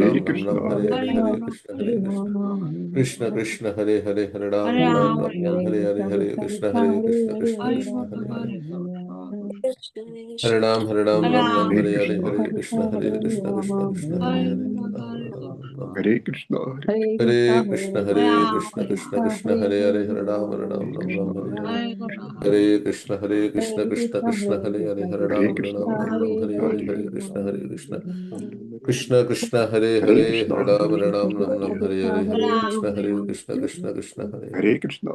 Hare Ram Ram Krishna, Ram Hare Hare Hare Hare Krishna Hare Krishna Krishna Krishna Hare Hare Hare Ram Ram Ram Ram Hare Hare Hare Krishna Hare Krishna Krishna Krishna Hare Hare Hare Ram Ram Ram Hare Hare Hare Krishna, Hare Hare Krishna Hare Krishna Krishna Krishna Hare Hare Hare Ram Ram Hare Krishna, Hare Krishna Krishna Krishna Hare Hare Hare Ram Ram Hare Hare Hare Krishna Krishna Krishna Hare Hare Hare Hare Ram Krishna, Ram Hare Hare Hare Hare Krishna Krishna Krishna Hare Hare Hare Krishna,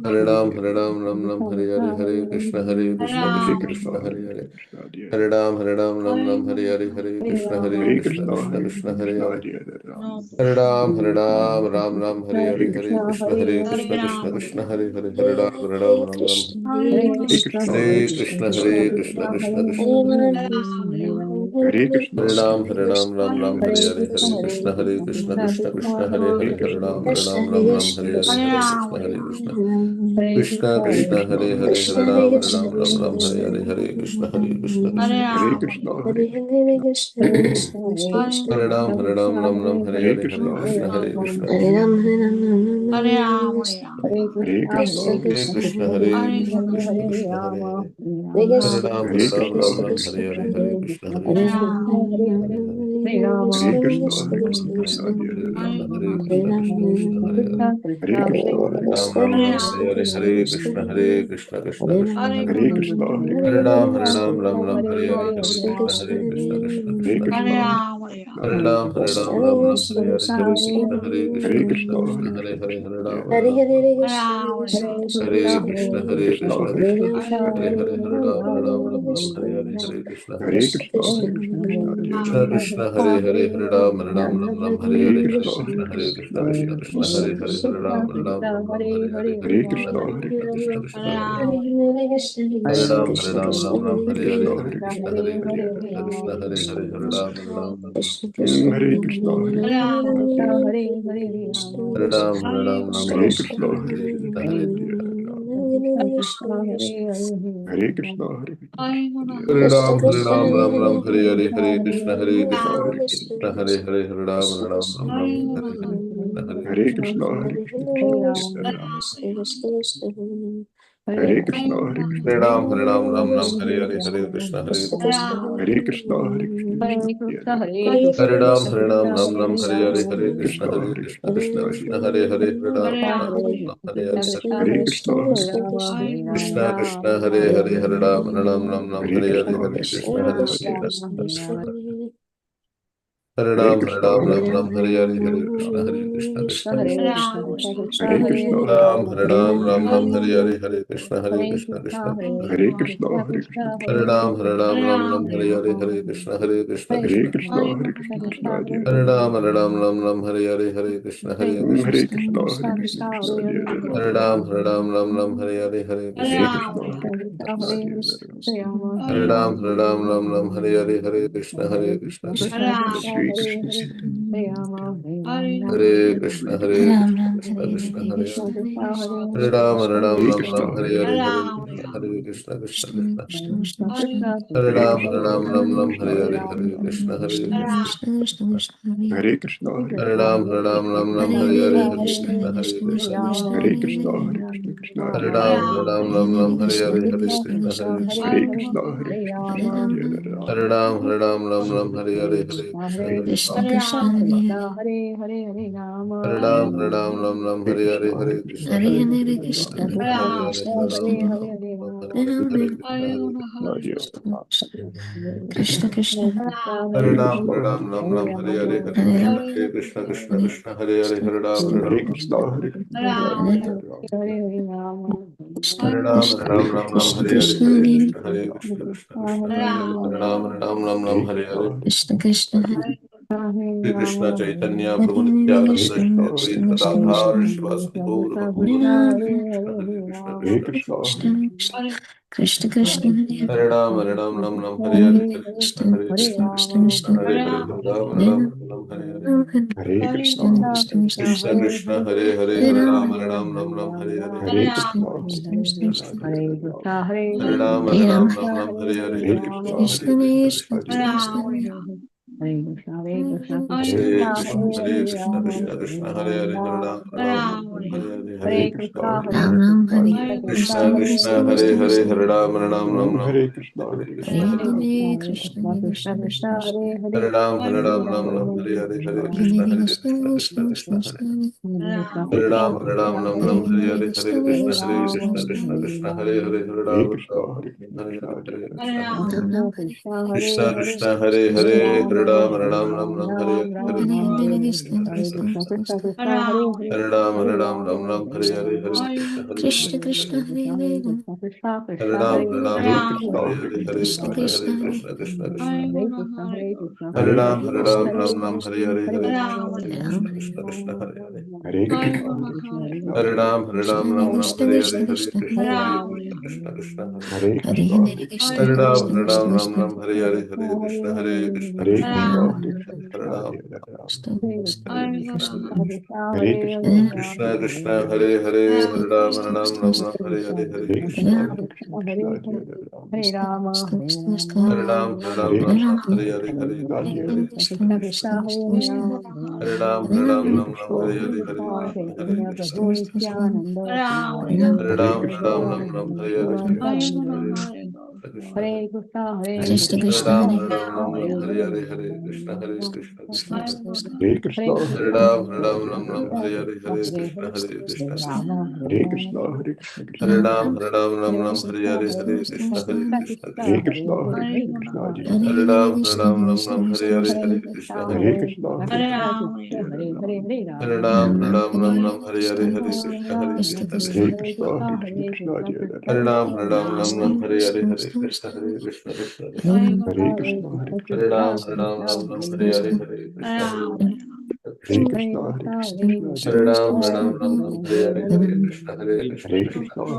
Hare Ram Hare Hare Hare Krishna Hare Krishna, Hare Ram Hare Hare Hare Krishna Hare Krishna Krishna, Hare Hare Hare Krishna, Hare Hare Ram Hare Hare Hare Hare Krishna Krishna, Hare Krishna Hare Krishna, Hare Hare Ram, Hare Ram, Ram Hare Hare Hare, Hare Krishna, Krishna, Hare Hare, Hare Ram, Ram. Hare Krishna, Hare Hare Krishna, Krishna, Hare Hare Krishna, Ram, Krishna Krishna, Hare Hare. Hare Krishna, Hare Hare Ram, Ram Hare Hare, Hare Krishna, Krishna, Hare Hare, Hare Ram, Hare Hare, Hare Krishna. Krishna Hare Krishna, Krishna, Hare Hare Hare, Hare Krishna, Ram, Hare Hare, Hare Krishna, Krishna. Hare Krishna, Hare Krishna, Hare Ram, Hare Hare Hare, Krishna, Hare Hare Krishna, Krishna, Krishna. Hare Krishna, Hare Krishna, Hare Krishna, Krishna Hare Hare. Hare Hare Krishna, Ram, Hare Hare Hare, Krishna, Hare Krishna, Hare Hare. Hare Krishna, Hare Hare Krishna, Hare Krishna, Krishna, Hare Krishna, Krishna Hare Hare. Hare Krishna, Hare Ram, Hare Hare, Hare Krishna, Krishna Hare Hare Hare. Krishna, Hare Hare Krishna, Ram, Hare Hare, Hare Hare Krishna. Krishna, Hare Ram, Hare Hare, Hare Krishna, Hare Krishna Krishna, Krishna, Hare Hare Hare, Krishna, Hare Hare Ram, Ram, Hare Krishna, Krishna, Hare Krishna, Hare Hare Hare, Hare Ram, Hare Hare, Hare Krishna, Hare Krishna, Hare Krishna, Krishna Krishna, Hare Hare, Hare Ram, Hare Hare Hare, Hare Krishna, Krishna, Hare Hare Krishna, Krishna, Hare Krishna Krishna, Hare Hare, Hare Ram, Hare Hare, Hare Hare Krishna, Krishna, Hare Hare Krishna, Krishna, Krishna Hare Hare. Hare Ram, Hare Hare Krishna, Hare, Hare Hare Krishna, Krishna, Hare Hare Krishna, Hare Krishna Krishna, Hare Hare, Hare Ram, Hare Krishna, Hare Krishna, Hare Ram, Hare Krishna, Hare Hare Krishna, Krishna, Hare Hare Ram, Hare Krishna, Hare Krishna, Hare Ram, Hare Hare, Hare Krishna, Hare Krishna, Hare Krishna, Krishna, Hare Hare, Hare Ram, Hare Krishna, Hare Hare Krishna. Krishna, Hare Krishna, Hare Ram, Hare Krishna, Hare Hare Krishna, Ram, Hare Hare, Hare Krishna, Hare Krishna, Hare Krishna, Hare Hare Ram, Hare Hare, Hare Krishna, Krishna, Hare Krishna Krishna, Krishna, Hare Hare, Hare Ram, Hare Hare, Hare Krishna, Hare Krishna, Krishna Krishna, Hare Hare, Hare Ram, Hare Hare Hare, Krishna, Hare Hare Krishna, Krishna, Hare Hare Krishna, Ram, Hare Hare Ram, Krishna, Hare Krishna, Hare Hare, Hare Hare Krishna, Ram, Krishna Krishna, Hare Krishna, Hare Ram, Krishna, Hare Ram, Hare Hare, Hare Krishna, Krishna Krishna, Hare Krishna, Hare Krishna, Hare Krishna Ram, Krishna, Hare Hare, Hare Krishna, Hare Krishna Krishna, Krishna. Hare Krishna, Krishna Hare Hare Ram, Hare Hare, Hare Krishna, Hare Krishna Krishna, Krishna. Hare Krishna, Krishna Hare Hare Ram, Ram, Hare Hare, Hare Hare Krishna, Krishna, Hare Krishna, Krishna Hare Hare Ram, Hare Hare, Hare Krishna, Krishna Krishna. Hare Krishna, Hare Krishna, Krishna Hare Hare. Hare Ram, Hare Krishna, Hare Hare Hare, Krishna, Hare Krishna, Krishna Krishna. Hare Hare Ram, Krishna, Hare Krishna, Hare Hare, Hare Hare Krishna, Krishna. Hare Krishna, Hare Hare Krishna, Ram, Hare Hare, Hare Krishna, Krishna. Hare Krishna, Hare Krishna, Krishna Hare Hare Ram, Hare Hare, Hare Krishna, Hare Krishna. Krishna, Hare Krishna, Krishna Hare Ram, Hare Ram, Hare Hare, Hare Krishna, Krishna. Hare Ram, Hare Hare Hare, Krishna, Hare Hare Krishna, Krishna, Hare Krishna Krishna, Hare Hare, Hare Hare Krishna, Hare Hare Ram, Hare Hare, Hare Krishna, Krishna Krishna, Hare Hare, Hare Hare Ram. Krishna, Hare Krishna, Hare Ram, Hare Ram, Hare Hare Hare, Krishna, Hare Hare Krishna, Krishna, Krishna Hare Hare, Hare Ram, Hare Hare Krishna, Hare. Hare Shri Krishna Chaitanya Prabhu Nityananda Krishna, Shri Hare Advaita Krishna, Gadadhar Shivasati Gaur Bhakta Hare Krishna, Hare Krishna Krishna, Krishna. Hare Krishna, Hare Ram, Hare Hare, Hare Krishna, Krishna Hare Hare, Hare Hare. Hare Krishna, Hare Krishna, Krishna Krishna, Hare Hare, Hare Ram, Hare Hare, Hare Hare Krishna, Krishna. Hare Krishna, Hare Ram, Hare Ram, Hare Hare, Hare Krishna, Krishna, Hare Hare Krishna, Krishna, Krishna Hare Krishna. Ram, Hare Krishna, Hare Krishna, Krishna Krishna, Hare Hare, Hare Ram, Ram, Hare Hare, Hare Krishna, Hare Krishna, Hare Krishna Krishna, Krishna, Hare Hare, Hare Ram, Ram, Hare Krishna, Hare Hare Krishna, Krishna, Hare Hare Ram, Hare Hare, Hare Krishna, Hare Krishna, Krishna Krishna, Hare Hare Hare Krishna, Ram, Hare Krishna, Hare Hare, Hare Krishna, Hare Krishna, Krishna Krishna, Hare Hare, Hare Hare Ram, Krishna, Hare Krishna, Hare Krishna, Hare, Jai Hare Jai Krishna, Ram, Hare Hare Krishna, Krishna, Hare Hare, Hare Ram, Hare Hare, Hare Hare, Hare Krishna, Hare Krishna Krishna, Krishna Hare Hare Hare Hare Krishna, Hare, Hare Hare Krishna Krishna, Krishna, Jai Krishna Hare Jai Hare Krishna, Ram, Krishna Krishna, Hare Hare Ram, Krishna, Hare Hare Hare, Hare Ram Krishna, Krishna, Hare Hare. Hare Krishna, Hare Krishna, Krishna, Hare Jai Jai Ram, Ram, Krishna Hare Krishna Hare, Krishna Krishna Hare Hare Hare Krishna, Krishna Hare. Hare Hare Krishna, Hare Hare Krishna, Krishna Hare Krishna, Ram, Krishna Jai Jai Krishna Ram, Krishna Hare Hare Krishna, Hare Krishna, Hare Krishna Krishna, Hare. Ram Hare Ram Krishna, Hare Krishna, Ram, Jai Jai Ram, Krishna Krishna Hare Krishna Krishna, Hare Krishna, Hare Krishna Krishna, Krishna, Krishna, Jai Hare Jai Ram, Hare, Hare Hare Ram, Krishna Krishna Hare Hare, Hare Hare Krishna, Krishna, Ram Hare Krishna, Krishna, Jai Jai Ram, Krishna Krishna Krishna Hare Ram, Hare Ram Krishna, Hare Hare Hare, Krishna, Hare Krishna, Krishna, Jai Hare Jai Hare Ram, Krishna Krishna Krishna Krishna Hare Ram Krishna, Hare Krishna, Krishna, Krishna Jai Jai Krishna Ram, Krishna Ram Hare Krishna, Hare Krishna, Krishna, Jai Jai Ram, Krishna Krishna Hare Krishna, Hare Hare Krishna, Hare Hare Krishna, Ram, Krishna, Jai Jai Ram, Hare Krishna, Krishna. Hare Krishna, Hare Krishna, Hare Krishna, Jai Ram, Jai Hare Ram, Ram, Hare Hare, Krishna, Hare Krishna, Hare Krishna. Krishna, Hare Krishna, Krishna, Jai Jai Hare Ram, Ram, Hare Krishna, Hare Hare Krishna, Hare Krishna, Krishna, Jai Jai Ram, Hare Ram, Hare Krishna, Hare Krishna, Hare Krishna. Krishna, Hare Krishna, Krishna, Jai Jai Hare Ram, Ram, Hare Krishna, Hare Krishna, Krishna, Krishna. Hare Krishna, Hare Krishna, Hare Krishna, Ram, Jai Jai Ram, Hare Krishna, Hare Hare Krishna. Krishna, Hare Krishna, Krishna, Jai Hare Jai Ram,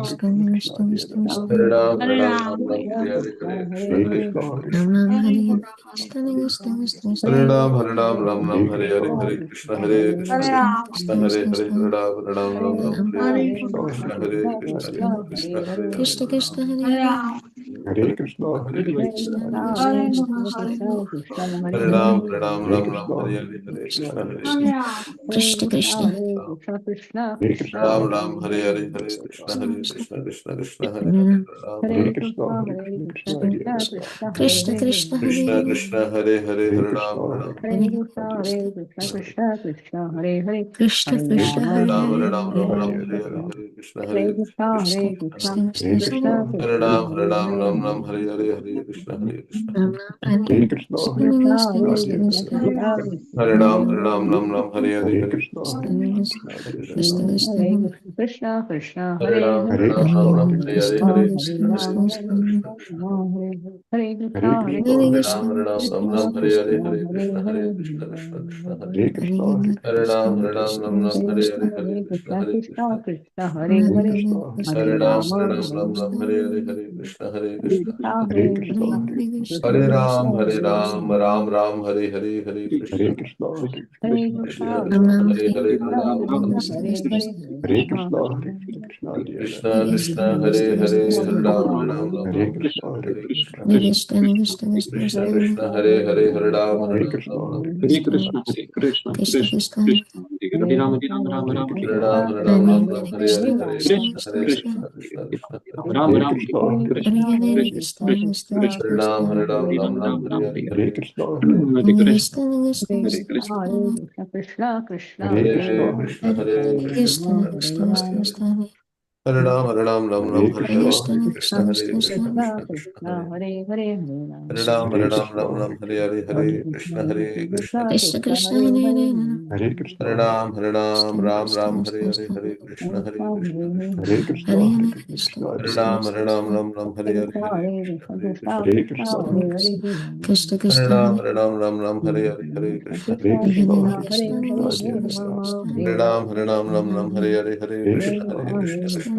Ram, Hare Krishna, Hare Krishna, Hare Krishna. Krishna, Hare Krishna, Krishna, Jai Jai Ram, Hare Ram, Hare Krishna, Hare Hare Krishna, Krishna. Hare Krishna, Krishna, Jai Jai Ram, Hare Ram, Hare Krishna, Hare Hare Krishna, Krishna, Hare Krishna, Krishna, Jai Jai Ram, Krishna, Hare Hare, Hare Krishna, Hare Krishna, Krishna, Hare Krishna, Krishna, Jai Jai Ram, Krishna, Hare Krishna Hare, Krishna Hare Hare Hare Krishna, Hare Hare Krishna, Krishna. Krishna, Krishna Jai Jai Krishna Ram, Krishna Hare Ram, Hare Krishna, Hare Hare Krishna, Krishna, Krishna, Jai Hare Jai Ram, Krishna Krishna Hare Krishna, Hare Krishna, Krishna, Jai Jai Ram, Krishna, Krishna, Krishna, Hare Hare Hare Krishna, Hare Krishna, Krishna, Jai Jai Ram, Krishna Krishna Hare Krishna, Hare Krishna, Hare Hare, Hare Hare Ram, Krishna, Hare Hare Ram, Krishna, Hare Krishna, Jai Jai Ram, Krishna Hare Krishna Krishna, Hare Hare Hare Krishna, Jai Jai Hare Ram, Hare, Krishna, Hare Krishna Krishna Hare Krishna Krishna, Hare Hare Krishna, Ram, Krishna, Jai Jai Ram, Hare Hare, Hare Krishna, Hare Krishna. Ram Ram Hare Hare Krishna, Hare Krishna, Krishna, Jai Jai Ram, Hare Ram, Hare Hare, Hare Hare Krishna, Krishna. Hare Krishna, Krishna, Jai Jai Krishna Ram, Krishna Hare Ram, Hare Krishna, Hare Krishna, Hare Krishna, Jai Krishna, Jai Hare Ram, Krishna, Krishna, Krishna. Hare Krishna, Hare Krishna, Krishna, Jai Jai Ram, Hare Krishna, Hare Krishna, Krishna, Krishna, Hare. Hare Krishna, Hare Hare Krishna, Ram, Krishna, Jai Jai Ram, Hare Krishna, Hare Krishna. Hare Krishna, Hare Hare Krishna, Ram, Krishna, Jai Jai Ram, Hare Krishna, Hare Krishna, Krishna. Hare Krishna, Hare Krishna, Hare Krishna, Jai Ram, Jai Ram, Ram, Hare Hare, Hare Krishna. Hare Krishna, Hare Krishna, Krishna, Jai Krishna, Jai Krishna, Ram, Hare Hare, Hare Ram, Hare Krishna, Hare Krishna, Krishna, Jai Jai Krishna, Ram, Krishna, Hare Hare, Hare Ram, Hare Krishna, Hare Hare Krishna, Krishna. Krishna, Krishna, Krishna, Hare Hare, Hare Ram, Hare Krishna, Hare Hare Krishna, Krishna, Hare Krishna, Krishna Krishna, Hare Ram, Hare Ram, Ram Hare Ram, Hare Krishna, Hare, Hare Hare Hare, Hare Krishna Krishna, Hare Krishna, Krishna, Krishna, Krishna, Hare Ram Hare Ram, Krishna, Hare Hare Krishna, Krishna, Krishna Krishna, Krishna Hare Ram, Krishna, Hare Hare Ram, Ram Ram, Hare Hare, Hare Krishna, Hare Krishna, Hare Hare Krishna, Hare Krishna, Hare Krishna, Krishna, Hare Krishna, Jai Jai Krishna, Ram, Krishna, Hare Hare. Hare Hare Hare Krishna, Hare, Hare Krishna, Krishna, Hare Krishna, Jai Krishna, Jai Krishna, Ram, Krishna, Hare. Hare Krishna, Hare Hare Krishna, Hare, Hare Hare, Krishna Krishna Krishna. Krishna Hare Hare Hare Krishna, Hare Hare Ram, Hare Ram, Krishna Ram Krishna Ram, Hare Hare, Krishna Hare Krishna, Hare Krishna, Krishna Hare Krishna. Krishna, Hare Hare Hare Krishna, Krishna Krishna, Hare Jai Jai Krishna Ram, Ram, Hare Krishna Ram, Ram Ram, Hare Hare, Hare Krishna, Hare Krishna, Hare Krishna Krishna, Krishna. Hare Krishna Hare Krishna Ram, Hare Hare Ram, Ram Ram, Hare Hare, Hare Krishna, Hare Krishna Hare Krishna, Krishna. Hare Hare Krishna Krishna, Krishna, Krishna Jai Jai Krishna Ram, Krishna Hare Ram, Hare Ram, Ram Ram, Hare Hare, Hare Hare Krishna, Krishna, Hare Hare Krishna, Krishna, Krishna.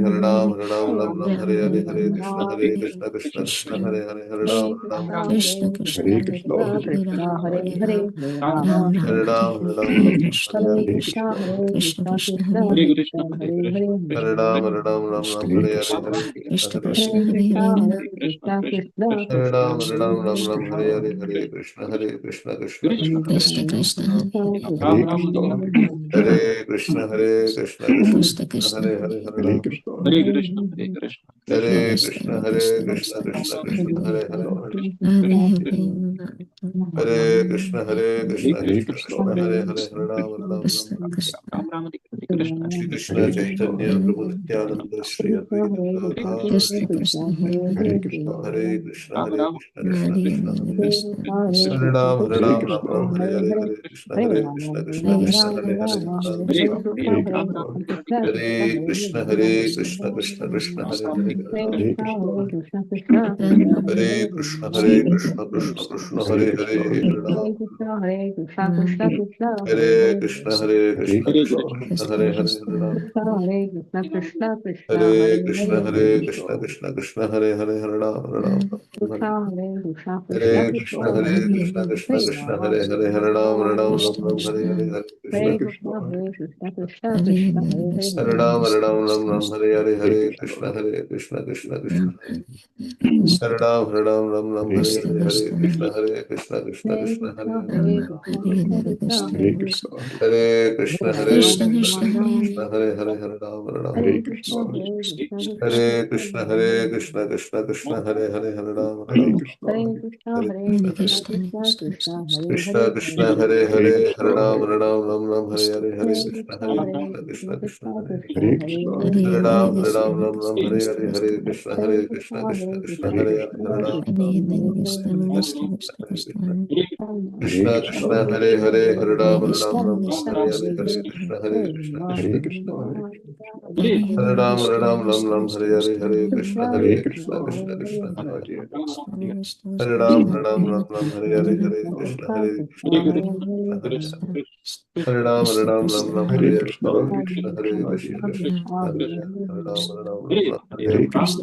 Hare Ram Ram Ram Hare Hare Ram Hare Krishna Ram Krishna Krishna Krishna Krishna Hare Hare Hare Ram Ram Krishna Krishna Hare Hare Krishna, Hare Hare Hare Krishna, Ram Hare Hare Hare, Ram Ram Ram Hare Hare Ram Hare Ram Hare Krishna Hare Hare Hare Krishna Krishna, Hare Krishna Krishna Hare Hare Hare Krishna, Hare Krishna, Hare Krishna Ram Krishna, Ram Ram Hare Hare Hare Krishna, Hare Krishna Krishna Hare Krishna Hare Hare Hare Krishna Krishna, Krishna Hare Krishna, Ram Ram Hare Hare Hare Krishna Krishna Krishna Krishna Krishna Krishna, Krishna Hare Ram Hare Ram Krishna, Hare Hare, Hare Krishna Krishna Krishna Krishna Krishna Hare Hare Hare Hare Ram Krishna, Hare Krishna, Hare Krishna, Hare Krishna, Hare Krishna, Krishna Krishna, Hare Hare, Hare Krishna, Hare Krishna, Krishna Krishna, Hare Hare, Hare Ram, Ram Ram. Shri Krishna Chaitanya Prabhu Nityananda Shri Advaita Gadadhar Shri Hare Krishna, Hare Krishna, Krishna Krishna, Hare Ram, Ram Ram, Hare Hare, Hare Krishna, Krishna Krishna, Hare Hare, Hare Ram. Hare Krishna, Hare Krishna, Krishna Krishna, Hare Hare, Hare Ram. Hare Krishna, Hare Krishna, Krishna Krishna, Hare Hare, Hare Ram. Hare Krishna, Krishna Krishna, Hare Hare Hare, Krishna, Hare Krishna, Krishna Krishna, Hare Hare, Hare Ram. Krishna Hare Krishna, Krishna Krishna, Hare Hare Krishna, Hare, Hare Krishna, Krishna Krishna, Hare Hare, Hare Ram, Hare Ram, Hare Krishna Hare Krishna, Krishna Hare Krishna, Krishna, Hare Krishna, Krishna Hare Krishna, Rama, Hare Hare, Hare Ram, Hare Ram, Ram Ram, Hare Hare, Hare Krishna, Hare Krishna, Hare Krishna, Krishna Krishna, Hare Hare Hare, Ram, Hare Ram, Ram Hare Hare, Hare Krishna, Hare Krishna, Krishna Krishna, Hare Ram, Ram Hare Hare, Hare Krishna, Hare Krishna, Krishna Hare Krishna, Hare Krishna, Hare, Hare Krishna, Krishna Krishna, Hare Hare, Hare Krishna, Hare Hare Rama, Krishna, Hare Krishna Rama, Krishna, Hare Hare, Hare Ram, Hare Krishna, Hare Krishna, Krishna Hare Krishna, Krishna, Hare Hare Hare, Krishna, Krishna Krishna, Hare Hare, Hare Ram, Hare Hare Krishna, Hare Krishna, Krishna Krishna, Hare Krishna Hare, Krishna, Hare Hare, Hare Ram, Ram Hare Hare, Hare Hare Krishna, Krishna, Hare Hare Krishna, Krishna, Krishna Krishna, Krishna Hare Krishna, Hare Hare, Hare Ram, Hare Hare, Hare Krishna, Hare Hare Krishna, Krishna, Krishna Hare Krishna, Krishna, Hare Hare, Krishna Hare Ram, Krishna, Hare Krishna Krishna, Hare Hare, Hare Ram, Hare Hare, Hare Hare Krishna, Hare Krishna, Krishna Krishna, Hare Hare, Hare Ram, Hare Hare, Hare Krishna, Krishna, Hare Hare Krishna, Krishna, Krishna Hare Krishna, Hare, Hare Hare Ram, Hare Hare, Hare Krishna, Krishna, Hare Krishna, Krishna, Hare Krishna Hare, Hare Hare Hare Ram, Hare Hare, Hare Krishna, Hare Krishna, Krishna, Krishna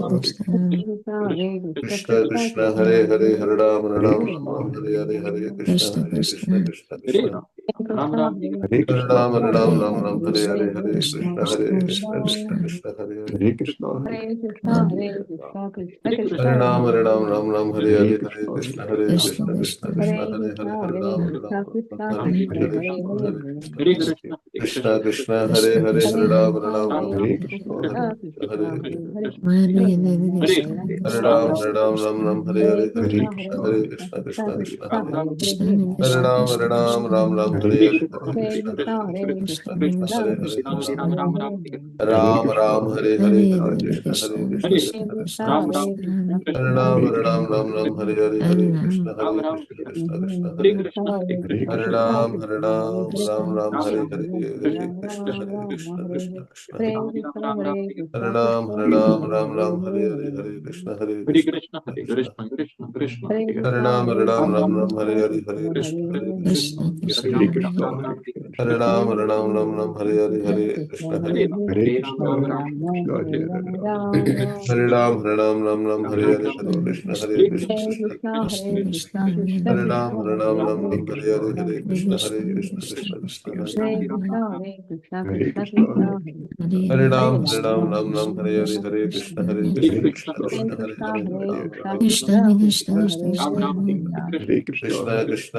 Krishna, Krishna, Hare Hare Hare, Hare Hare, Ram, Hare Hare, Krishna, Hare Krishna, Krishna Krishna, Krishna, Krishna, Hare Hare Hare, Hare, Hare Ram, Hare Hare, Hare Hare Krishna, Hare Krishna, Krishna Krishna, Krishna, Hare Hare Krishna, Ram, Krishna Krishna, Hare Hare Hare, Hare, Hare Krishna, Hare Krishna, Krishna Krishna, Hare Hare Hare Krishna, Hare Krishna, Krishna Krishna, Hare Ram, Hare Hare, Hare Hare, Hare Krishna, Hare Krishna, Krishna Krishna, Hare Hare Hare, Krishna, Hare Hare Ram, Krishna, Krishna Hare Krishna, Hare, Hare Hare Hare, Krishna, Krishna Krishna, Hare Hare, Hare Hare Ram, Krishna, Hare Krishna, Hare Krishna Krishna, Krishna, Hare Hare Hare, Hare Rama, Hare Hare Rama, Ram, Hare Hare Hare, Hare Krishna, Krishna, Hare Hare Krishna, Krishna, Krishna Krishna Krishna, Krishna, Hare Hare Hare, Hare Ram, Hare Hare, Hare Hare Krishna, Krishna, Hare Hare Krishna, Krishna, Krishna Krishna Hare Hare, Krishna, Hare Ram, Hare Hare, Ram, Hare Hare, Hare Krishna, Hare Krishna, Hare Krishna Krishna, Krishna, Hare Krishna, Hare Krishna Ram, Krishna, Hare Hare, Hare Krishna, Hare Krishna, Krishna Krishna, Hare Hare Krishna, Hare Krishna, Hare Krishna Ram, Krishna, Hare Hare, Hare Hare, Hare Rama Krishna, Hare Rama, Krishna, Hare Krishna Hare, Krishna, Hare Hare Krishna, Hare Hare Krishna, Ram, Krishna Krishna, Hare Hare Hare, Hare, Hare Krishna, Krishna Krishna, Hare Hare Krishna, Ram, Hare Krishna, Hare Krishna Hare, Hare Krishna, Krishna, Hare Hare Hare, Krishna, Hare Krishna, Hare Ram, Hare Hare Hare, Krishna, Hare Krishna, Krishna, Hare Hare Hare, Hare Rama, Hare Rama, Rama Hare Rama. Ram, Hare Hare, Hare Krishna, Hare Krishna, Hare Krishna Krishna, Krishna, Hare Krishna, Krishna Hare Ram, Krishna, Hare Hare, Hare Hare Hare, Rama, Hare Krishna, Hare Krishna, Krishna Krishna, Hare Hare Krishna, Hare Krishna, Krishna Krishna, Hare Hare Ram, Rama, Hare Hare, Hare Krishna, Hare Krishna, Krishna Hare Krishna, Hare Krishna, Hare, Hare Hare Ram, Krishna, Krishna Krishna, Hare Hare,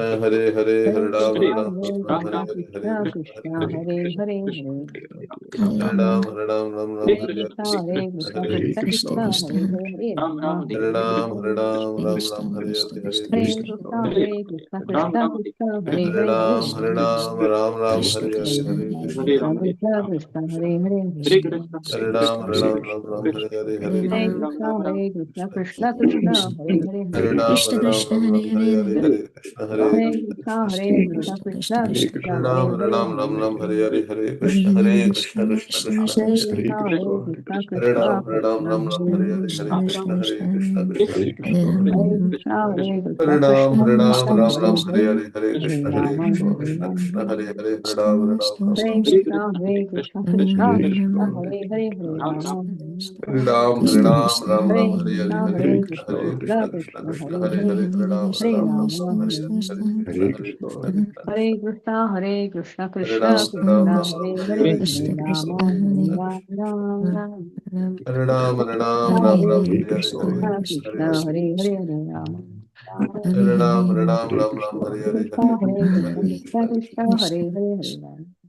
Hare Rama, Krishna Krishna, Hare Hare, Hare Hare Ram, Krishna, Hare Hare Krishna, Hare, Hare Krishna Krishna, Krishna, Hare Hare, Hare Hare Ram, Hare Hare Krishna, Hare, Hare Krishna Krishna, Hare Krishna Krishna, Krishna, Hare Hare, Hare Rama, Hare Hare Ram, Rama, Hare Hare, Hare Hare Krishna, Krishna, Hare Krishna, Krishna Krishna, Hare Hare Hare, Hare Ram, Hare Hare, Hare Krishna, Krishna Hare Krishna, Krishna Hare Hare, Hare Hare Ram, Hare Hare, Hare Hare Krishna, Krishna, Hare Krishna, Krishna Krishna Krishna, Krishna, Hare Hare, Hare Hare Ram, Hare Krishna, Hare Hare Krishna, Krishna, Krishna Hare Krishna, Krishna, Krishna Hare Krishna, Hare Ram, Hare, Hare Hare Krishna, Hare Krishna, Krishna Krishna, Hare Hare Krishna, Hare Krishna, Hare Krishna Ram, Krishna, Hare Hare, Hare Krishna, Hare Krishna, Krishna Krishna, Hare Hare Krishna, Hare Hare Krishna, Ram, Krishna Krishna, Hare Hare, Hare Hare Krishna, Hare Rama, Krishna, Hare Krishna Krishna, Rama. Hare Hare, Hare Ram, Hare Krishna, Hare Krishna, Krishna Krishna, Hare Hare, Hare Rama, Hare Ram, Hare Hare Krishna, Hare, Hare Krishna Krishna, Hare Krishna Krishna, Krishna Krishna, Krishna, Hare Hare Hare, Hare, Hare Ram, Hare Rama, Hare Krishna, Hare Krishna, Hare Krishna, Hare Krishna, Hare Krishna, Hare Krishna Ram, Krishna, Hare Hare, Hare Hare Krishna, Rama, Hare Hare Krishna, Rama, Rama Rama. Hare Ram, Krishna, Hare Krishna, Krishna Krishna Hare Krishna, Krishna, Hare Hare, Hare Rama, Rama. Hare Ram, Hare Krishna, Hare Krishna, Krishna, Krishna Krishna Krishna, Krishna, Hare Hare, Hare Rama.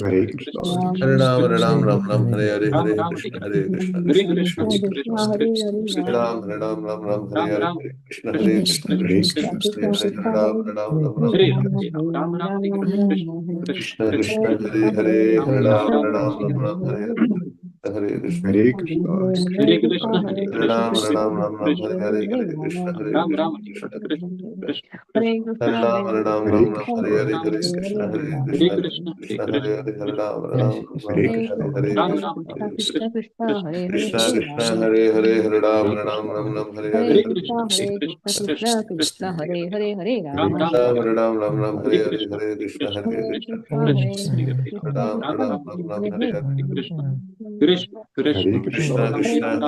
Hare Krishna, Hare Ram, Krishna Ram Krishna, Ram, Hare Hare, Ram Hare Ram Krishna, Hare Hare Hare Krishna, Hare Krishna Krishna Krishna, Hare Hare Krishna, Ram, Hare Hare Krishna Hare Krishna, Ram, Ram. Hare Ram, Ram Ram, Hare Ram Hare, Ram Hare Krishna, Hare Hare Krishna, Krishna, Hare Krishna Krishna Krishna Krishna, Krishna Hare Krishna Hare, Krishna. Hare Krishna Ram, Hare Hare Ram, Ram Ram, Hare Hare Hare Ram Hare, Hare Rama Ram Hare Ram Hare Rama Krishna Rama Krishna Hare Krishna Krishna Krishna Krishna, Hare Hare Krishna Hare, Ram Hare Hare Ram Ram, Krishna Hare Ram Ram, Ram Ram Krishna Hare Ram, Hare Hare Hare Hare Krishna, Hare Krishna, Hare Krishna Hare Hare Krishna, Krishna Krishna Hare Hare Hare Krishna Ram, Krishna Hare Krishna Ram, Krishna Ram Krishna Ram, Krishna Hare Hare Hare, Hare Hare Rama Krishna, Hare Rama Ram Krishna, Ram Rama Krishna Krishna Hare Krishna, Krishna Hare Krishna Hare Krishna Ram, Hare Hare Ram, Hare Ram Krishna Ram, Krishna, Hare Hare Hare, Ram Hare Hare Krishna Krishna, Hare Hare Rama Hare Krishna, Krishna Hare Krishna Krishna Hare Hare, Hare Ram, Hare Krishna Ram, Ram Hare Ram, Hare Hare Krishna, Hare, Krishna Hare Ram Hare Krishna, Ram Krishna Hare Krishna Krishna Krishna Krishna Hare Hare Krishna Hare Krishna, Rama Hare Hare, Hare Ram, Ram Hare Ram, Ram Ram, Hare Hare, Hare Hare Hare Krishna Krishna Krishna, Hare Hare Krishna Krishna Krishna Krishna Krishna Krishna Hare Hare Hare Ram Rama Ram Krishna, Hare Hare Krishna Ram, Ram Ram, Hare Hare Hare, Krishna Hare Hare Krishna, Krishna Hare Hare Krishna Krishna, Krishna Krishna Hare Hare Krishna Hare Hare Krishna Ram, Ram Hare Krishna Ram Ram, Ram Hare Ram, Hare Hare Krishna Hare, Hare Hare Rama Krishna Hare Hare Krishna, Krishna Hare Krishna Krishna, Hare Hare Hare Krishna, Hare Ram Hare Ram Krishna, Ram Ram Hare Hare Hare Krishna Hare Hare Krishna Krishna, Hare Krishna, Hare Krishna Krishna, Hare Krishna Ram Ram Ram Hare Hare Hare Hare Krishna Hare Krishna, Krishna Hare Krishna Krishna Hare Krishna Hare Krishna Hare Ram Ram Hare Hare Hare Krishna, Hare Krishna, Hare Krishna Krishna, Krishna Hare Hare Hare Ram Ram Krishna Hare Krishna Hare Hare Hare Krishna Krishna, Hare Krishna, Hare Hare Krishna, Krishna, Krishna Hare Hare Hare, Ram Hare Hare Hare Hare Krishna, Krishna Hare Hare Krishna Krishna, Hare Krishna Krishna, Hare Krishna Hare Krishna, Krishna, Krishna Hare Hare Ram Hare, Hare Hare Krishna, Hare Hare Krishna Krishna, Hare Hare Krishna Hare Krishna Krishna, Krishna Krishna, Hare Hare Hare Hare Ram Krishna, Ram Hare Hare Krishna, Hare Hare Krishna Krishna, Krishna Hare Hare Krishna, Hare, Hare Krishna Krishna, Krishna Hare Hare Ram Hare Hare Krishna, Hare Hare Hare Krishna, Krishna Krishna Krishna Hare Krishna Hare, Hare Hare Hare Hare Ram Krishna, Ram Hare Hare Krishna, Hare Krishna Krishna Hare Ram Hare Hare, Ram Krishna, Hare Ram Krishna, Hare Hare Krishna Hare Krishna Krishna Hare Krishna, Krishna Hare Hare Krishna, Ram Hare, Ram Ram Ram Hare Hare Krishna Krishna, Hare Krishna Hare Krishna Krishna, Krishna Hare Hare Krishna, Ram Hare Krishna Ram Krishna Hare Hare, Hare Krishna Krishna, Krishna Hare Hare Hare Hare Krishna, Krishna, Hare Krishna Hare Ram Krishna Ram Krishna, Ram Hare Ram Hare, Hare Krishna Hare Krishna Krishna Hare Hare Krishna, Krishna, Hare Hare Ram Krishna, Ram Ram Krishna Ram Hare Krishna Hare Hare Hare Hare, Krishna Hare Krishna Krishna Krishna Hare Krishna, Hare Hare Ram Krishna, Ram Krishna Hare Hare Krishna Hare Hare Krishna Hare Hare Hare, Krishna Krishna Krishna Hare Hare Ram Krishna, Ram Hare Krishna Hare Hare Krishna Krishna Hare Hare Krishna Hare, Krishna Krishna Hare Hare Hare Ram Hare Krishna Hare Hare Krishna, Krishna Hare Krishna Krishna Krishna Krishna Hare Krishna Hare, Hare Hare Krishna, Ram Hare Hare Hare Krishna Krishna Hare Hare Krishna Krishna, Krishna Krishna Krishna Krishna Hare Hare Hare Hare, Krishna, Hare Hare Ram Krishna, Hare Hare Hare Hare Krishna Krishna, Hare Krishna, Hare Krishna Krishna, Krishna Hare Hare Hare Krishna, Hare, Ram Ram Hare Hare Krishna Hare Krishna Krishna Hare Hare Krishna, Hare Krishna, Hare Krishna, Krishna, Krishna Hare Krishna Hare Krishna, Hare, Hare Ram Krishna Ram Hare Krishna Hare Krishna Krishna, Krishna Hare Hare Krishna Hare Krishna, Ram Krishna Ram Hare Ram Krishna, Krishna Krishna Hare Hare, Hare Ram Hare Krishna, Krishna Hare Krishna Ram Hare Krishna, Hare Hare Ram Krishna Ram Hare Hare Krishna, Hare Krishna Krishna Hare Krishna Hare Hare Hare, Hare Krishna, Ram Ram Hare Ram Ram Hare, Hare Hare Hare Krishna, Krishna Hare Hare Hare Krishna, Krishna Krishna, Krishna Krishna Hare Krishna Krishna, Hare Hare Hare, Hare Ram Hare Hare Hare Hare Krishna Krishna, Hare Hare Hare Krishna, Krishna Hare Krishna Krishna, Krishna Krishna Hare Hare Hare, Hare Hare Krishna Krishna, Hare Krishna Krishna Hare Krishna Krishna, Hare Krishna, Hare Krishna Krishna Hare Hare Hare, Hare Krishna Hare Krishna Krishna Hare Krishna, Hare Hare Krishna, Ram Krishna Hare Hare Krishna Hare, Hare Krishna Krishna Krishna Hare Ram Hare Krishna, Hare Hare Krishna, Krishna, Hare Krishna Hare Krishna, Hare Krishna Hare, Hare Krishna Krishna Krishna Hare Hare Krishna, Hare Hare Krishna, Krishna, Hare Krishna Hare Krishna, Krishna Hare Krishna Krishna Krishna Hare Hare Krishna, Hare Krishna, Krishna Hare Krishna, Krishna Hare Krishna Krishna Krishna Hare Hare Krishna, Hare Hare Krishna, Krishna, Hare Krishna, Krishna Krishna Hare, Krishna Krishna Hare Hare Hare Krishna, Hare Hare Ram Ram Krishna, Ram Ram Hare Hare Krishna, Hare Krishna, Krishna Krishna Hare Hare Hare Krishna, Hare, Ram Hare Ram Ram Ram Hare Hare Hare Krishna Hare Krishna, Krishna Hare Krishna Krishna, Krishna Krishna Hare Krishna Krishna, Hare Hare Hare, Ram Ram Hare Hare Krishna Hare Krishna Hare Krishna, Hare Hare Krishna, Krishna, Krishna Krishna Hare Hare Ram Hare, Ram Hare Krishna Hare Krishna Krishna Hare Hare Krishna, Krishna, Hare Hare Krishna, Krishna, Krishna Hare Krishna Ram Hare Ram Hare Krishna Hare Hare Krishna Krishna, Krishna Krishna Hare Hare Krishna, Hare Krishna, Krishna Ram Krishna Hare Hare Hare, Krishna Hare Hare Hare Rama, Krishna, Hare Krishna Krishna Hare Hare Hare Krishna, Hare Hare Ram Krishna, Krishna Ram Hare Krishna Hare Hare Hare Hare Krishna Hare Krishna, Rama, Hare Krishna Krishna, Krishna Hare Rama, Krishna, Hare Hare Ram Krishna, Hare Hare Hare Krishna, Hare Krishna Krishna, Krishna Krishna Hare Hare Krishna Hare, Krishna Krishna Hare Ram Hare Hare Hare Krishna, Krishna Hare Krishna, Hare Krishna Krishna Hare Hare Hare Hare Ram Hare Hare Hare Krishna Krishna Krishna Hare Hare Hare Hare Krishna, Ram Hare Hare Hare Krishna Hare Krishna Krishna Krishna Hare Hare Krishna, Hare Ram Hare Hare Hare Krishna Hare Hare Krishna, Hare Ram Hare Hare Krishna Hare Krishna Hare Krishna Krishna, Krishna Hare Hare Ram Hare Krishna Hare Hare Krishna Krishna, Krishna Hare Krishna Krishna, Hare Hare Hare Krishna Hare Krishna Krishna Hare Krishna Hare Krishna, Hare Krishna Hare Krishna Krishna Krishna Hare Hare Krishna Hare Krishna Krishna Krishna Hare Krishna Hare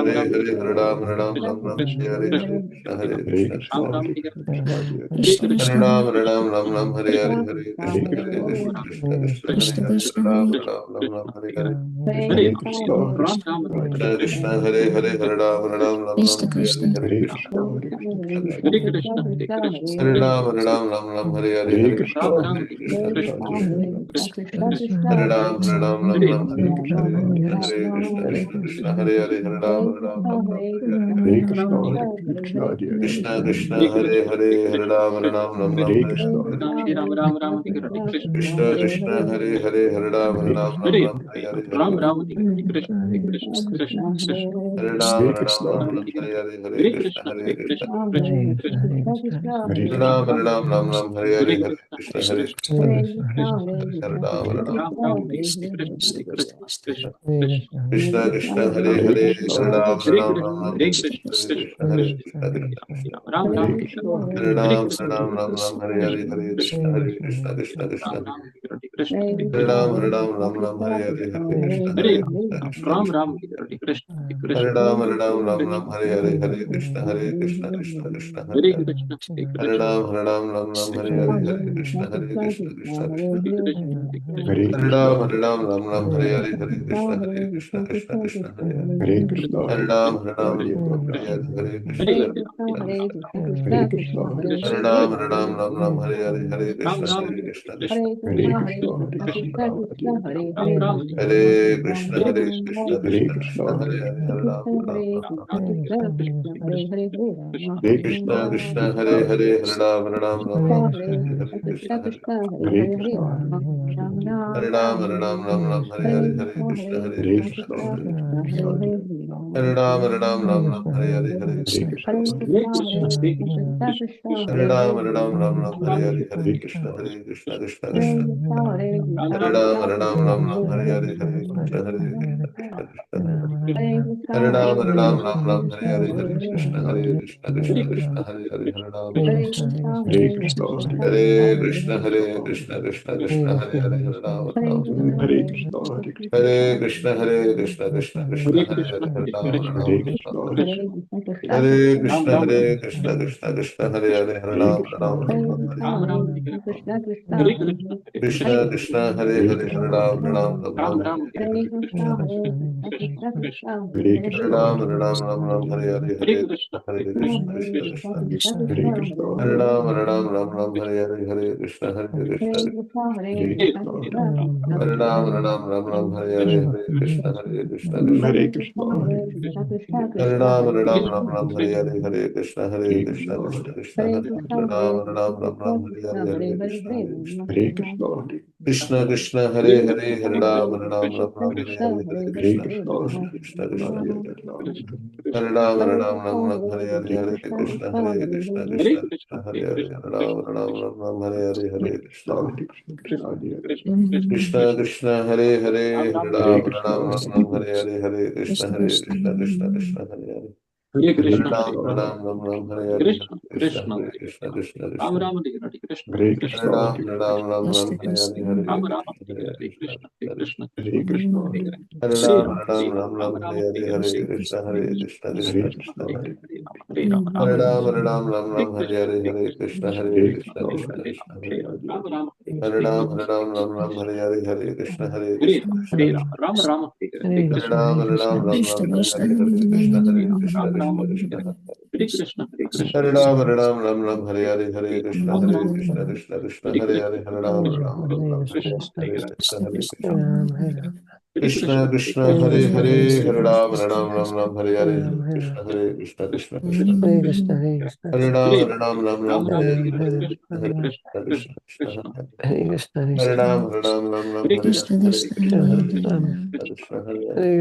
Krishna Krishna Krishna Hare Hare Krishna Hare Krishna Krishna Krishna Hare Krishna Krishna Krishna Hare Krishna Hare Krishna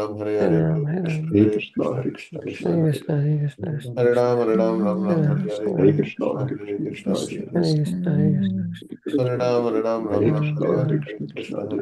Hare Hare Krishna Hare Hare Krishna, Hare Krishna Krishna, Krishna Krishna, Hare Hare Hare Hare Krishna, Krishna Hare Hare Krishna, Krishna Hare Krishna Hare Krishna, Hare Krishna, Hare Hare Krishna, Krishna, Hare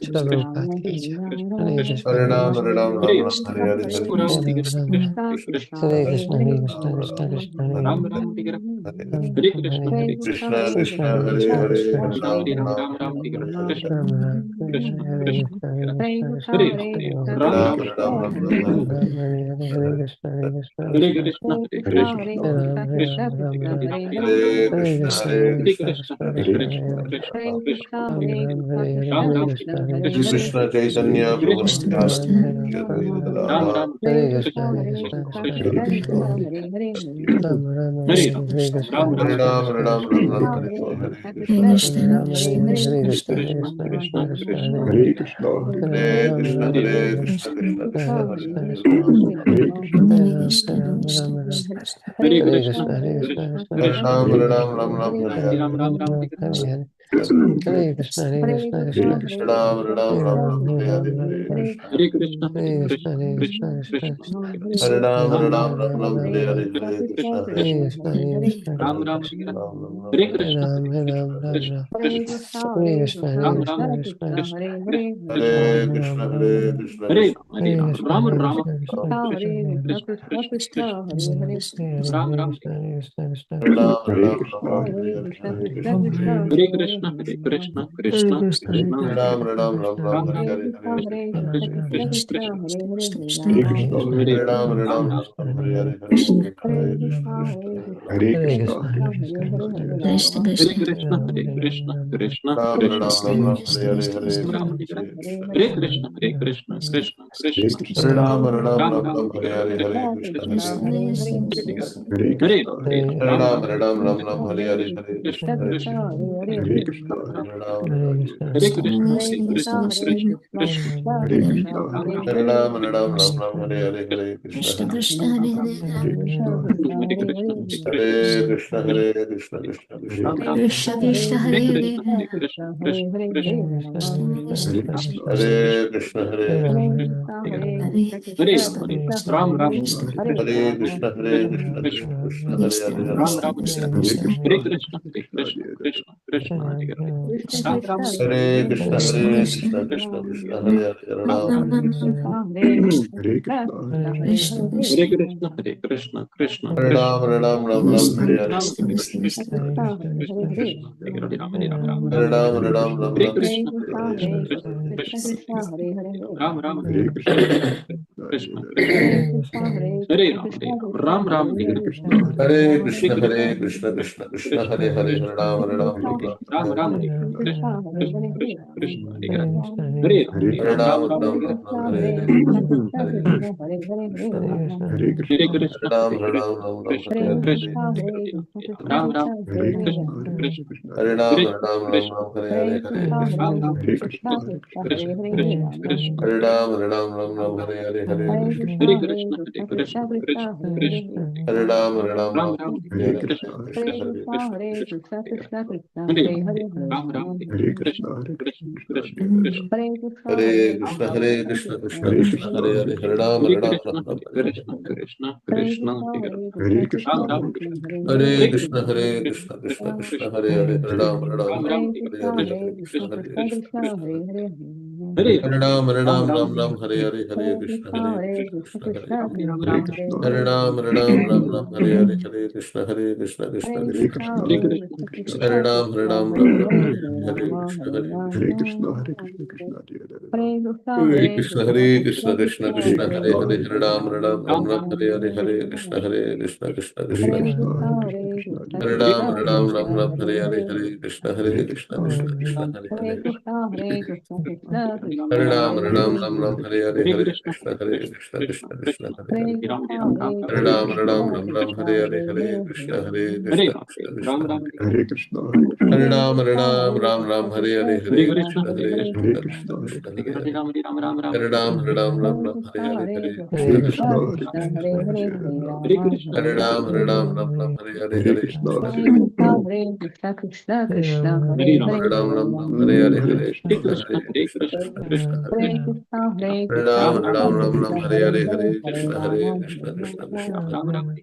Srila Prabhupada ki jai. Hare Krishna, Hare Hare Ram, Krishna, Hare Ram, Hare Ram Krishna, Ram, Hare Hare, Hare Hare Krishna, Krishna, Krishna Krishna, Hare Krishna, Hare Hare Krishna, Hare, Hare Hare Krishna, Ram, Krishna Ram Krishna, Ram, Hare Hare Hare, Hare, Hare Hare Krishna, Hare Hare, Krishna, Krishna Krishna, Krishna, Hare Hare Hare, Krishna, Hare Krishna Ram, Krishna, Ram Ram, Shri Krishna Chaitanya Prabhu Nityananda Shri Advaita Gadadhar Hare Ram Hare Ram Ram Ram Hare Hare Hare Krishna Hare Hare Krishna, Krishna Hare Krishna Krishna Krishna Hare Hare Ram Hare Krishna, Hare Ram Hare Hare Ram Krishna, Ram Ram Hare Hare Hare Hare Krishna, Ram Hare Ram Ram Ram Hare Hare Hare Krishna Hare Ram Hare Ram Ram Ram Hare Hare Hare Krishna Hare Krishna Ram Ram Ram Hare Hare Krishna Krishna Hare Ram Hare Ram Krishna, Ram Hare Hare Hare Krishna Hare Ram Ram Ram Hare Hare Hare Krishna Hare Krishna Hare Krishna, Hare Ram Ram Hare Hare Hare Krishna Hare Krishna Krishna Hare Ram Hare Krishna, Hare Krishna, Krishna Krishna Ram Krishna Ram Hare Krishna Hare Krishna Hare Krishna Ram Hare Krishna Krishna Hare Hare Krishna, Ram Hare Hare Hare Krishna Hare Krishna Hare Krishna, Hare Hare Krishna, Ram Hare Hare Hare Krishna Hare Krishna Hare Krishna, Hare Ram Hare Krishna, Hare Hare Krishna, Ram Hare Hare Hare Krishna Krishna Hare Krishna Hare Krishna, Hare Krishna, Hare Krishna Krishna Hare Krishna Krishna, Krishna Krishna Hare Hare Krishna Krishna Hare Krishna Krishna, Hare Hare Krishna Hare Hare Krishna Krishna Krishna, Krishna Hare Krishna, Hare Krishna Krishna Hare Krishna Hare Krishna Krishna Hare Krishna Krishna, Hare Krishna, Hare Krishna Krishna Krishna Hare Hare Ram Hare Krishna, Hare Krishna, Krishna Krishna Hare Ram Krishna Hare Hare Krishna Krishna Hare Ram Hare Krishna, Hare Krishna, Hare Krishna Krishna Hare Hare Hare Ram Krishna, Hare Hare Hare Krishna, Ram Hare Hare Krishna, Hare Hare Krishna, Hare Krishna, Hare Ram Hare Krishna, Hare Krishna, Hare Ram Hare Hare Krishna, Hare Krishna Hare Krishna, Hare Krishna, Hare Krishna Hare Krishna Krishna, Hare Hare Hare Krishna, Hare Krishna, Hare Krishna, Hare Krishna Hare Ram Hare Hare Krishna Hare Krishna, Hare Krishna Hare Krishna Krishna, Hare Krishna, Hare Hare Krishna, Hare Krishna, Krishna Hare Krishna Krishna, Hare Hare Krishna Krishna, Hare Krishna, Hare Ram Hare Hare Krishna Krishna, Hare Krishna Krishna, Hare Hare Krishna, Hare Hare Krishna Hare Krishna, Hare Krishna, Ram Hare Hare Krishna, Hare Krishna Krishna, Hare Ram Hare Hare Krishna Krishna, Hare Krishna, Hare Hare Krishna, Hare Krishna, Hare Krishna, Hare Hare Krishna Hare Krishna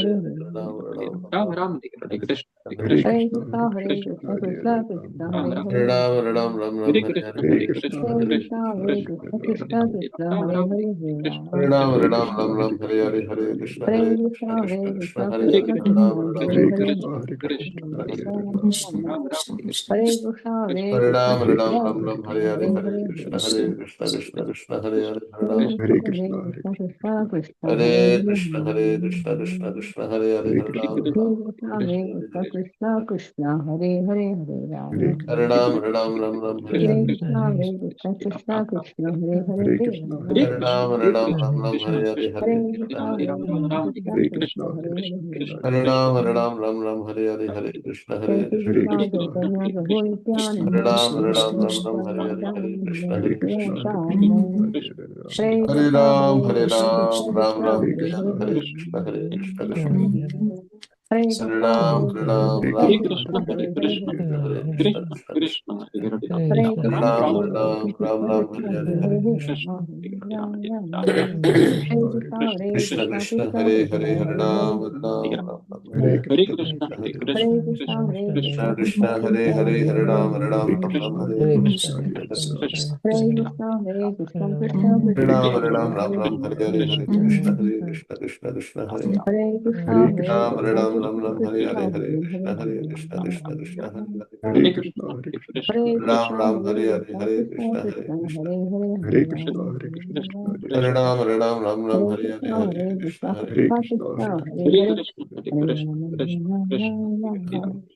Hare Ram Ram Hare Krishna Hare Hare Krishna, Krishna, Hare Hare Krishna, Krishna, Hare Krishna Hare Krishna, Ram, Hare Ram, Hare. Ram, Ram Ram, Ram Ram Ram Hare Hare Krishna, Hare Hare Krishna, Hare Hare Krishna, Krishna, Hare Hare Krishna, Ram, Krishna Ram, Krishna, Ram, Hare Hare Hare Ram. Ram Hare Hare Ram Krishna, Ram Hare Ram Hare Krishna, Hare Hare Hare Krishna Krishna, Hare Hare Hare Krishna, Krishna Krishna, Hare Krishna Hare Krishna Krishna, Hare Krishna, Hare Krishna Hare Ram Krishna, Ram Hare Hare Hare Krishna, Ram. Hare Krishna, Hare Ram, Krishna, Ram, Krishna, Krishna, Hare Krishna. Krishna, Hare Hare Krishna, Ram Hare Hare Ram Krishna Ram Krishna, Ram Hare Krishna, Hare Krishna, Hare Hare Hare Hare Hare Krishna Krishna, Ram. Hare Hare Krishna Krishna, Krishna Krishna Hare Hare Hare Hare Ram Hare Krishna, Krishna, Hare Hare Krishna, Krishna, Krishna Krishna, Hare Hare Hare Krishna Hare Krishna Krishna Ram. Krishna Hare Hare Hare Hare Krishna, Ram Hare Krishna, Hare Krishna, Krishna Krishna, Hare Hare Hare Hare Ram. Hare Ram Hare Ram Ram Ram Hare Hare Hare Krishna, Hare Krishna, Krishna Krishna, Hare Hare Hare Krishna, Hare Ram. Hare Ram Krishna, Hare Hare Ram Ram Krishna, Ram Hare Hare Hare Hare Krishna Krishna, Hare Hare Krishna, Krishna Hare Krishna, Krishna, Hare Hare Hare Krishna, Ram. Hare Hare Ram Hare Krishna, Ram Ram Ram Hare Hare Hare Krishna Hare Hare Hare Krishna, Krishna, Hare Chaitanya Krishna, Prabhu Hare Nityananda, Ram Shri Hare Ram Krishna Ram Ram Hare Hare Hare Krishna Hare Hare Chaitanya Krishna, Krishna Hare Krishna, Nityananda. Hare Ram, Hare Hare Krishna, Ram Hare Hare Krishna, Ram Krishna Ram Krishna, Ram Hare Hare Hare Krishna, Hare Hare Hare Krishna Hare Ram. Krishna Krishna, Krishna Hare Hare Krishna, Ram Hare Hare Krishna, Ram Hare Krishna Ram Krishna, Ram Krishna, Hare Hare Hare Krishna, Hare Krishna Hare Krishna Ram, Hare Ram. Krishna Krishna Krishna Hare Hare Krishna, Ram Hare Hare Krishna, Ram Ram Krishna Ram Krishna, Hare Hare Hare Hare Krishna Ram. Hare Hare Krishna, Hare Krishna, Hare Krishna, Krishna Krishna, Krishna Krishna Hare Krishna, Hare Hare Hare Hare Ram Ram. Hare Hare Krishna, Krishna Hare Hare Krishna, Krishna Hare Krishna, Hare Krishna Krishna, Krishna Krishna Hare Krishna, Hare Hare Hare Hare Ram Hare Ram Hare Ram Ram Krishna, Hare Hare Hare Krishna, Krishna Hare Hare Ram, Krishna Hare Krishna, Hare Krishna, Krishna Hare Krishna, Ram Hare Hare Hare Ram Krishna, Ram Hare Ram Hare Hare Krishna, Hare Hare Hare Ram, Krishna Ram. Hare Krishna Krishna Krishna Hare Hare Krishna, Hare Hare Krishna, Ram Hare Hare Krishna, Ram Ram Krishna, Krishna Ram Hare Hare Krishna, Hare Ram, Hare Hare Krishna Hare Krishna Krishna Krishna Hare Hare Hare Ram. Krishna, Hare Krishna, Hare Hare Ram Krishna, Ram Hare Hare Hare Krishna, Hare Krishna Krishna Hare Krishna, Krishna Hare Hare Hare Krishna, Hare Krishna, Hare Ram. Hare Ram, Ram Hare Ram Ram Ram Hare Hare Hare Krishna, Hare Hare Krishna Krishna, Hare Hare Krishna Krishna, Krishna, Hare Hare Krishna, Hare Hare Ram.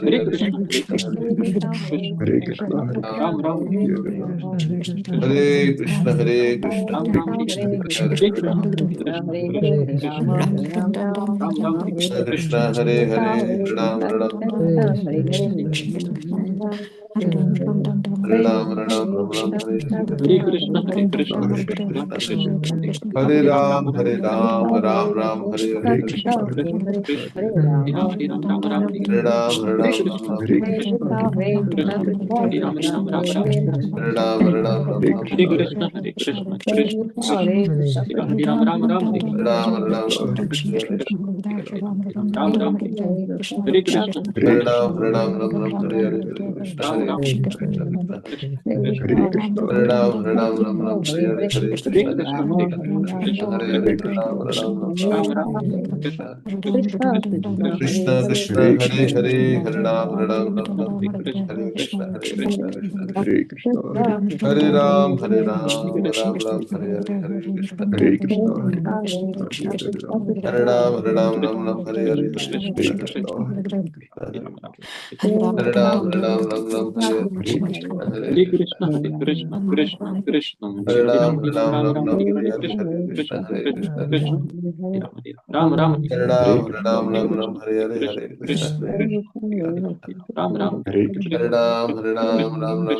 Hare Hare Krishna Hare Krishna Hare Krishna, Hare Ram Krishna, Ram Hare Rama, Hare Krishna Hare Krishna Hare Hare Krishna, Krishna, Hare Hare Krishna, Krishna, Hare Krishna Ram Krishna, Hare Hare, Hare Rama, Hare Rama, Rama Hare Krishna Hare. Krishna Hare Krishna Hare Hare Ram Krishna, Ram Krishna Krishna, Hare Hare, Hare Rama, Hare Hare. Hare Hare Ram Krishna, Ram Hare Ram Ram Krishna, Hare Krishna Hare Krishna, Krishna Hare Hare Hare, Krishna, Hare Hare Rama, Krishna, Krishna Hare Krishna Hare. Hare Ram Hare Krishna Ram Ram Hare Ram Hare Krishna, Hare Hare Krishna Krishna, Hare Hare Hare, Krishna, Hare Hare Rama, Rama, Hare Rama, Hare Ram Hare Rama Ram Hare Ram Ram Hare. Hare Hare Hare Krishna, Krishna, Hare Krishna Hare Krishna, Krishna, Hare Krishna Rama, Krishna, Hare Hare, Hare Hare Ram Hare Ram Rama, Ram Hare Ram Krishna, Hare Hare Krishna Krishna, Krishna Hare Hare Rama, Krishna, Hare Krishna, Krishna Krishna, Hare Hare Hare, Ram Hare Hare Ram Krishna, Ram Hare Ram Krishna, Hare Krishna Hare Krishna, Hare Krishna, Krishna Krishna, Hare Hare Hare Ram Krishna, Hare Hare Ram Hare, Ram Krishna, Ram Hare Hare Hare Hare, Hare Hare Krishna Krishna, Hare Hare Krishna Hare, Krishna Krishna Hare Hare Krishna, Krishna, Ram Hare Hare Ram, Ram Hare Krishna, Hare Ram Ram Krishna, Ram Hare Hare Hare Hare, Hare Hare Krishna Krishna Rama, Krishna Hare Rama, Krishna Hare Hare Hare Hare Hare, Ram Krishna, Hare Hare Ram Ram Krishna, Ram Rama, Ram Hare Hare Hare, Krishna Krishna Krishna, Hare Krishna Hare, Krishna Hare Krishna Hare Krishna, Krishna, Hare Hare Hare Hare Krishna, Ram Hare Rama, Ram Hare Ram Ram Rama, Hare Krishna Hare Krishna Hare Krishna Hare Krishna, Hare Krishna Krishna, Hare Krishna, Ram Hare Hare Hare, Ram Hare Ram Krishna, Ram Hare Hare Hare Krishna Hare Hare Krishna, Krishna Hare Krishna, Krishna, Hare Hare Krishna, Hare Krishna Rama, Hare Krishna, Ram Hare Hare Ram Hare, Ram Ram Hare Hare Hare Hare Krishna Hare Krishna, Hare Krishna, Hare Ram Hare Ram Ram Ram Hare Hare Krishna Krishna, Hare Krishna Hare Ram Hare Ram Ram Ram Hare Hare Hare Krishna Hare Krishna Krishna Hare Hare Ram Hare Krishna, Ram Ram Ram Hare Hare Hare Krishna Hare Hare Krishna, Hare Ram Hare Ram Ram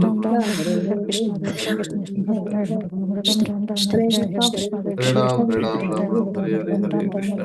Hare Krishna, Hare Krishna, Krishna Krishna, Hare Hare, Hare Krishna,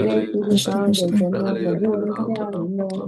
Hare Krishna, Krishna, Hare Hare, Hare Ram, Ram, Ram, Hare Hare Krishna, Krishna, Hare Hare, Hare Ram, Ram, Hare Hare Krishna, Hare Hare Ram, Hare Ram, Ram Hare Ram, Krishna, Hare Hare Hare Krishna Krishna Hare Hare Rama Hare Rama Hare Ram, Hare Hare Ram, Ram Krishna, Ram, Hare Hare Krishna Hare Krishna Krishna Krishna Hare Hare Rama Hare Ram, Hare Ram, Ram Ram, Hare Hare, Hare Krishna, Krishna, Krishna, Hare Hare, Hare Ram, Ram Ram, Hare Hare, Hare Krishna, Hare Krishna Hare Krishna Hare Krishna Krishna, Krishna Hare Hare Hare Krishna, Hare Ram, Rama Hare Ram, Ram Ram, Hare Hare, Hare Hare Krishna, Krishna Hare Hare Krishna Krishna, Krishna Hare Krishna Krishna, Hare Hare Hare Hare Rama Ram, Hare Ram, Ram Ram, Hare Hare, Hare Hare Krishna, Krishna Hare Hare Krishna, Krishna Hare Krishna Krishna Hare Hare Hare Ram, Rama Hare Ram, Ram Ram, Hare Hare, Hare Krishna, Hare Hare Hare Krishna Krishna, Krishna, Hare Krishna Krishna Krishna Hare Hare Hare Rama Ram, Hare Ram, Ram Ram, Hare Hare, Hare Hare Krishna, Krishna, Hare Hare Krishna, Krishna Hare Krishna Krishna Krishna Hare Hare Hare Ram, Hare Ram, Ram Ram, Hare Hare, Hare Hare Krishna, Krishna, Hare Krishna, Hare Krishna Hare Hare Ram, Hare Krishna Ram, Ram Krishna Ram, Hare Krishna Hare, Hare Hare Hare Krishna, Hare Krishna, Hare Krishna Hare Krishna Krishna Hare Hare Hare Krishna, Rama Hare Krishna, Krishna, Hare Krishna Hare Krishna Krishna Hare Hare Krishna, Hare Krishna, Rama Hare Hare, Hare Ram, Ram Ram, Hare Hare, Hare Hare Krishna, Krishna Hare Hare Krishna, Krishna Krishna, Krishna Krishna Hare Hare Hare Hare Ram, Ram Ram, Hare Hare, Hare Hare Krishna, Krishna Hare Hare Krishna, Krishna Krishna, Krishna Hare Krishna Ram, Hare Ram Ram, Hare Hare Krishna, Hare Krishna, Hare Krishna, Hare Krishna, Krishna Hare Krishna, Krishna Hare Hare Hare, Krishna Hare Krishna Krishna, Hare Krishna Krishna, Hare Hare Hare Rama Hare Krishna, Rama Krishna, Hare Hare Krishna Hare, Hare Hare Ram, Ram Ram, Hare Hare, Krishna Hare Hare Krishna, Hare Hare Krishna, Krishna Hare Hare Krishna Ram, Krishna Ram, Krishna Hare Hare Hare, Hare Hare Krishna, Hare Hare Krishna, Krishna, Hare Krishna, Hare Krishna Hare Hare Ram, Krishna Krishna Ram, Krishna Hare Hare Hare, Hare Hare Hare Krishna, Krishna, Hare Hare Krishna, Rama Hare Krishna, Krishna, Rama Hare Hare Hare Hare Krishna Ram, Hare Krishna Krishna Hare Krishna Hare Hare Hare Krishna, Hare Rama Hare Hare Krishna Ram, Hare Hare Krishna, Krishna Hare Hare Krishna Krishna, Hare, Hare Krishna Hare Krishna, Hare Rama, Hare Rama Hare Hare Ram, Krishna, Hare Hare Krishna, Krishna Hare Hare Krishna, Krishna Hare Krishna Krishna Hare Hare Hare Hare Krishna, Ram, Hare Krishna, Hare Hare Krishna, Hare Krishna Hare Krishna Krishna Krishna Hare Hare Krishna, Hare Hare Ram, Krishna, Hare Ram, Ram, Krishna, Hare Krishna, Krishna, Krishna, Hare Hare Krishna Hare Hare Krishna, Krishna Hare Krishna Hare Krishna, Ram, Krishna Hare Hare Ram, Hare Ram, Hare Hare Hare Krishna, Hare Hare Rama Hare Hare Rama Krishna, Hare Krishna, Hare Ram, Hare Hare Krishna Hare Hare Krishna, Krishna Krishna Hare Krishna Krishna, Hare Hare Hare Krishna, Hare Ram, Hare Hare Krishna Krishna, Hare Krishna Hare Krishna Krishna, Hare Krishna Krishna, Hare Hare Hare Rama Hare Hare Ram, Rama Hare Hare Krishna, Krishna Hare Hare Krishna, Krishna Krishna Krishna Krishna, Hare Krishna, Hare Hare Hare, Hare Hare Rama Ram, Hare Rama Hare Krishna, Hare Krishna, Hare Krishna Hare Krishna Krishna Krishna Hare Hare Ram, Hare Hare Ram, Rama Hare Hare, Hare Krishna, Hare Krishna, Hare Krishna Hare Hare Krishna Krishna, Hare Krishna Hare Ram, Krishna Krishna, Hare Hare Hare Rama Krishna, Hare Krishna, Hare Krishna Krishna, Hare Hare Krishna, Krishna Krishna Krishna Hare Hare Hare, Hare Rama Hare Krishna, Hare Hare Krishna, Krishna Hare Ram, Krishna Hare Krishna Hare, Krishna Hare Hare Hare Krishna, Krishna, Hare Rama Krishna, Hare Krishna, Hare Ram, Hare Hare Krishna Hare, Hare Krishna Hare Krishna Hare Krishna, Krishna Krishna, Hare Hare Hare Krishna, Hare Ram, Hare Hare Krishna Krishna, Hare Krishna, Hare Krishna Krishna, Krishna, Krishna Hare Hare, Krishna Hare Ram, Krishna Hare Hare Hare Hare Rama Hare, Rama Krishna, Rama Krishna, Hare Krishna Hare Hare Krishna Ram, Krishna Hare Krishna Hare, Hare Hare Hare Krishna, Hare Rama Hare Rama Hare Hare Rama Ram, Hare Ram, Krishna Hare Hare Hare, Krishna Krishna Krishna Hare Hare Hare Rama Hare Hare Krishna, Ram, Ram, Hare Rama, Hare Krishna Hare Krishna Krishna Krishna Hare Hare Ram, Hare Krishna, Ram, Hare Hare Hare, Krishna, Hare Rama, Hare Krishna, Hare Krishna, Krishna Krishna, Hare Hare Ram, Hare, Hare Hare Rama, Hare, Hare Hare Krishna, Hare Rama, Krishna, Krishna, Hare Krishna, Hare Hare Krishna, Krishna, Krishna Hare Hare Krishna, Ram, Krishna, Krishna Hare Hare Rama, Hare Hare Hare, Hare, Hare Krishna, Hare Hare Krishna, Krishna, Hare Krishna Hare Krishna, Krishna, Ram, Hare Krishna Rama, Ram, Krishna, Hare Hare Hare, Hare, Hare Hare Krishna, Rama, Hare Hare Hare Krishna, Krishna, Hare Hare Krishna, Ram, Krishna Krishna, Hare Hare Hare, Hare, Hare Krishna, Hare Krishna, Krishna Hare Krishna, Ram,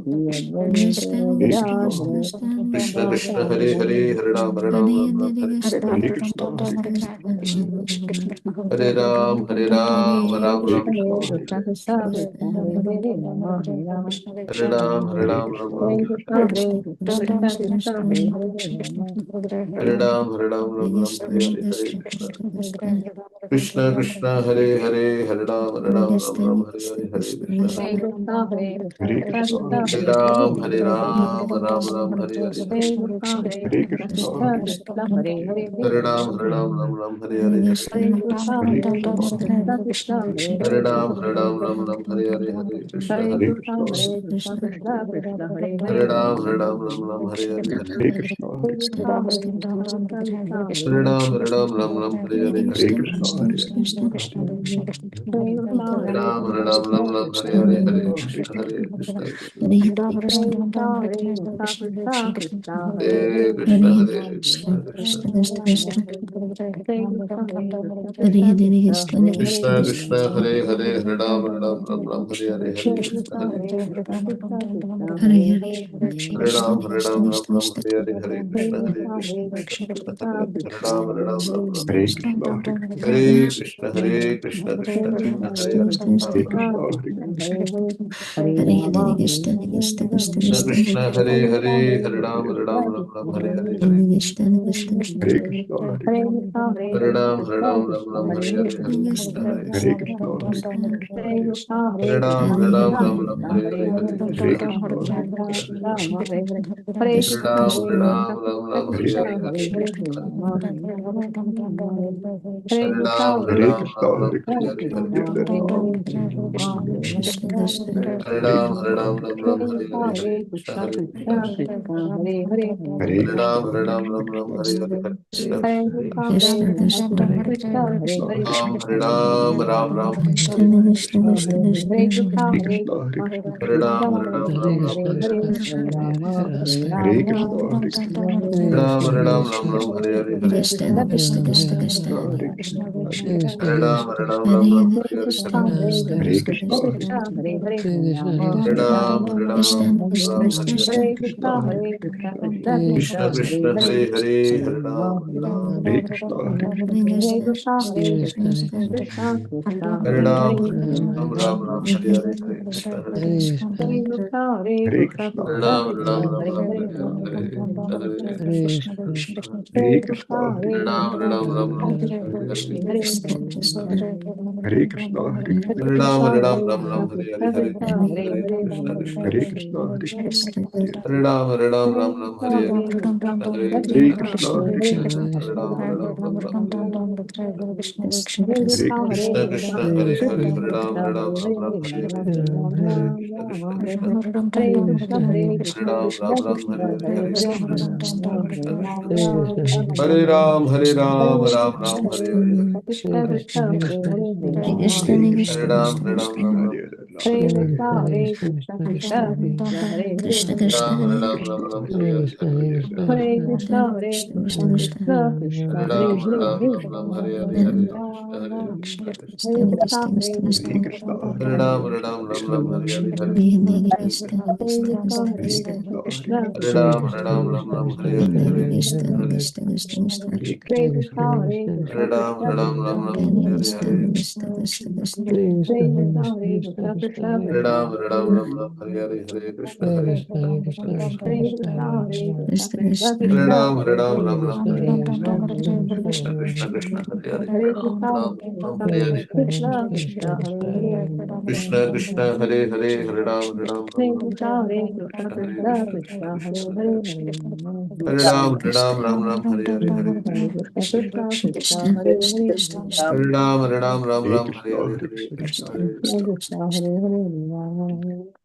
Hare Hare, Hare Hare, Hare Krishna, Hare Hare Krishna, Hare Krishna, Krishna Hare Krishna, Ram, Hare Hare, Hare Hare Rama, Hare Rama. Krishna, Krishna, Krishna, Hare Hare, Hare Hare Krishna, Ram, Hare Krishna, Hare Hare, Krishna Krishna, Hare Hare, Krishna, Krishna, Hare Hare, Hare Ram, Hare Krishna, Hare Krishna, Krishna, Hare Krishna Krishna, Krishna, Krishna, Hare Krishna, Hare, Hare Rama, Hare Ram, Hare Hare, Hare Hare Krishna, Krishna, Krishna Krishna, Hare Hare, Hare Ram, Hare Hare Hare, Krishna, Hare Hare Krishna, Krishna, Hare Hare Krishna, Krishna, Hare Hare, Rama.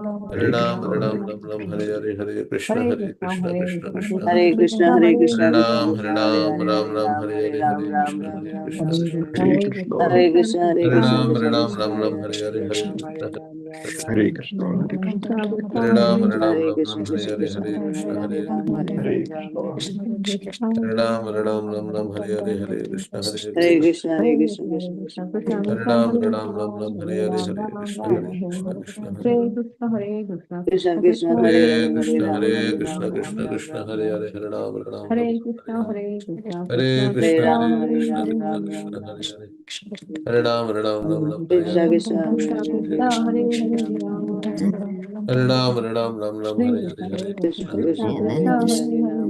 Hare Ram, Hare Ram, Ram Ram, Hare Hare, Hare Krishna, Hare Krishna, Krishna Krishna, Hare Hare Hare, Krishna, Hare Krishna, Hare Krishna Ram, Hare Krishna, Hare Ram, Hare, Ram Hare Ram, Ram, Hare Hare Hare, Ram, Hare Ram Krishna, Ram, Hare Ram Krishna, Ram, Krishna Ram. Hare Krishna, Krishna, Hare Krishna, Hare Hare Krishna, Ram, Hare Krishna Ram, Krishna, Ram Ram, Hare Hare Hare, Hare, Hare Hare Ram, Krishna, Hare Hare Ram, Ram Krishna, Hare Ram. Krishna, Krishna, Hare Krishna, Hare Ram, Hare Ram, Hare Ram Ram, Krishna, Hare Krishna Hare, Krishna, Hare Hare Krishna, Hare, Hare Hare Ram, Hare Hare Hare Krishna, Ram, Hare Ram. Hare Ram, Hare Ram, Ram Ram, Hare Hare, Hare Krishna, Hare Hare Krishna, Krishna, Hare Krishna, Krishna Krishna, Hare Hare Ram, Ram, Hare Hare Hare Ram, Ram Ram, Hare Hare, Hare Krishna, Hare Krishna, Krishna Hare Hare, Krishna Krishna, Hare Hare Hare, Hare Krishna, Ram, Hare Hare Ram, Krishna, Ram Krishna Ram, Krishna, Ram Hare Ram. Hare, Hare Ram, Hare Ram, Ram Hare Ram, Hare Hare Krishna, Ram, Hare Hare Krishna, Ram, Krishna Ram Ram, Krishna, Hare Ram. Hare, Hare Ram, Hare Ram, Ram Ram, Hare Krishna Hare, Krishna, Krishna Hare Krishna, Hare, Hare Hare Hare, Ram, Hare Ram, Ram Ram. Hare Ram, Hare Ram, Ram Ram, Hare Hare, Hare Krishna Krishna, Hare Krishna, Krishna, Hare Hare, Hare Ram,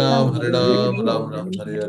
Ram, Hare Hare Hare, Ram, Hare Ram Ram, Ram, Hare Hare, Ram Hare Ram, Krishna, Hare Ram Krishna, Hare. Krishna Krishna, Hare Hare. Hare Krishna, Hare Hare Krishna, Ram, Hare Krishna Ram, Ram Krishna, Ram, Hare Hare Hare, Hare Hare Ram, Krishna, Hare Hare. Krishna, Krishna Krishna, Hare Hare. Hare Krishna, Hare Hare Hare Ram, Krishna, Hare Ram, Hare Hare Ram Krishna, Krishna, Ram, Hare Hare Hare, Krishna Hare Krishna, Krishna, Krishna, Hare Hare Hare, Krishna, Hare Krishna Rama, Krishna, Hare Hare Hare Hare. Krishna, Rama. Hare Krishna. Ram Hare Ram, Krishna, Hare Hare Hare, Krishna, Hare Krishna Krishna, Krishna, Hare Hare Krishna, Hare, Krishna Hare Krishna, Rama, Hare Hare. Ram Hare Ram, Ram, Ram Hare Ram. Ram, Hare Ram Ram, Krishna, Hare Hare Hare, Krishna, Hare Hare Krishna Krishna, Krishna, Hare Krishna, Krishna, Hare Hare, Krishna Krishna, Ram Hare Hare. Ram. Hare Ram, Hare Ram, Hare Ram Krishna, Ram, Hare Hare Hare Ram, Hare, Ram Krishna, Hare Ram, Krishna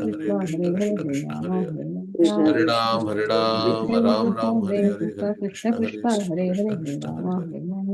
Krishna, Ram, Hare Krishna, Krishna, Hare Hare, Krishna Hare Krishna, Hare Rama, Hare. Hare Krishna Hare Ram. Krishna, Ram, Hare Hare Ram, Hare Krishna, Ram Krishna, Ram, Hare Hare Hare, Krishna, Hare Krishna Krishna, Hare Krishna, Krishna, Hare Hare, Krishna Hare Krishna, Hare Rama, Hare. Hare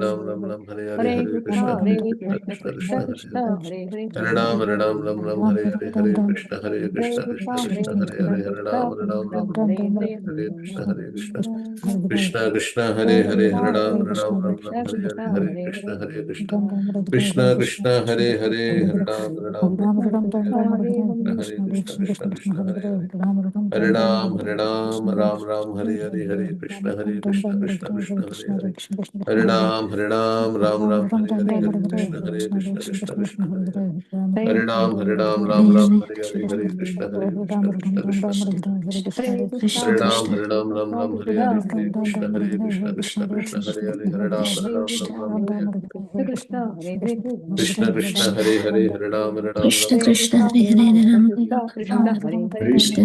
Ram Ram Ram Hare Hare Hare Hare Krishna, Krishna Hare Krishna Krishna, Krishna Krishna Krishna Hare Krishna, Hare Hare Hare, Hare Hare Ram Hare. Ram Ram Ram Hare Hare Hare Krishna Hare Hare Krishna Krishna, Krishna Hare Krishna Hare Krishna, Hare Hare Krishna Ram Ram Krishna, Ram Hare Hare, Hare Hare Krishna Hare Krishna Rama. Krishna Krishna Hare Hare Hare Krishna, Hare Ram Hare Ram Krishna, Ram Ram Krishna Hare Krishna, Hare Hare Hare Krishna Hare, Hare Hare Krishna Rama. Krishna Krishna Hare Hare Hare Ram Ram Hare Krishna, Hare Hare Krishna Krishna Krishna Hare Hare Hare Ram Ram Ram Hare Hare Hare Krishna Krishna Krishna Hare Hare Hare Ram Ram Hare Hare Hare Krishna Krishna Krishna Hare Hare Hare Ram Ram Hare Hare Hare Krishna Krishna Krishna Krishna Hare Hare Hare Ram Ram Hare Hare Hare Krishna Krishna Krishna Krishna Hare Hare Hare Ram Ram Hare Hare Krishna Krishna Hare Hare Hare Ram Ram Krishna Hare Krishna Krishna, Hare Hare Hare Krishna, Ram Krishna Krishna, Hare Hare, Krishna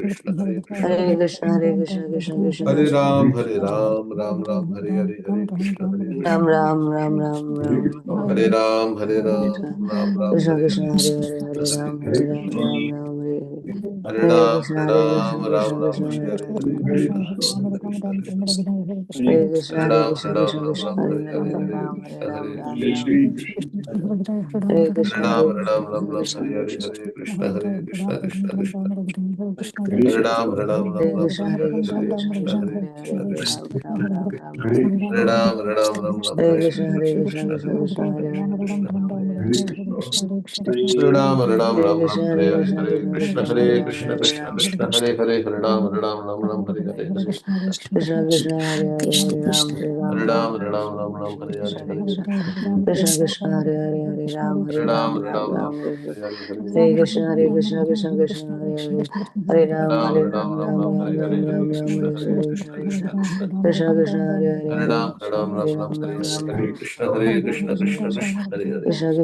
Krishna, Hare Krishna, Hare Krishna Krishna, Hare Krishna, Krishna Krishna, Hare Krishna Ram, Hare Hare Ram, Ram Ram, Hare Hare, Hare Krishna, Hare Ram Krishna, Ram Ram Ram Ram Hare Ram, Hare Ram, Krishna Ram Ram, Krishna Hare Krishna, Hare, Hare Hare Hare, Krishna, Hare Hare Ram, Hare Krishna, Ram, Ram Ram, Hare Hare. Hare Hare Ram, Krishna, Hare Hare Krishna, Ram, Krishna Ram Ram, Krishna, Hare Hare Hare, Hare, Hare Hare Krishna, Krishna. Hare Krishna, Krishna Hare Krishna, Hare Hare Ram, Krishna, Hare Ram, Krishna Ram Krishna, Ram, Hare Hare Hare, Hare, Hare Hare Ram, Hare Krishna, Ram, Hare Ram Krishna, Ram. Hare Hare Krishna, Hare Ram, Hare Krishna, Ram, Krishna Ram Ram, Krishna, Hare Hare Hare, Krishna. Hare Krishna, Hare Krishna, Krishna Krishna, Hare Ram, Hare Ram, Ram Hare Ram, Krishna, Hare Hare Hare, Krishna, Hare Krishna Krishna, Krishna, Hare Hare Hare, Krishna, Hare Krishna Ram, Krishna, Ram Ram, Ram Hare. Hare Ram, Hare Ram, Ram Ram, Hare Hare Krishna, Hare, Hare Hare Krishna, Krishna, Krishna Hare Krishna, Krishna, Hare Hare, Hare Ram, Hare Hare. Hare Ram, Hare Ram, Hare Ram Ram, Krishna, Hare Hare Hare, Krishna, Hare Krishna Krishna, Krishna, Hare Hare Ram, Krishna, Hare Krishna Ram, Krishna, Hare Hare, Hare Ram, Hare Ram, Ram Ram, Hare Hare, Hare Krishna Krishna, Hare Hare, Hare Ram, Hare Hare Ram, Ram Ram, Hare Ram, Ram, Hare Ram Ram, Krishna, Hare Krishna Hare, Hare Hare Krishna, Krishna, Krishna Krishna, Hare Hare, Hare Ram, Hare Hare Ram, Ram, Hare Ram Ram, Ram Ram, Ram, Hare Hare Hare, Hare Hare Krishna, Krishna, Hare Krishna, Krishna Krishna, Hare Hare, Hare Ram, Ram, Hare Hare Ram, Ram, Ram Ram Ram, Ram, Hare Ram Hare, Hare Ram, Ram, Krishna, Hare Hare Hare, Krishna, Krishna Krishna Krishna, Krishna, Krishna Krishna, Hare Hare, Hare Hare Ram, Hare Ram, Krishna, Ram Hare Ram, Ram, Hare Ram Hare, Ram, Hare Ram Krishna, Hare Krishna, Krishna Krishna, Hare Hare, Krishna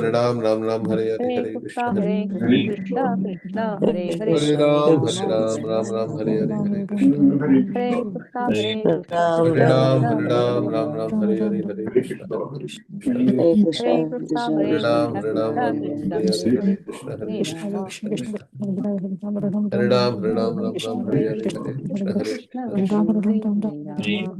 Hare Ram, Ram Ram, Hare Hare, Hare Hare Krishna, Krishna, Hare Hare Krishna, Krishna, Krishna Krishna, Hare Hare, Hare Hare Ram, Hare Rama, Ram, Ram Ram, Hare Hare, Hare Krishna, Hare Krishna, Hare Krishna, Hare Krishna Ram, Krishna, Hare Hare Ram, Hare, Ram Ram, Hare Hare, Hare Krishna, Hare Krishna, Hare Krishna, Hare Hare Ram, Krishna, Hare Ram, Krishna Ram Ram, Krishna, Hare Hare, Hare Hare Hare, Krishna, Hare Hare Krishna, Rama, Krishna Krishna, Hare Ram, Hare Ram, Ram Ram, Hare Hare, Hare Krishna, Hare Hare Krishna, Krishna, Hare Krishna Krishna, Krishna, Hare Hare, Hare Rama,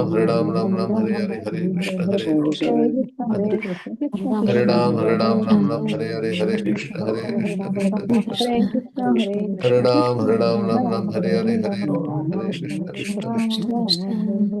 Hare Ram, Ram Ram, Hare Hare, Hare Krishna, Hare Krishna, Hare Krishna Krishna, Hare Hare Hare. Krishna, Krishna Hare Krishna, Ram, Hare Hare Ram, Hare, Ram Ram, Hare Hare, Hare Krishna, Hare Krishna, Krishna Krishna, Hare Hare Krishna, Hare. Hare Krishna, Hare Krishna Ram, Hare Krishna, Ram, Hare Ram Ram, Ram, Hare Hare Hare, Ram, Hare Hare Ram, Ram, Hare Hare Krishna, Krishna, Krishna Ram Krishna, Ram, Hare Hare Hare. Hare,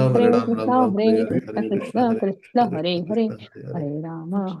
Hare Krishna, Hare Krishna, Krishna Krishna, Hare Hare, Hare Rama,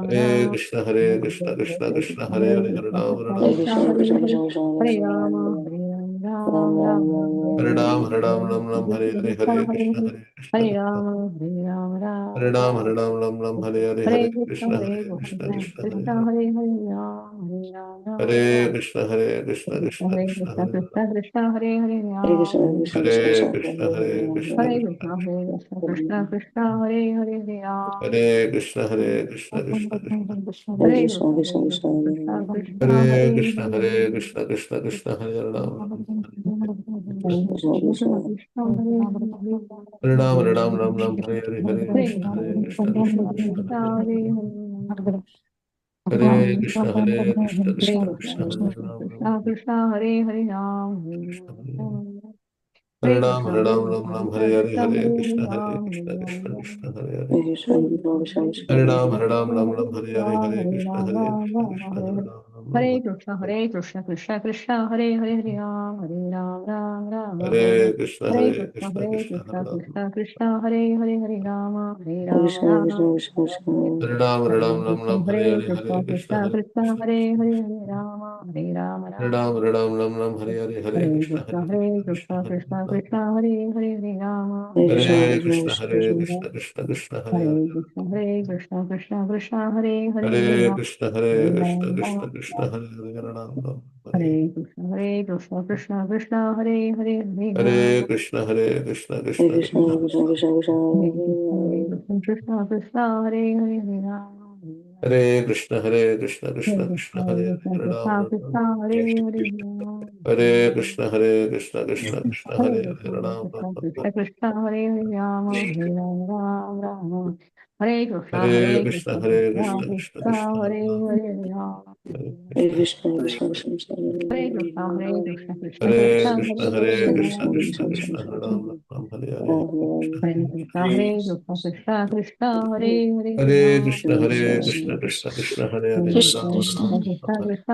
Ram Hare Ram, Krishna, Hare Hare Krishna, Hare, Krishna Hare Krishna, Krishna, Hare Hare Hare, Hare Krishna, Ram, Krishna Ram, Krishna, Hare Hare Hare. Hare, Hare Rama, Hare Rama, Ram Ram Hare Ram, Hare Hare Ram, Ram Ram, Hare Krishna Hare, Krishna Hare Hare Krishna, Hare Hare Krishna, Hare Krishna. Ram Hare Ram Ram, Hare Ram Ram, Ram Ram, Hare Hare, Hare Hare Krishna Krishna, Hare Hare Krishna, Krishna Krishna Hare Krishna Hare. Hare Hare Ram Hare Ram Krishna, Hare Krishna, Krishna Hare Krishna, Krishna Hare Krishna Ram. Krishna Hare Hare Hare Ram Krishna, Krishna Krishna, Hare Krishna Krishna, Hare Krishna, Hare Krishna. Krishna Krishna Krishna Hare Hare Ram Hare Krishna, Hare Krishna, Krishna Krishna. Hare Hare Krishna, Krishna Krishna Krishna, Krishna Krishna Hare Hare Krishna, Hare Hare Krishna, Krishna Krishna, Hare Ram. Krishna Krishna, Hare Ram, Hare Ram, Ram Ram, Hare Hare, Hare Krishna, Hare Krishna, Krishna Krishna, Hare Hare. Hare Krishna, Hare Krishna, Krishna Krishna, Hare Ram, Ram. Krishna Hare Hare Ram Krishna, Hare. Hare Hare Ram, Krishna Hare Hare Ram, Ram Krishna Ram, Krishna Hare Hare, Krishna Hare Hare Hare Krishna, Hare Ram Krishna, Krishna Hare Krishna, Hare Hare. Hare Krishna, Krishna Krishna, Hare Hare Ram, Krishna Hare Ram, Ram Ram, Hare Hare, Hare Hare Krishna, Ram Hare Ram Krishna, Ram Krishna, Hare Hare Hare Ram, Ram Hare Ram. Krishna Krishna Krishna Hare Hare Hare Ram Hare Ram Ram Ram Hare Hare Krishna, Hare Hare Krishna Krishna, Krishna, Hare Krishna Ram. Krishna Krishna Hare Hare Hare Ram Hare Hare Ram Krishna, Ram Krishna Krishna, Krishna Hare Ram, Hare Ram, Hare Ram Krishna Ram, Hare Hare Hare, Krishna Hare Krishna, Krishna Hare Krishna Krishna. Hare Hare Hare Ram Hare Ram Hare Ram Ram, Hare Ram, Ram Ram, Hare Hare, Hare Hare Krishna, Krishna Hare Hare Krishna, Krishna, Krishna Hare Krishna Ram. Krishna Hare Hare Hare Ram Hare Hare Krishna, Hare Ram Krishna Krishna, Krishna, Hare Krishna Krishna, Krishna Krishna, Hare Hare. Hare Krishna Hare Krishna Krishna Krishna Hare Hare Hare Hare Ram Krishna, Hare Hare Krishna, Ram Krishna Ram Krishna, Hare Hare, Hare Ram, Ram, Hare. Hare Krishna Krishna Krishna Hare Hare Hare Hare Ram Krishna, Hare Krishna, Hare Krishna Krishna, Krishna, Krishna Krishna, Hare Krishna Krishna Hare Hare Hare Ram Hare Krishna, Hare Krishna, Hare Krishna Krishna, Krishna Hare Krishna Hare, Ram, Krishna Ram. Krishna Hare Hare Ram Hare Krishna, Hare Krishna, Krishna Krishna, Hare Hare Krishna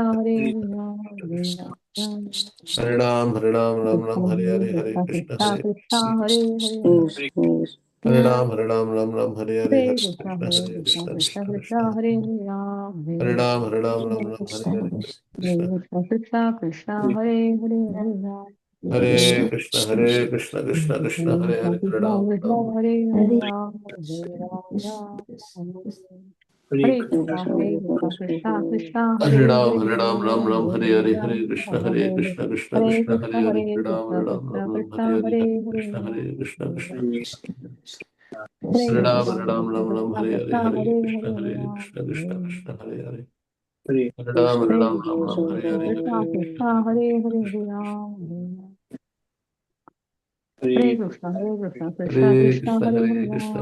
Hare, Ram, Krishna Ram. Krishna Krishna Hare Hare Ram Hare Ram Ram Ram Hare Krishna Hare Hare Krishna, Krishna Hare Krishna Krishna, Krishna Krishna Krishna, Hare Hare Ram, Hare Ram Hare Hare Krishna. Krishna, Krishna Krishna, Hare Krishna Krishna Hare Krishna Krishna, Hare Hare Hare Krishna, Krishna Krishna Krishna, Krishna, Hare Ram, Ram Ram, Hare Hare. Hare Hare Krishna Krishna Krishna Hare Hare Hare Ram Krishna, Krishna, Hare Krishna Krishna, Krishna Krishna, Hare Hare Hare, Hare Ram, Krishna Ram, Krishna Ram, Krishna Hare. Krishna Hare Hare Ram Hare Ram Ram Hare Ram, Hare Ram, Ram Ram, Krishna Hare Hare, Hare Krishna Krishna, Krishna Hare Krishna Hare Hare Ram Krishna, Hare Ram, Hare Ram, Ram Ram, Hare Hare, Hare Hare Krishna Krishna, Hare Hare Krishna Krishna, Krishna Krishna Krishna Krishna. Hare Hare Ram Hare Hare Ram, Hare Ram, Ram Ram, Hare Hare Krishna. Krishna Krishna Krishna Hare Hare Hare Ram Hare Krishna, Hare Krishna, Krishna Krishna, Hare Hare Krishna Hare, Hare Krishna Ram, Krishna Ram. Hare Hare Ram Hare Ram Ram Hare Krishna Hare Krishna Krishna Krishna Hare Hare Hare Ram, Ram Ram, Ram Hare Hare, Hare Hare Krishna, Hare Ram Krishna, Krishna Hare Krishna, Krishna Hare Hare, Hare Hare Ram, Krishna Ram Krishna Ram, Ram, Hare Krishna Hare, Hare Hare Hare Krishna, Hare Krishna, Krishna. Hare Hare Ram, Krishna Hare Hare Ram, Ram Ram, Krishna Hare Hare, Krishna Hare Hare Krishna, Hare Hare Ram Krishna, Krishna Krishna, Hare Hare. Hare Ram, Hare Hare Ram, Ram Ram, Krishna Hare Hare, Krishna Hare Krishna Hare Hare Ram Hare Krishna Krishna Hare Krishna Krishna, Hare Hare Hare Krishna, Ram Krishna Hare Krishna, Hare Hare Hare Ram, Ram Ram, Hare Hare, Hare Krishna Krishna, Krishna Hare Krishna Krishna. Hare Hare Hare Ram Ram Hare Ram Krishna, Hare Hare Hare Krishna, Krishna Krishna Hare Krishna, Krishna Hare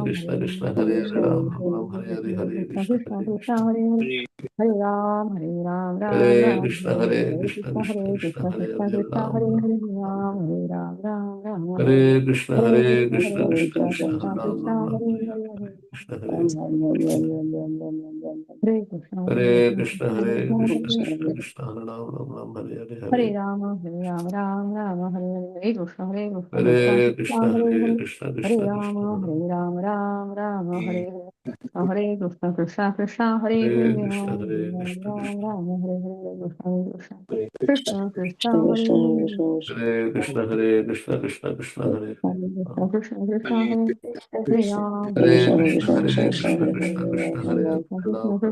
Krishna Hare Krishna Ram, Hare Ram Hare Ram. Ram Hare Ram Ram Ram Hare Krishna, Hare Hare Krishna Krishna, Hare Krishna Krishna Krishna, Krishna Hare Ram, Krishna Ram Ram, Hare Hare Hare Hare Hare Krishna, Hare. Hare Krishna Hare Hare Krishna Krishna, Krishna Hare Krishna Krishna, Hare Krishna Krishna, Hare Ram, Ram Ram, Hare Hare, Hare Hare. Rama, Hare Rama, Rama Rama, Hare Hare Krishna, Krishna Hare Krishna, Krishna, Hare Hare Hare Krishna, Hare Krishna Krishna, Rama, Hare Hare Rama, Rama Rama, Hare Hare Krishna, Krishna Krishna, Hare Hare Hare Krishna, Rama, Hare Rama Krishna, Krishna. Rama, Hare Hare Krishna, Krishna Krishna, Hare Krishna, Hare Hare Krishna, Hare Krishna, Krishna Krishna, Hare Krishna, Krishna Krishna, Hare Hare Rama, Hare Krishna, Krishna, Krishna, Hare Krishna, Krishna, Krishna, Krishna Krishna, Hare Hare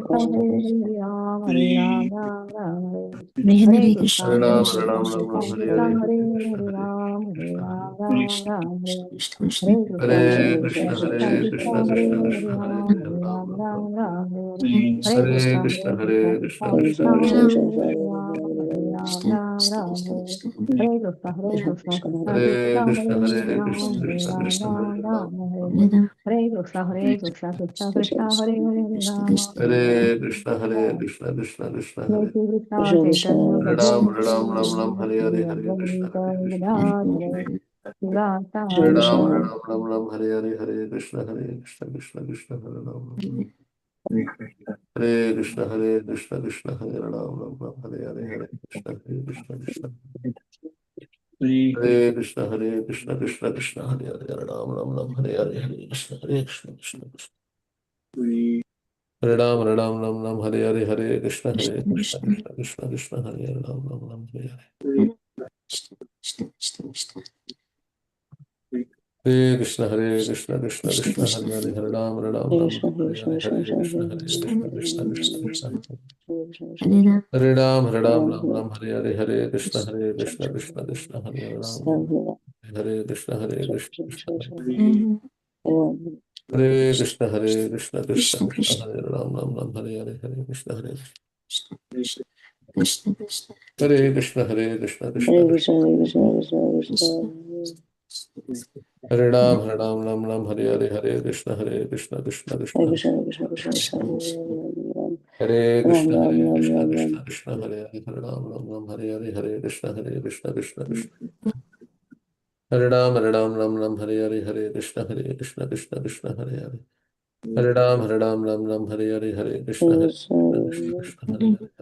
Hare, Krishna, Ram Krishna Ram. Hare Hare Rama, Hare Rama, Rama Hare Krishna, Hare Hare Ram, Hare Krishna, Ram, Ram Krishna Ram, Hare Krishna, Hare, Hare Hare Krishna, Hare Hare Ram, Hare Krishna, Ram, Hare. Ram Ram, Hare Krishna, Hare Hare Krishna, Krishna, Krishna Hare Krishna, Krishna, Hare Krishna Hare Krishna, Hare Ram, Hare, Hare Ram Ram, Ram. Ram Ram, Hare Hare Krishna, Krishna, Hare Krishna, Hare Krishna, Krishna Krishna Krishna, Hare Krishna. Hare Ram, Hare Ram, Ram Ram, Hare Krishna, Hare Krishna, Krishna Hare Krishna, Hare Krishna, Hare Hare Krishna, Ram, Hare Krishna Ram, Krishna, Hare Ram Ram. Ram, Hare Krishna, Hare Krishna, Krishna Krishna, Hare Hare Ram, Hare Krishna, Hare Krishna, Krishna Krishna, Hare Hare. Krishna, Chaitanya Hare Prabhu Ram, Hare Ram, Ram Ram, Nityananda, Hare Shri Hare, Hare Krishna, Advaita Hare Krishna, Krishna Gadadhara, Krishna. Srivasta Hare Ram, Hare Hari Ram, Ram Ram, Hare Hare, Hare Krishna, Hare Krishna, Krishna Krishna, Hare Ram. Hare Krishna, Hare Krishna, Krishna Hare Ram, Ram Ram, Hare Hare, Hare Krishna, Hare Krishna, Krishna. Hare Krishna, Hare Krishna, Krishna Krishna, Hare Hare, Hare Ram, Ram Ram, Hare Hare, Hare Krishna, Hare Krishna, Krishna Krishna. Hare Ram, Hare Ram, Ram Ram, Hare Hare, Hare Krishna, Hare Krishna, Krishna Krishna, Krishna Krishna, Hare Hare, Ram Ram, Hare Hare. Hare Krishna, Hare Krishna, Krishna Krishna, Hare Hare, Hare Ram, Ram Ram, Hare Hare, Hare Krishna, Hare Krishna, Krishna Krishna, Krishna Hare Ram, Hare Ram, Ram Ram, Hare Hare, Hare Krishna, Hare Krishna, Krishna Krishna, Hare Ram, Hare Krishna, Hare Krishna, Krishna Hare Krishna, Hare Krishna, Krishna Krishna, Hare Ram, Ram Ram, Hare Hare, Hare Krishna, Hare Hare Krishna, Hare Krishna, Krishna Krishna, Hare Ram, Hare Ram, Ram Ram, Hare Hare, Hare Krishna, Hare Krishna, Krishna Krishna, Hare Krishna, Hare Krishna, Krishna Krishna, Hare Hare, Hare Ram, Ram Ram, Hare Hare, Hare Krishna, Hare Krishna, Krishna Krishna, Hare Ram, Hare Ram, Ram Ram, Hare Hare, Hare Krishna, Hare Krishna, Krishna Krishna, Hare Hare, Hare Ram, Hare Ram, Ram Ram, Hare Hare, Hare Krishna, Hare Krishna, Krishna Krishna, Hare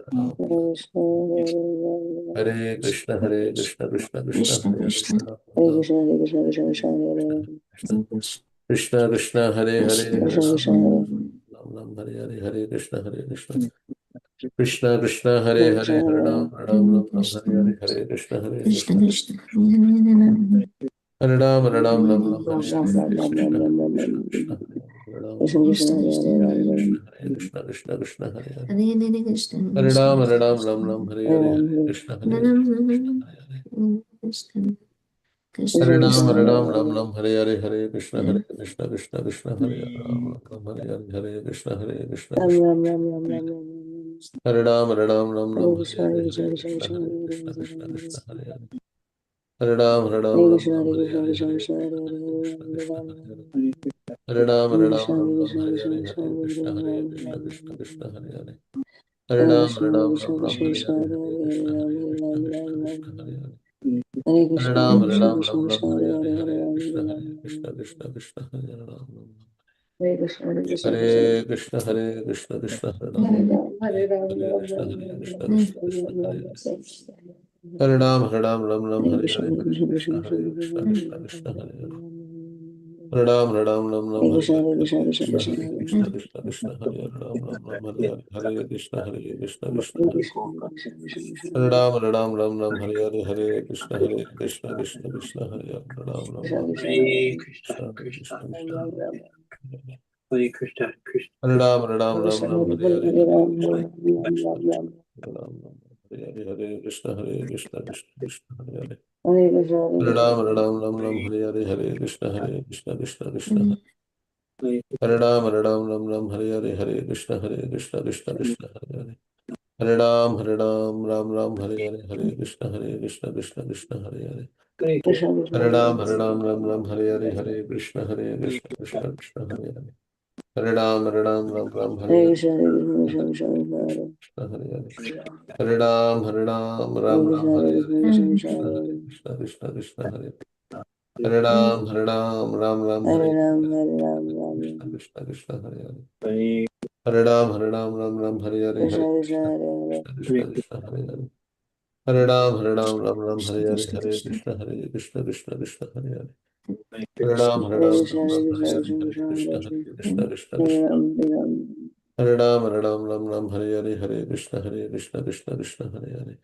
Hare, Hare Ram, Hare Krishna, Hare Krishna, Krishna Krishna, Hare Hare, Hare Ram, Ram Krishna, Krishna Krishna, Hare Hare, Hare Ram, Ram Ram, Hare Hare, Hare Krishna, Hare Krishna, Krishna Krishna, Hare Hare, Hare Ram, Ram Ram, Hare Hare, Hare Krishna, Hare Krishna, Hare Ram, Hare Ram, Ram Ram, Hare Hare, Hare Krishna, Hare Krishna, Krishna Hare Ram, Hare Krishna, Hare Krishna, Krishna Krishna, Hare Hare, Hare Ram, Hare Ram, Ram Ram, Hare Hare, Hare Krishna, Hare Krishna, Hare Hare, Hare Ram, Hare Ram, Ram Ram, Hare Hare, Hare Krishna, Hare Krishna, Krishna Krishna, Hare Ram, Ram Ram, Hare Hare, Hare Krishna, Hare Krishna, Krishna Hare Ram, Hare Ram, Ram Ram, Hare Hare, Hare Krishna, Hare Krishna, Krishna Krishna, Hare Hare, Hare Ram, Hare Ram, Ram Ram, Hare Hare, Hare Krishna, Hare Krishna, Krishna Hare Hare, Hare Ram, Hare Ram, Ram Ram, Hare Hare, Hare Krishna, Hare Krishna, Krishna Krishna, Hare Hare, Hare Ram, Hare Ram, Ram Ram, Hare Hare, Hare Krishna, Hare Krishna, Krishna Krishna, Hare Hare, Hare Ram, Hare Ram, Ram Ram, Hare Hare, Hare Krishna, Hare Krishna, Krishna Krishna, Hare Ram, Hare Krishna, Hare Krishna, Krishna Hare Ram, Hare Krishna, Hare Krishna, Krishna Krishna, Hare Hare, Hare Ram, Hare Ram, Ram Ram, Hare Hare, Hare Krishna, Hare Krishna, Krishna Krishna, Hare Hare, Hare Ram, Hare Ram, Ram Ram, Hare Hare, Hare Krishna, Hare Krishna, Krishna Krishna, Hare Hare, Ram Ram Ram, Hare Hare, Hare Krishna, Hare Krishna, Krishna Hare, Hare Ram, Hare Ram, Ram Ram, Hare Hare, Hare Krishna, Hare Krishna, Krishna Krishna, Hare Hare, Ram Ram Ram, Hare Krishna, Krishna, Hare Krishna Krishna, Krishna Krishna, Hare, Hare Krishna, Krishna Hare Ram, Hare Ram, Ram Ram, Hare Hare, Hare Krishna, Krishna Krishna, Hare Ram, Hare Hare, Hare Krishna, Hare Krishna, Krishna Krishna, Hare Hare, Hare Ram, Hare Ram, Ram Ram, Hare Hare, Hare Krishna, Hare Krishna, Krishna Krishna, Hare Hare Ram, Hare Ram, Ram Ram, Hare Hare, Hare Krishna, Hare Krishna, Krishna Krishna, Hare Hare, Hare Ram, Hare Ram, Ram Ram, Hare Hare, Hare Krishna, Hare Krishna, Krishna Krishna, Hare Hare, Hare Krishna, Hare Ram, Hare Ram, Ram Ram, Hare Hare, Hare Krishna, Hare Hare Krishna, Krishna, Krishna Krishna, Hare Hare, Hare Ram, Hare Ram, Ram Ram, Hare Hare, Krishna, Krishna, Hare Hare, Hare Ram, Hare Ram, Ram Ram, Hare Hare, Hare Krishna, Hare Krishna, Krishna Krishna, Hare Hare Ram, Hare Ram, Ram Ram, Hare Hare, Krishna, Krishna Krishna, Hare Hare, Hare Hare Ram, Hare Ram, Ram Ram, Hare Hare, Hare Krishna, Krishna Hare Krishna Krishna, Hare Hare, Hare Ram, Hare Ram, Ram Ram, Hare Hare, Hare Krishna, Hare Krishna, Krishna Krishna, Hare Hare, Hare Ram, Hare Ram, Ram Ram, Hare Hare, Hare Krishna, Hare Krishna, Krishna Krishna, Hare Ram, Hare Ram, Ram Ram, Hare Hare, Hare Krishna, Hare Krishna, Krishna Krishna, Hare Hare,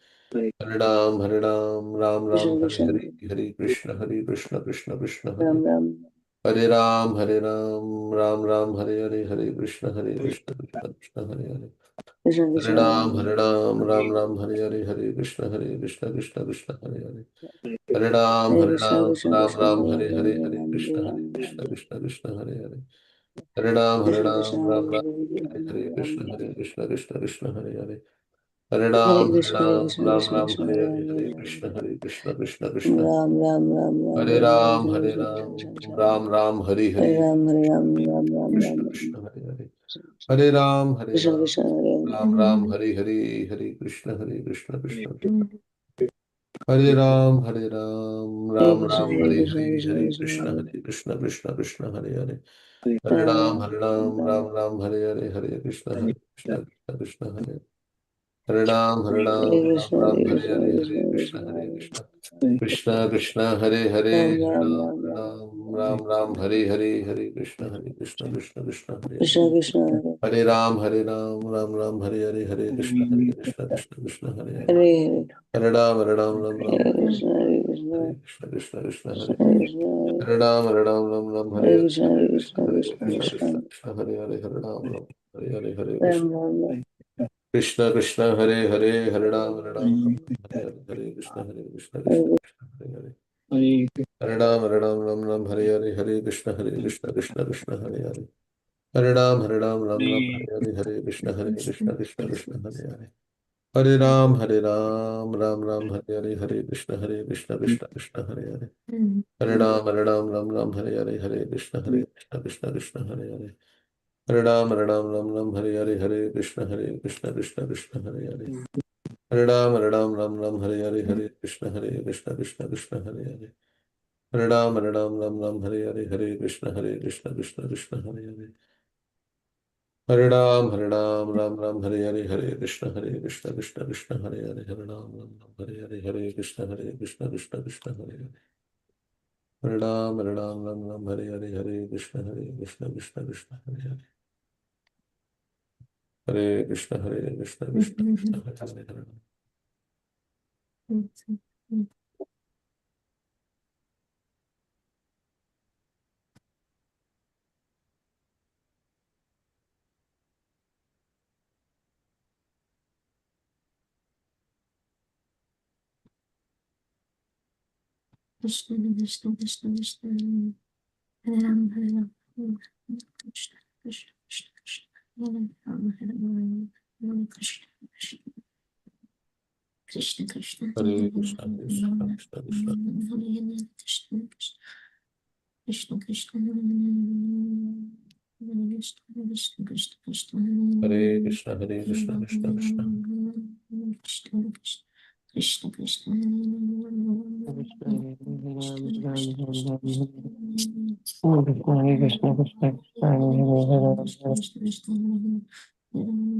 Hare Ram, Hare Ram, Ram Ram, Hare Hare, Hare Krishna, Hare Krishna, Krishna Krishna, Hare Hare Ram, Hare Ram, Ram Ram, Hare Hare, Hare Krishna, Hare Krishna, Krishna Krishna, Hare Hare, Hare Ram, Hare Ram, Ram Ram, Hare Hare, Hare Krishna, Hare Krishna, Krishna Krishna, Hare Hare, Hare Ram, Hare Ram, Ram Ram, Hare Hare, Hare Krishna, Hare Krishna, Krishna Krishna, Hare Hare, Hare Ram, Hare Ram, Ram Ram, Hare Hare, Krishna, Hare Krishna, Krishna Krishna, Hare Hare, Hare Ram, Hare Ram, Ram Ram, Hare Hare, Hare Krishna, Hare Krishna, Krishna Krishna, Hare Ram, Hare Ram, Ram Ram, Hare Hare, Krishna Krishna, Hare Hare, Hare Ram, Hare Ram, Ram Ram, Hare Hare, Hare Krishna, Hare Krishna, Krishna Hare Ram, Hare Ram, Ram Ram, Hare Hare, Hare Krishna, Hare Krishna, Krishna Krishna, Hare Hare, Hare Ram, Hare Ram, Ram Ram, Hare Hare, Hare Krishna, Hare Krishna, Krishna Krishna, Hare Hare Ram, Hare Ram, Ram Ram, Hare Hare, Hare Krishna, Hare Krishna, Krishna Krishna, Hare Hare, Hare Ram, Ram Ram, Hare Hare, Hare Krishna, Krishna Krishna, Hare Krishna Hare. Krishna Hare Ram, Ram Ram, Hare Hare, Hare Krishna, Krishna, Hare Hare. Hare Hare Hare Ram, Ram, Hare Krishna Hare Krishna, Hare Krishna Krishna Hare Ram, Hare Hare Hare, Krishna Hare Hare Krishna, Krishna Krishna Krishna Krishna, Hare Hare, Hare Ram, Hare Hare, Hare Ram Ram Krishna, Krishna, Hare Hare, Hare Ram, Hare Hare, Hare Krishna, Krishna Hare Krishna, Hare Hare. Hare Ram, Hare Hare, Hare Krishna, Krishna, Hare Hare. Hare Ram, Hare Hare, Hare Krishna, Krishna, Hare Hare. Hare Ram, Ram, Hare Hare, Hare Krishna, Krishna, Hare Hare. Hare Ram, Hare Hare, Hare Krishna, Krishna, Hare Hare. Hare Ram, Hare Hare, Hare Krishna, Krishna, Hare Hare. Hare Ram, Hare Hare, Hare Krishna, Krishna, Hare Hare. Hare Ram, Hare Hare, Hare Krishna, Krishna, Hare Hare. Hare Ram, Hare Hare, Hare Krishna, Krishna, Hare Hare. Hare Ram, Hare Hare, Hare Krishna, Krishna, Hare Hare. Hare Ram, Hare Hare, Hare Krishna, Krishna, Hare Hare. Hare Krishna, Krishna, Hare Hare. Krishna Krishna Krishna Krishna Hare Ram Hare Ram Krishna Krishna Krishna Krishna Hare Ram Hare Ram Hare Krishna Krishna Krishna Krishna Hare Krishna, Krishna, Krishna. Hare Krishna Krishna Krishna Krishna Krishna Krishna Hare Krishna, Krishna, Krishna. Krishna Krishna Krishna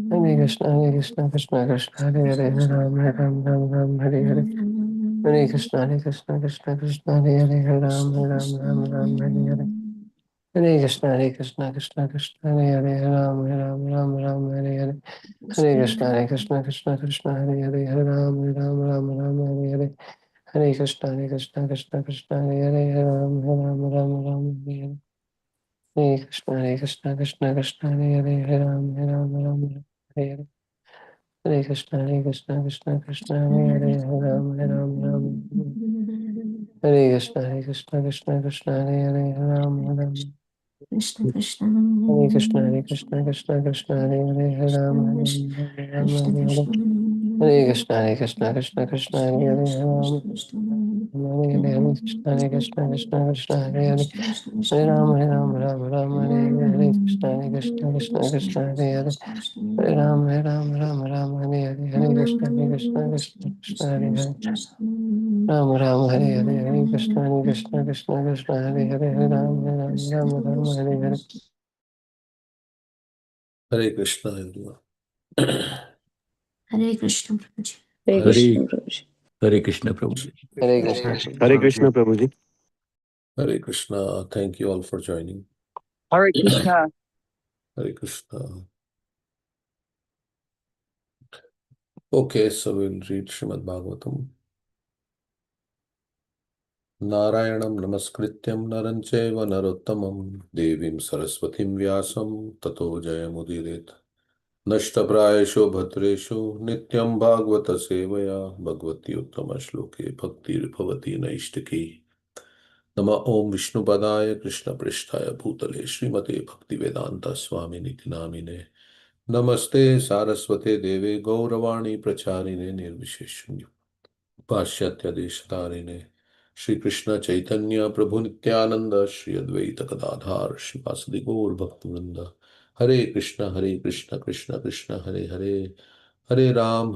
Hare Krishna, Hare Krishna, Krishna Krishna, Hare Hare, Hare Ram, Ram, Hare Hare. Hare Krishna, Hare Krishna, Krishna Krishna, Hare Hare, Hare Ram, Ram, Hare Hare. Hare Krishna, Hare Krishna, Krishna Krishna, Hare Hare, Hare Ram, Hare Hare. Hare Krishna, Hare Krishna, Krishna Krishna, Hare Hare, Hare Ram, Hare Hare. Hare Krishna, Hare Krishna, Krishna Krishna, Hare Hare, Hare Ram, Hare Hare. Hare Krishna, Hare Krishna, Krishna Krishna, Hare Hare, Hare Ram, Hare Hare. Hare Krishna, Hare Krishna, Krishna Krishna, Hare Hare, Hare Ram, Hare Krishna, Hare Krishna, Krishna Krishna, Hare Hare, Hare Ram, Krishna Krishna Hare Krishna, Hare Krishna, Krishna Krishna, Hare Hare, Hare Ram, Krishna Hare Hare. Krishna Hare Krishna, Hare Krishna, Krishna Krishna, Hare Krishna Hare, Hare Ram, Krishna Hare Krishna, Hare Krishna, Krishna Krishna, Hare Hare, Hare Ram, Hare Krishna, Hare Krishna, Krishna Krishna, Hare Hare, Hare Ram, Hare Hare, Hare Krishna, Krishna Krishna, Hare Hare. Ram Ram Hare Hare Hare Krishna Krishna Krishna Krishna Hare Hare Hare Ram Hare Hare. Hare Krishna, everyone. Hare Krishna Prabhuji. Hare Krishna Prabhuji. Hare Krishna Prabhuji. Hare Krishna. Hare Krishna Prabhuji. Hare Krishna. Thank you all for joining. Hare Krishna. Hare Krishna. Okay, so we'll read Srimad Bhagavatam. Narayanam namaskrityam naram chaiva narottamam devim saraswatim vyasam tato jayamudiret. Nashtaprayesho bhatresho nityam bhagavata sevaya bhagavati uttama shloke bhaktir bhavati naishtaki. Nama Om Vishnupadaya Krishna Prishtaya Bhutale Srimate Bhaktivedanta Swami Niti Namine Namaste Saraswate Deve Gauravani Pracharine Nirvisheshunya Pashyatya Deshatarine Shri Krishna Chaitanya Prabhu Nityananda Shri Advaita Gadadhar Shri Vasadi Gaur Bhaktivinoda Hare Krishna Krishna Krishna Hare Hare Hare Ram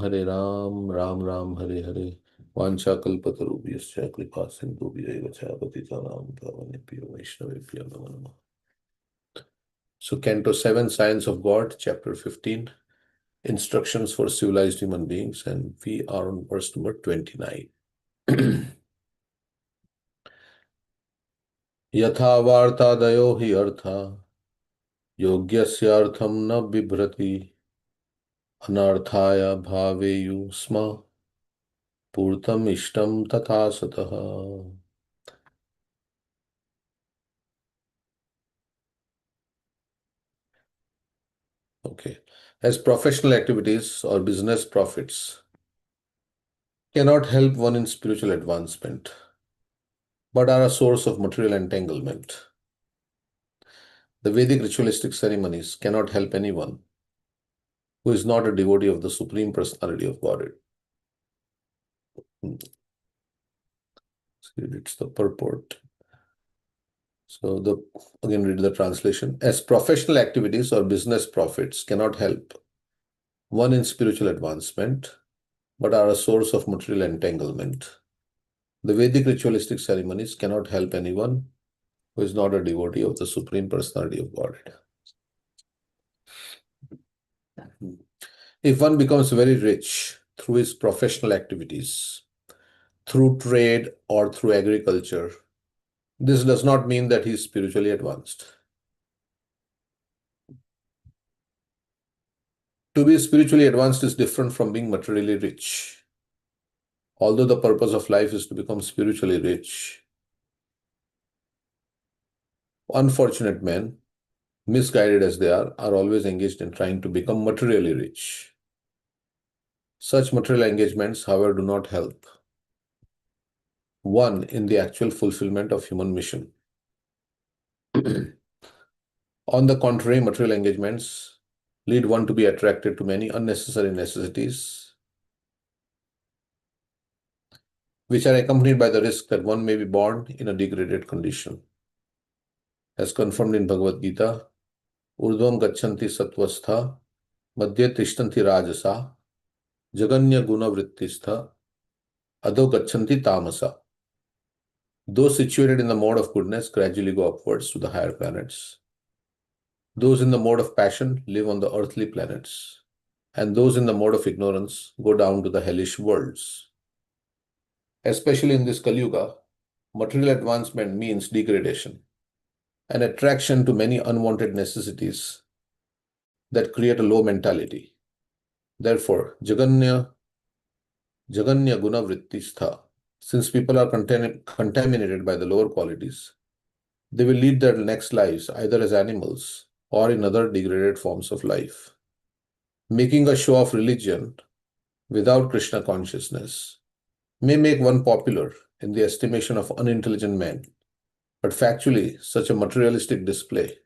Ram Ram Hare Hare Vancha kalpatarubhyasya kripa sindhubhyaiva cha patitanam pavanebhyo vaishnavebhyo namo namaha. So Canto 7, Science of God, Chapter 15, Instructions for Civilized Human Beings, and we are on verse number 29. Yatha vartadayo hi artha yogyasya artham na bibrati anarthaya bhaveyu sma purtam ishtam tatha satah. Okay. As professional activities or business profits cannot help one in spiritual advancement, but are a source of material entanglement. The Vedic ritualistic ceremonies cannot help anyone who is not a devotee of the Supreme Personality of Godhead. It's the purport. So again read the translation. As professional activities or business profits cannot help one in spiritual advancement, but are a source of material entanglement. The Vedic ritualistic ceremonies cannot help anyone who is not a devotee of the Supreme Personality of Godhead. If one becomes very rich through his professional activities, through trade or through agriculture, this does not mean that he is spiritually advanced. To be spiritually advanced is different from being materially rich. Although the purpose of life is to become spiritually rich, unfortunate men, misguided as they are always engaged in trying to become materially rich. Such material engagements, however, do not help one in the actual fulfillment of human mission. On the contrary, material engagements lead one to be attracted to many unnecessary necessities, which are accompanied by the risk that one may be born in a degraded condition. As confirmed in Bhagavad Gita, Urdhvam gachanti sattvastha, madhye tishtanti rajasa, jaganya guna vrittistha, adho gachanti tamasa. Those situated in the mode of goodness gradually go upwards to the higher planets. Those in the mode of passion live on the earthly planets, and those in the mode of ignorance go down to the hellish worlds. Especially in this Kali Yuga, material advancement means degradation, an attraction to many unwanted necessities that create a low mentality. Therefore, Jaganya Guna Vrittistha, since people are contaminated by the lower qualities, they will lead their next lives either as animals or in other degraded forms of life. Making a show of religion without Krishna consciousness may make one popular in the estimation of unintelligent men, but factually, such a materialistic display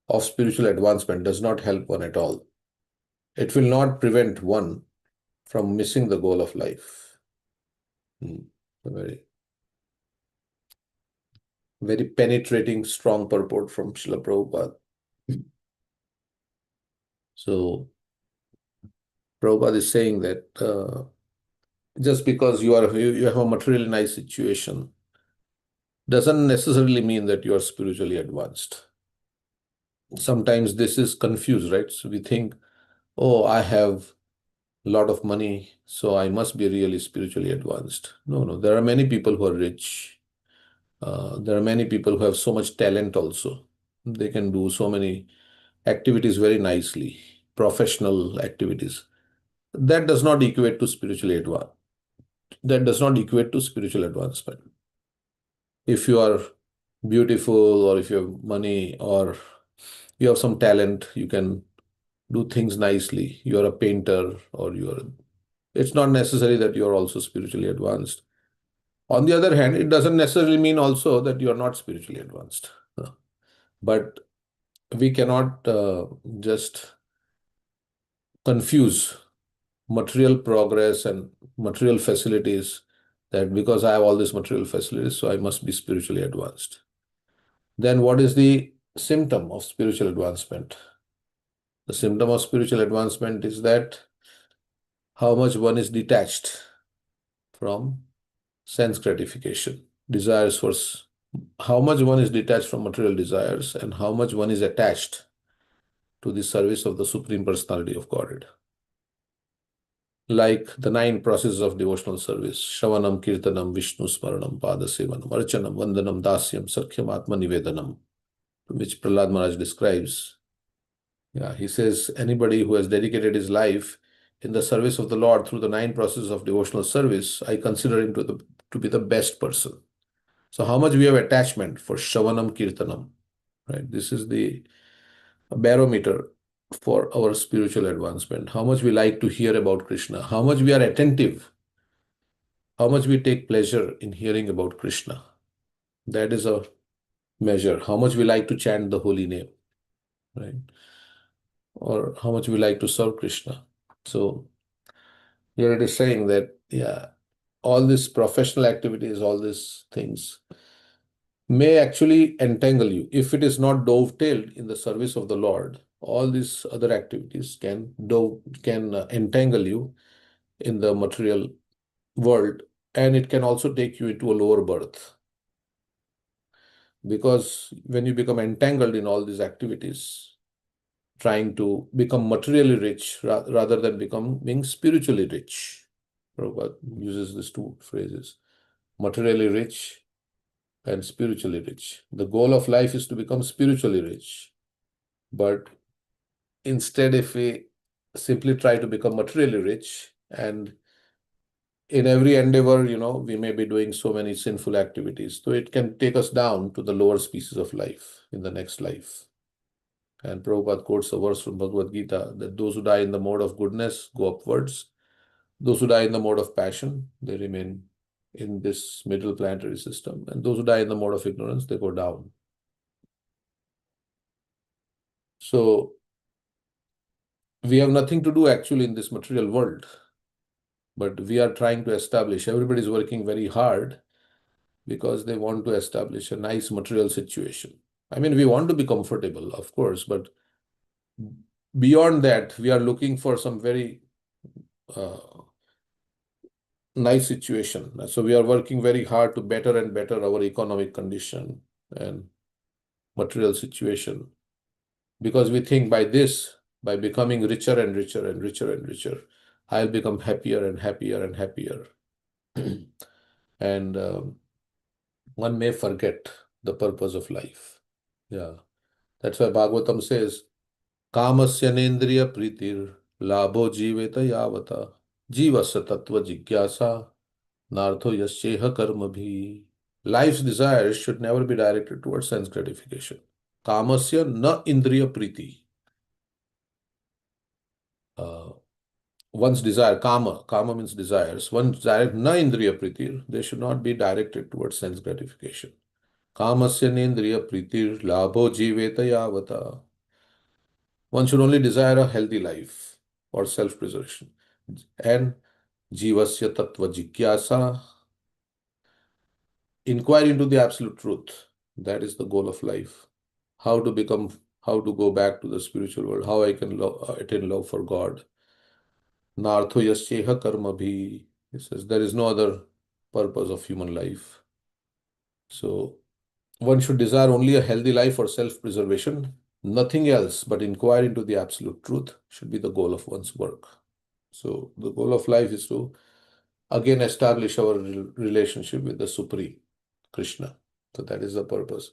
of spiritual advancement does not help one at all. It will not prevent one from missing the goal of life. A very penetrating, strong purport from Srila Prabhupada. So, Prabhupada is saying that just because you have a materially nice situation doesn't necessarily mean that you are spiritually advanced. Sometimes this is confused, right? So we think, oh, I have a lot of money, so I must be really spiritually advanced. No. There are many people who are rich. There are many people who have so much talent also. They can do so many activities very nicely, professional activities. That does not equate to spiritually advanced. That does not equate to spiritual advancement. If you are beautiful, or if you have money, or you have some talent, you can do things nicely. You're a painter, or it's not necessary that you're also spiritually advanced. On the other hand, it doesn't necessarily mean also that you're not spiritually advanced. But we cannot just confuse material progress and material facilities, that because I have all these material facilities, so I must be spiritually advanced. Then what is the symptom of spiritual advancement? The symptom of spiritual advancement is that how much one is detached from sense gratification, desires for how much one is detached from material desires, and how much one is attached to the service of the Supreme Personality of Godhead. like the 9 processes of devotional service: Shravanam, Kirtanam, Vishnu Smaranam, Padasevanam, Archanam, Vandanam, Dasyam, Sakhyam, Atma Nivedanam, which Prahlad Maharaj describes. Yeah, he says anybody who has dedicated his life in the service of the Lord through the 9 processes of devotional service, I consider him to be the best person. So how much we have attachment for Shravanam, Kirtanam, right? This is the barometer for our spiritual advancement. How much we like to hear about Krishna, how much we are attentive, how much we take pleasure in hearing about Krishna. That is a measure. How much we like to chant the holy name, right? Or how much we like to serve Krishna. So here it is saying that, yeah, all these professional activities, all these things may actually entangle you. If it is not dovetailed in the service of the Lord, all these other activities can entangle you in the material world, and it can also take you into a lower birth. Because when you become entangled in all these activities, trying to become materially rich rather than being spiritually rich, Prabhupada uses these 2 phrases, materially rich and spiritually rich. The goal of life is to become spiritually rich. But instead, if we simply try to become materially rich, and in every endeavor, we may be doing so many sinful activities, so it can take us down to the lower species of life in the next life. And Prabhupada quotes a verse from Bhagavad Gita that those who die in the mode of goodness go upwards. Those who die in the mode of passion, they remain in this middle planetary system. And those who die in the mode of ignorance, they go down. So we have nothing to do actually in this material world, but we are trying to establish, everybody's working very hard because they want to establish a nice material situation. I mean, we want to be comfortable, of course, but beyond that, we are looking for some very nice situation. So we are working very hard to better and better our economic condition and material situation, because we think by becoming richer and richer and richer and richer, I'll become happier and happier and happier. And one may forget the purpose of life. Yeah, that's why Bhagavatam says, Kamasya nendriya pritir labho jiveta yavata jivasya tattva jigyasa nartho yasyeha karma bhi. Life's desires should never be directed towards sense gratification. Kamasya na indriya priti. One's desire, kama means desires. One's desire, na indriya pritir, they should not be directed towards sense gratification. Kamasya nendriya pritir labho jiveta yavata. One should only desire a healthy life or self-preservation. And jivasya tattva jigyasa, inquire into the absolute truth. That is the goal of life. How to go back to the spiritual world, how I can attain love for God. Nartho yasyeha karma bhi. He says there is no other purpose of human life. So one should desire only a healthy life for self-preservation. Nothing else but inquire into the absolute truth should be the goal of one's work. So the goal of life is to again establish our relationship with the Supreme, Krishna. So that is the purpose.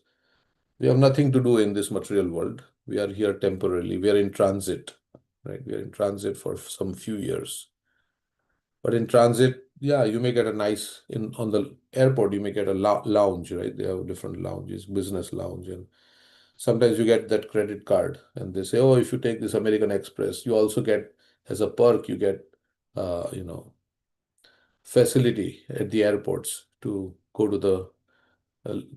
We have nothing to do in this material world. We are here temporarily. We are in transit, right? We are in transit for some few years. But in transit, yeah, you may get on the airport, you may get a lounge, right? They have different lounges, business lounge. And sometimes you get that credit card and they say, oh, if you take this American Express, you also get, as a perk, you get, facility at the airports to go to the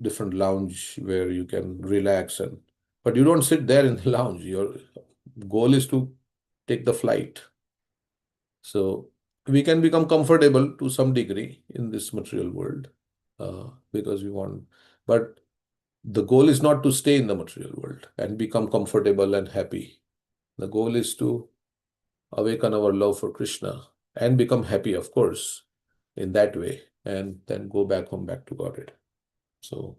different lounge where you can relax, but you don't sit there in the lounge. Your goal is to take the flight. So we can become comfortable to some degree in this material world because we want, but the goal is not to stay in the material world and become comfortable and happy. The goal is to awaken our love for Krishna and become happy, of course, in that way, and then go back home, back to Godhead. So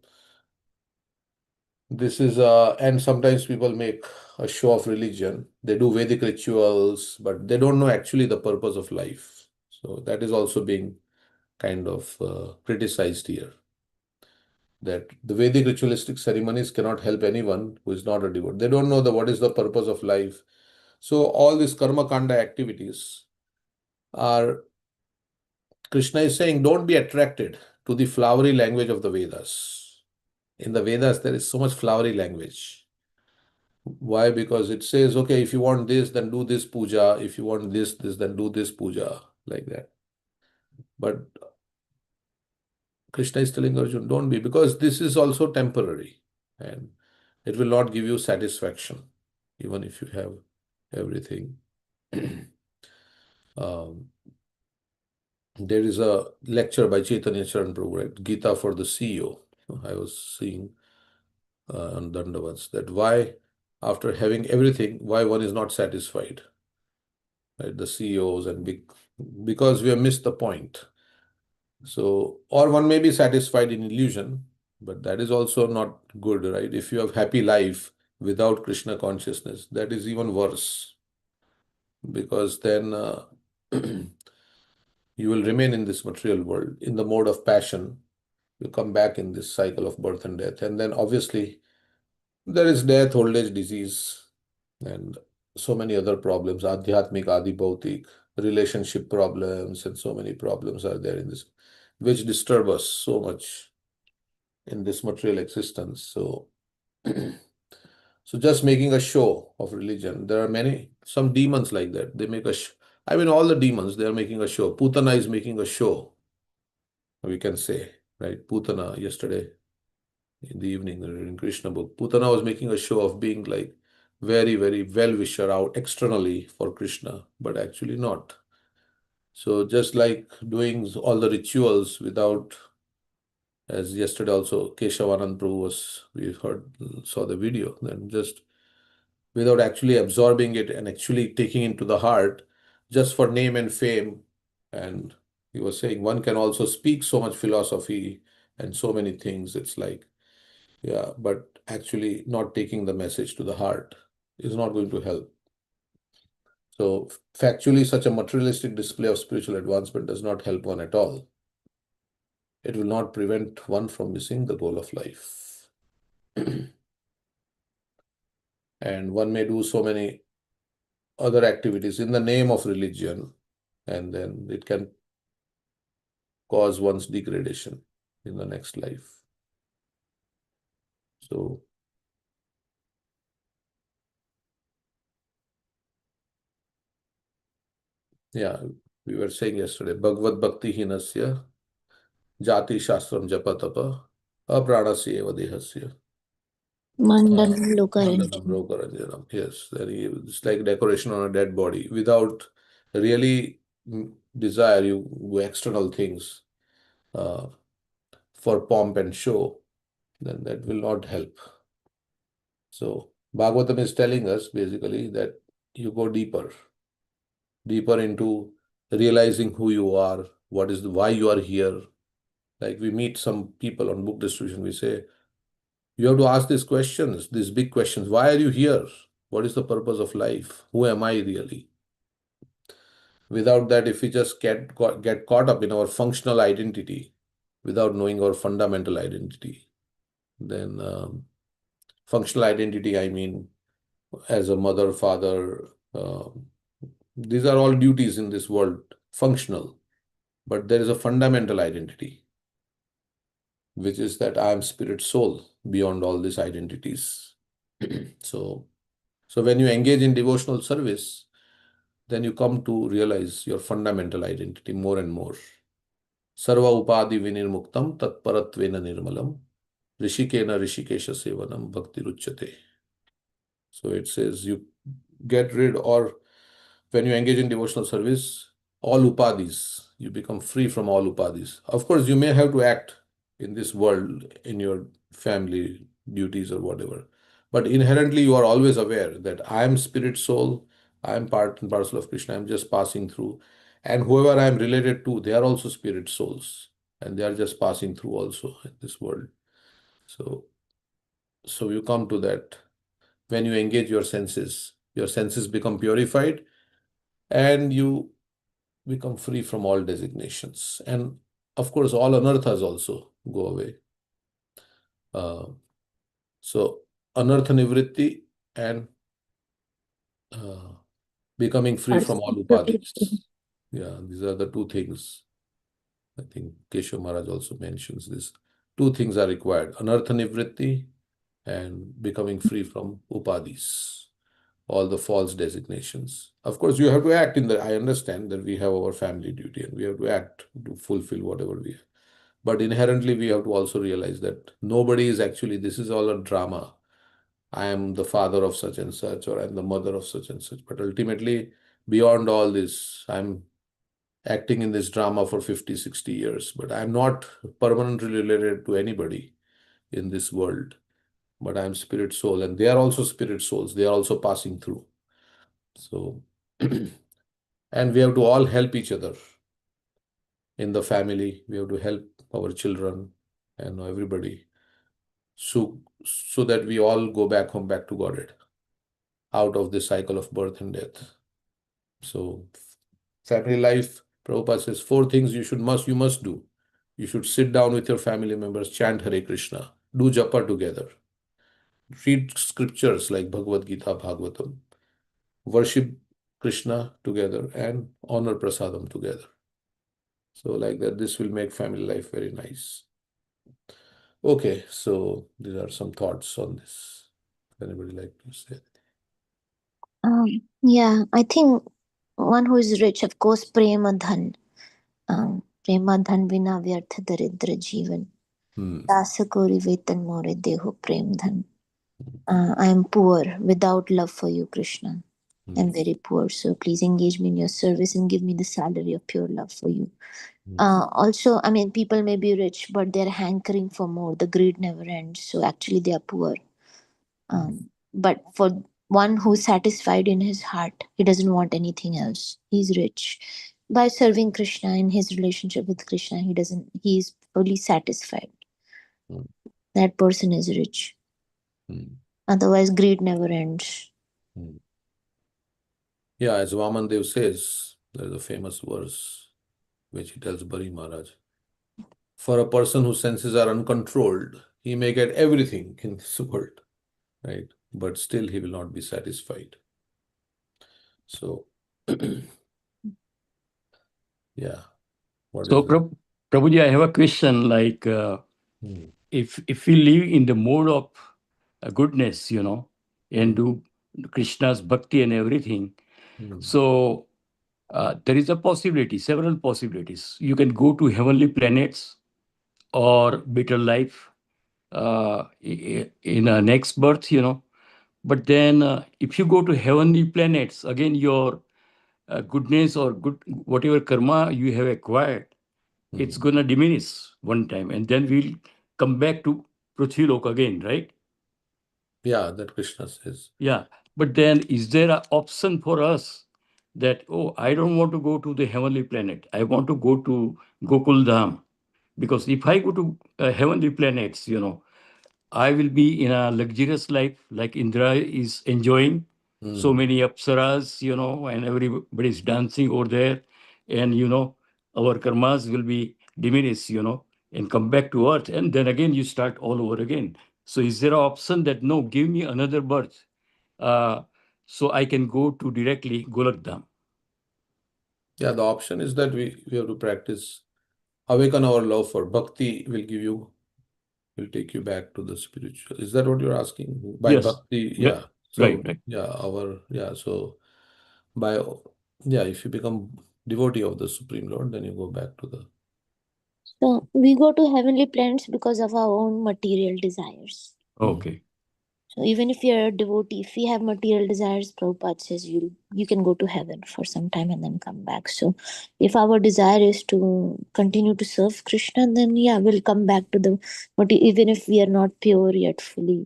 This is, and sometimes people make a show of religion. They do Vedic rituals, but they don't know actually the purpose of life. So that is also being kind of criticized here. That the Vedic ritualistic ceremonies cannot help anyone who is not a devotee. They don't know what is the purpose of life. So all these karma kanda activities are, Krishna is saying, don't be attracted to the flowery language of the Vedas. In the Vedas, there is so much flowery language. Why? Because it says, okay, if you want this, then do this puja. If you want this, then do this puja, like that. But Krishna is telling Arjuna, don't be, because this is also temporary and it will not give you satisfaction, even if you have everything. There is a lecture by Chaitanya Charan Prabhu, right? Gita for the CEO. I was seeing on Dandavats that why, after having everything, why one is not satisfied, right? The CEOs and because we have missed the point. So, or one may be satisfied in illusion, but that is also not good, right? If you have happy life without Krishna consciousness, that is even worse, because then you will remain in this material world in the mode of passion. You come back in this cycle of birth and death, and then obviously there is death, old age, disease, and so many other problems, adhyatmik, adi bhautik, relationship problems, and so many problems are there in this, which disturb us so much in this material existence. So, so just making a show of religion. There are some demons like that. They make I mean, all the demons, they are making a show. Putana is making a show, we can say, right? Putana, yesterday in the evening, in Krishna book, Putana was making a show of being like very, very well-wisher out externally for Krishna, but actually not. So just like doing all the rituals without, as yesterday also Keshavanand Prabhu we saw the video, then just without actually absorbing it and actually taking into the heart, just for name and fame. And he was saying one can also speak so much philosophy and so many things. It's like, yeah, but actually not taking the message to the heart is not going to help. So factually, such a materialistic display of spiritual advancement does not help one at all. It will not prevent one from missing the goal of life. And one may do so many other activities in the name of religion, and then it can cause one's degradation in the next life. So, yeah, we were saying yesterday, Bhagavad Bhakti Hinasya, Jati Shastram Japa Tapa, Apranasya Eva Dehasya. Mandalam Mandalam Lokaranjan. Lokaranjanam. Yes, it's like decoration on a dead body. Without really desire, you do external things for pomp and show, then that will not help. So Bhagavatam is telling us basically that you go deeper into realizing who you are, why you are here. Like we meet some people on book distribution, we say, you have to ask these questions, these big questions. Why are you here? What is the purpose of life? Who am I really? Without that, if we just get caught up in our functional identity without knowing our fundamental identity, then functional identity, I mean, as a mother, father, these are all duties in this world, functional. But there is a fundamental identity, which is that I am spirit soul beyond all these identities. So when you engage in devotional service, then you come to realize your fundamental identity more and more. Sarva upadi vinirmuktam tatparatvena nirmalam rishikena rishikesha sevanam bhakti ruchyate. So it says you get rid, or when you engage in devotional service, all upadis, you become free from all upadis. Of course, you may have to act in this world, in your family duties or whatever, but inherently you are always aware that I am spirit soul, I am part and parcel of Krishna, I am just passing through. And whoever I am related to, they are also spirit souls, and they are just passing through also in this world. So So you come to that when you engage your senses become purified and you become free from all designations. And of course, all anarthas also go away. So anartha nivritti and becoming free from all upadhis. Yeah, these are the two things. I think Keshav Maharaj also mentions this. Two things are required: anartha nivritti and becoming free from upadhis, all the false designations. Of course, you have to act in the. I understand that we have our family duty and we have to act to fulfill whatever we have. But inherently, we have to also realize that nobody is actually. This is all a drama. I am the father of such and such, or I'm the mother of such and such. But ultimately, beyond all this, I'm acting in this drama for 50, 60 years, but I'm not permanently related to anybody in this world. But I'm spirit soul, and they are also spirit souls. They are also passing through. So, and we have to all help each other in the family. We have to help our children and everybody. So that we all go back home, back to Godhead, out of this cycle of birth and death. So family life, Prabhupada says, 4 things you must do. You should sit down with your family members, chant Hare Krishna, do japa together, read scriptures like Bhagavad Gita, Bhagavatam, worship Krishna together, and honor prasadam together. So like that, this will make family life very nice. Okay, so these are some thoughts on this. Anybody like to say? Yeah, I think one who is rich, of course, prema dhan. Prema dhan vina vyartha daridra jivan. Dasa kori vetan more deho prem dhan. I am poor without love for you, Krishna. I'm very poor, so please engage me in your service and give me the salary of pure love for you. Also, I mean, people may be rich, but they're hankering for more. The greed never ends, so actually they are poor. But for one who's satisfied in his heart, he doesn't want anything else. He's rich. By serving Krishna in his relationship with Krishna, he's fully satisfied. That person is rich. Otherwise, greed never ends. Yeah, as Vamandev says, there's a famous verse which he tells Bari Maharaj. For a person whose senses are uncontrolled, he may get everything in this world, right? But still he will not be satisfied. So, yeah. So, Prabhuji, I have a question. Like, if we live in the mode of goodness, and do Krishna's bhakti and everything, so there is a possibility, several possibilities. You can go to heavenly planets or better life in a next birth, But then if you go to heavenly planets, again, your goodness or good whatever karma you have acquired, it's going to diminish one time. And then we'll come back to Prithvi Lok again, right? Yeah, that Krishna says. Yeah. But then is there an option for us that, oh, I don't want to go to the heavenly planet. I want to go to Gokul Dham. Because if I go to heavenly planets, I will be in a luxurious life like Indra is enjoying. So many apsaras, and everybody is dancing over there. And, our karmas will be diminished, and come back to earth. And then again, you start all over again. So is there an option that, no, give me another birth so I can go to directly Golak Dham? Yeah, the option is that we have to practice, awaken our love for bhakti will take you back to the spiritual. Is that what you're asking? By Yes. bhakti, yeah. So, right. Yeah, so if you become devotee of the Supreme Lord, then you go back to the. So we go to heavenly planets because of our own material desires. Okay. So even if you're a devotee, if you have material desires, Prabhupada says you can go to heaven for some time and then come back. So if our desire is to continue to serve Krishna, then we'll come back to the, but even if we are not pure yet fully,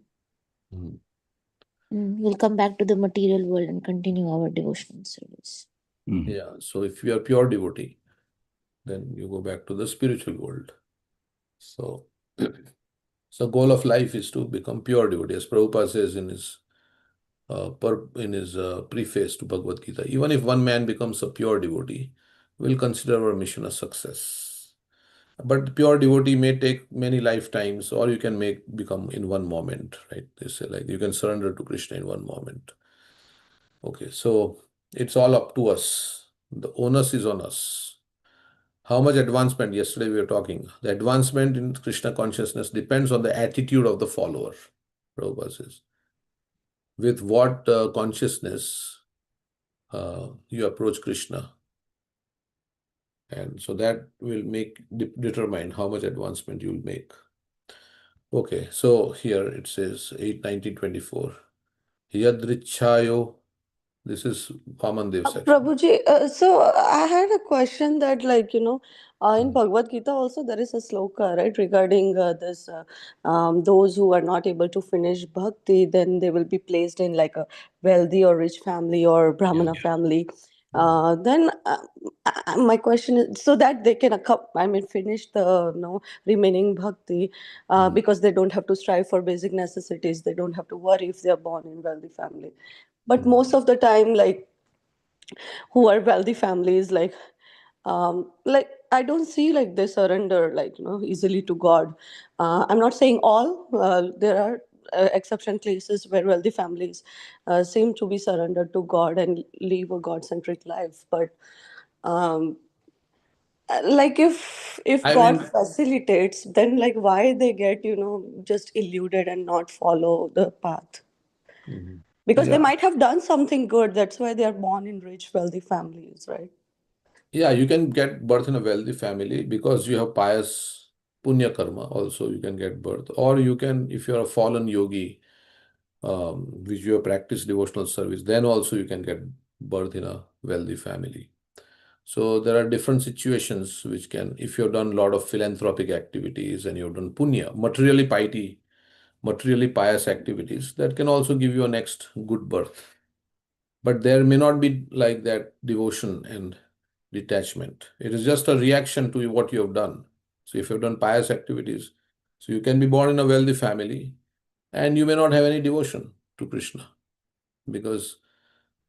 we'll come back to the material world and continue our devotional service. Yeah, so if you are pure devotee, then you go back to the spiritual world. So So goal of life is to become pure devotee, as Prabhupada says in his preface to Bhagavad Gita. Even if one man becomes a pure devotee, we'll consider our mission a success. But pure devotee may take many lifetimes, or you can become in one moment, right? They say like you can surrender to Krishna in one moment. Okay, so it's all up to us. The onus is on us. How much advancement? Yesterday we were talking. The advancement in Krishna consciousness depends on the attitude of the follower, Prabhupada says. With what consciousness you approach Krishna. And so that will determine how much advancement you will make. Okay, so here it says 8:19:24. Yadrichayo. This is Vamandev section. Prabhuji, so I had a question that, like, in Bhagavad Gita also there is a sloka, right, regarding this, those who are not able to finish bhakti, then they will be placed in like a wealthy or rich family or Brahmana family. Then my question is, so that they can, finish the remaining bhakti, because they don't have to strive for basic necessities. They don't have to worry if they are born in wealthy family. But most of the time, like, who are wealthy families, like I don't see like they surrender, like, easily to God. I'm not saying all. There are exception cases where wealthy families seem to be surrendered to God and live a God-centric life. But um, like, if I God mean, facilitates, then like why they get, just eluded and not follow the path? Because they yeah. might have done something good. That's why they are born in rich, wealthy families, right? Yeah, you can get birth in a wealthy family because you have pious punya karma. Also, you can get birth. Or you can, if you're a fallen yogi, which you have practiced devotional service, then also you can get birth in a wealthy family. So there are different situations which can, if you've done a lot of philanthropic activities and you've done punya, materially pious activities, that can also give you a next good birth. But there may not be like that devotion and detachment. It is just a reaction to what you have done. So if you've done pious activities, so you can be born in a wealthy family and you may not have any devotion to Krishna because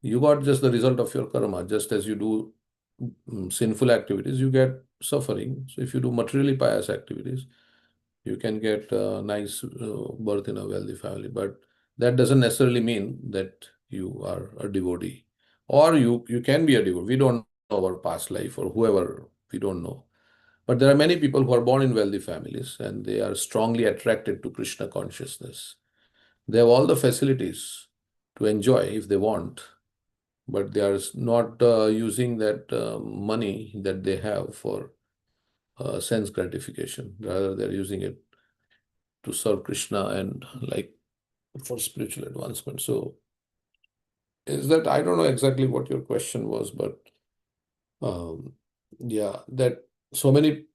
you got just the result of your karma. Just as you do sinful activities, you get suffering. So if you do materially pious activities, you can get a nice birth in a wealthy family. But that doesn't necessarily mean that you are a devotee. Or you can be a devotee. We don't know our past life or whoever, we don't know. But there are many people who are born in wealthy families and they are strongly attracted to Krishna consciousness. They have all the facilities to enjoy if they want, but they are not using that money that they have for sense gratification. Rather, they're using it to serve Krishna and like for spiritual advancement. So, is that, I don't know exactly what your question was, but yeah, that so many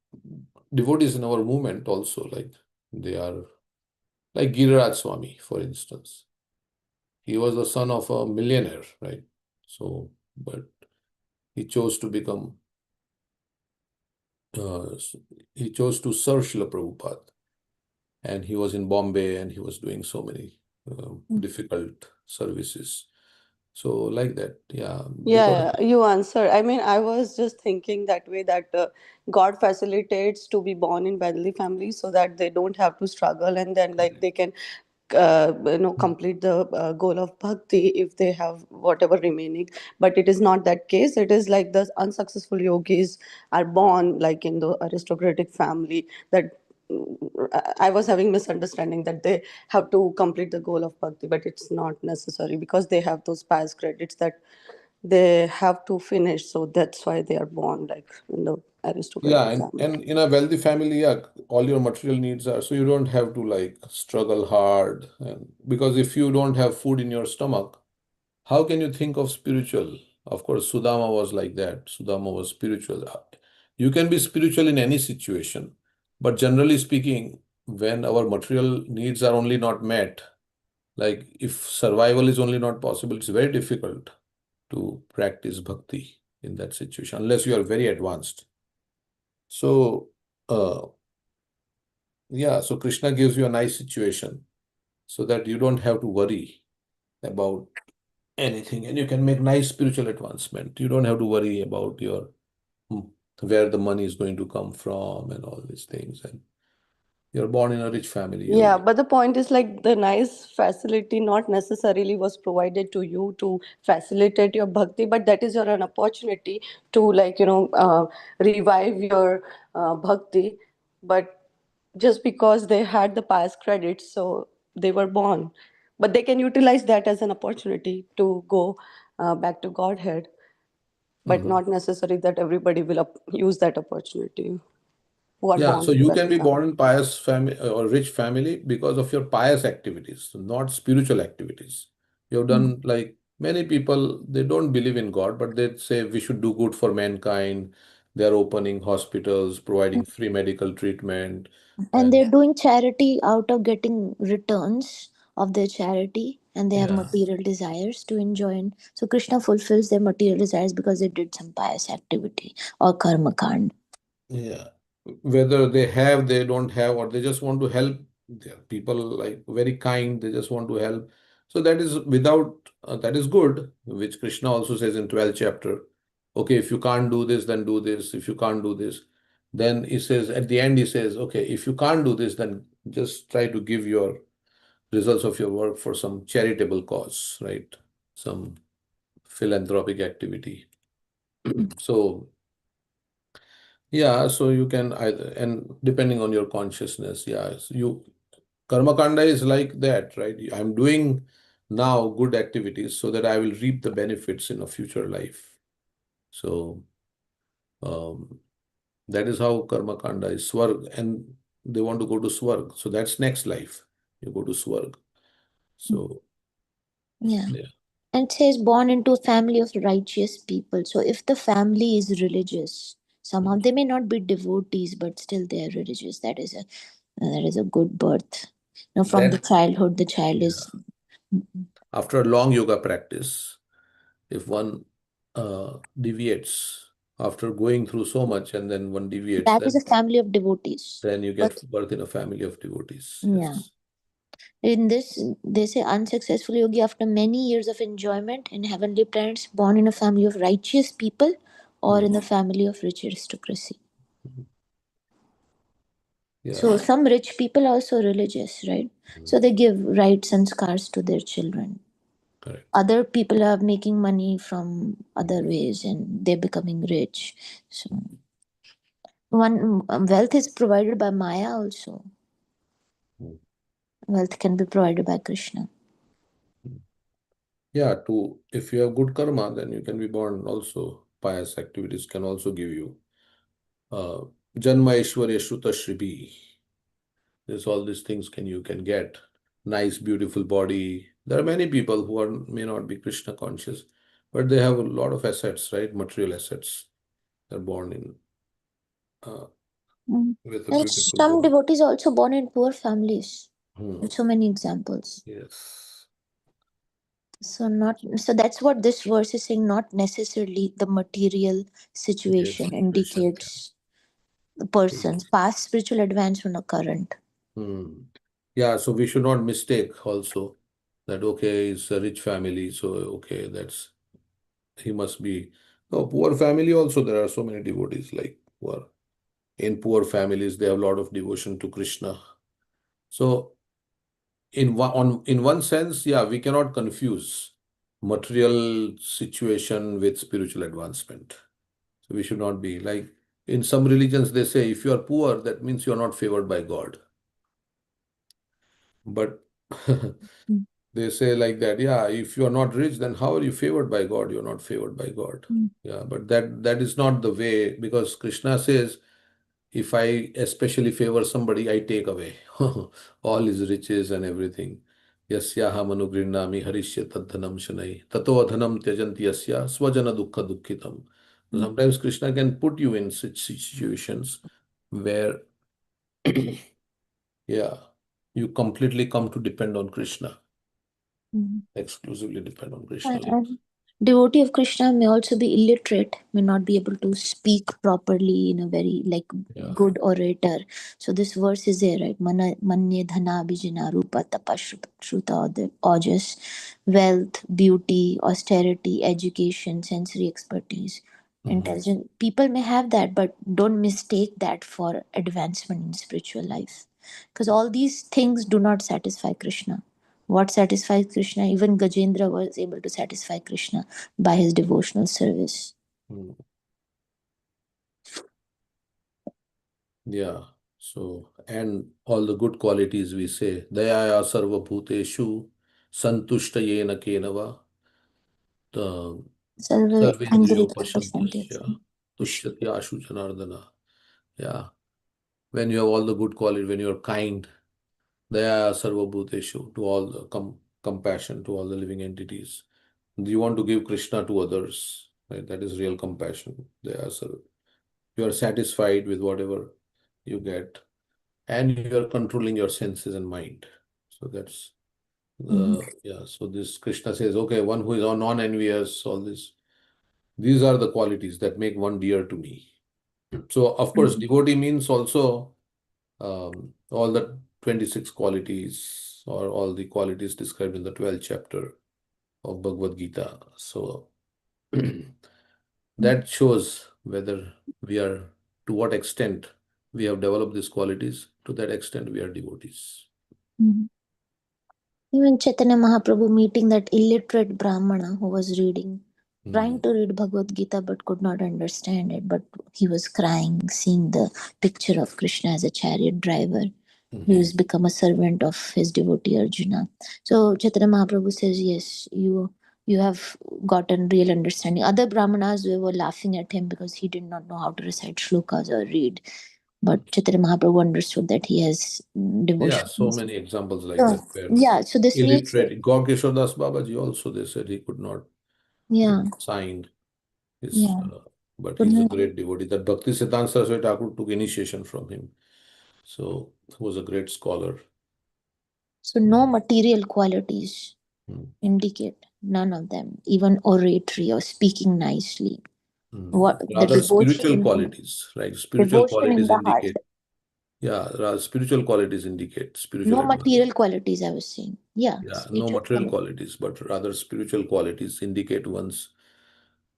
devotees in our movement also, like they are like Giriraj Swami, for instance. He was the son of a millionaire, right? So, but he chose to become, uh, he chose to serve Srila Prabhupada. And he was in Bombay and he was doing so many difficult services. So, like that, yeah. Because, Yeah, you answered. I was just thinking that way, that God facilitates to be born in wealthy families so that they don't have to struggle, and then like they can complete the goal of bhakti if they have whatever remaining. But it is not that case. It is like the unsuccessful yogis are born like in the aristocratic family, that I was having misunderstanding that they have to complete the goal of bhakti, but it's not necessary because they have those past credits that they have to finish. So that's why they are born like in the yeah, aristocratic family. and in a wealthy family, yeah, all your material needs are, so you don't have to like struggle hard. And because if you don't have food in your stomach, how can you think of spiritual? Of course, Sudama was like that. Sudama was spiritual. You can be spiritual in any situation, but generally speaking, when our material needs are only not met, like if survival is only not possible, it's very difficult to practice bhakti in that situation, unless you are very advanced. So, uh, yeah, so Krishna gives you a nice situation so that you don't have to worry about anything, and you can make nice spiritual advancement. You don't have to worry about your hmm, where the money is going to come from and all these things. And you're born in a rich family. Yeah, but the point is like the nice facility not necessarily was provided to you to facilitate your bhakti, but that is your an opportunity to revive your bhakti. But just because they had the past credits, so they were born, but they can utilize that as an opportunity to go back to Godhead. But Mhm. not necessary that everybody will use that opportunity who are Yeah, born so in you can wealthy be born family. in pious family or rich family because of your pious activities, not spiritual activities. You've done like many people, they don't believe in God, but they say we should do good for mankind. They're opening hospitals, providing free medical treatment, And and they're doing charity out of getting returns of their charity, and they have yeah. material desires to enjoy. And so Krishna fulfills their material desires because they did some pious activity or karma kand. Yeah. Whether they have, they don't have, or they just want to help. There are people like very kind, they just want to help. So that is without, that is good, which Krishna also says in 12th chapter. Okay, if you can't do this, then do this. If you can't do this, then he says, at the end, he says, okay, if you can't do this, then just try to give your results of your work for some charitable cause, right? Some philanthropic activity. So yeah, so you can either, and depending on your consciousness, yeah, so you karma kanda is like that, right? I'm doing now good activities so that I will reap the benefits in a future life. So um, that is how karma kanda is swarg, and they want to go to swarg. So that's next life. You go to swarg. So Yeah. yeah, And it says born into a family of righteous people. So if the family is religious, somehow they may not be devotees, but still they are religious. That is a good birth. Now from the that childhood, the child yeah. is. After a long yoga practice, if one deviates after going through so much and then one deviates, That is a family of devotees. then you But get birth in a family of devotees. yeah, Yes. in this they say unsuccessful yogi after many years of enjoyment in heavenly planets, born in a family of righteous people or in Mm. the family of rich aristocracy. Yeah. So some rich people are also religious, right? Mm. So they give rights and scars to their children. Correct. Other people are making money from other ways and they're becoming rich. So one wealth is provided by Maya also. Mm. Wealth can be provided by Krishna. Yeah, to if you have good karma, then you can be born also. Pious activities can also give you uh, Janma Ishwarya Shruta Shribi. There's all these things you can get. Nice, beautiful body. There are many people who are may not be Krishna conscious, but they have a lot of assets, right? Material assets. They're born in uh, Mm. with a And beautiful some body. devotees also born in poor families. Hmm. There's so many examples. Yes. So that's what this verse is saying, not necessarily the material Yes. situation Situation. indicates the person's past spiritual advancement or current. Hmm. Yeah, so we should not mistake also that okay, it's a rich family, so okay, that's he must be. No, poor family also there are so many devotees like who are in poor families, they have a lot of devotion to Krishna. So in one sense, yeah, we cannot confuse material situation with spiritual advancement. So we should not be like in some religions they say if you are poor, that means you are not favored by God. But Mm. they say like that, yeah, if you are not rich, then how are you favored by God? You're not favored by God. Mm. Yeah, but that is not the way because Krishna says, if I especially favor somebody, I take away all his riches and everything. Yasyaham anugrinnami harishya tadhanam shanai tato adhanam tyajanti yasya swajana dukkha dukkhitam. So Mm. sometimes Krishna can put you in such situations where yeah, you completely come to depend on Krishna, Mm. exclusively depend on Krishna. And Devotee of Krishna may also be illiterate, may not be able to speak properly in a very good orator. So this verse is there, right? Manye dhana abhijana rupa tapa shruta ojas, wealth, beauty, austerity, education, sensory expertise, intelligence. People may have that, but don't mistake that for advancement in spiritual life. Because all these things do not satisfy Krishna. What satisfies Krishna? Even Gajendra was able to satisfy Krishna by his devotional service. Yeah. So, and all the good qualities we say, Dayaya sarva bhuteshu santushtayena kenava Sarva sarvendriyo Andrika pashantasya tushyati ashu janardana. Yeah. When you have all the good qualities, when you are kind, Dayaya sarva bhuteshu, to all the compassion to all the living entities. You want to give Krishna to others, right? That is real compassion. Daya sarva. You are satisfied with whatever you get, and you are controlling your senses and mind. So that's so this Krishna says, okay, one who is non-envious, all this, these are the qualities that make one dear to me. So of course, devotee means also all the 26 qualities or all the qualities described in the 12th chapter of Bhagavad Gita. So that shows whether we are, to what extent we have developed these qualities. To that extent, we are devotees. Even Chaitanya Mahaprabhu meeting that illiterate Brahmana who was trying to read Bhagavad Gita but could not understand it, but he was crying, seeing the picture of Krishna as a chariot driver. He has become a servant of his devotee Arjuna. So Chaitanya Mahaprabhu says, yes, you have gotten real understanding. Other Brahmanas, they were laughing at him because he did not know how to recite shlokas or read. But Chaitanya Mahaprabhu understood that he has devotion. Yeah, so many examples like that. So this means illiterate. Gaur Kishore Das Babaji also, they said he could not sign his, but he's a great devotee. That Bhakti Siddhanta Saraswati Thakur took initiation from him. So he was a great scholar. So no material qualities indicate, none of them, even oratory or speaking nicely. What the Rather devotion spiritual qualities, right? Spiritual devotion in qualities the heart. indicate. Yeah, rather spiritual qualities indicate spiritual No advancement. material qualities, I was saying. Yeah, No material qualities, but rather spiritual qualities indicate one's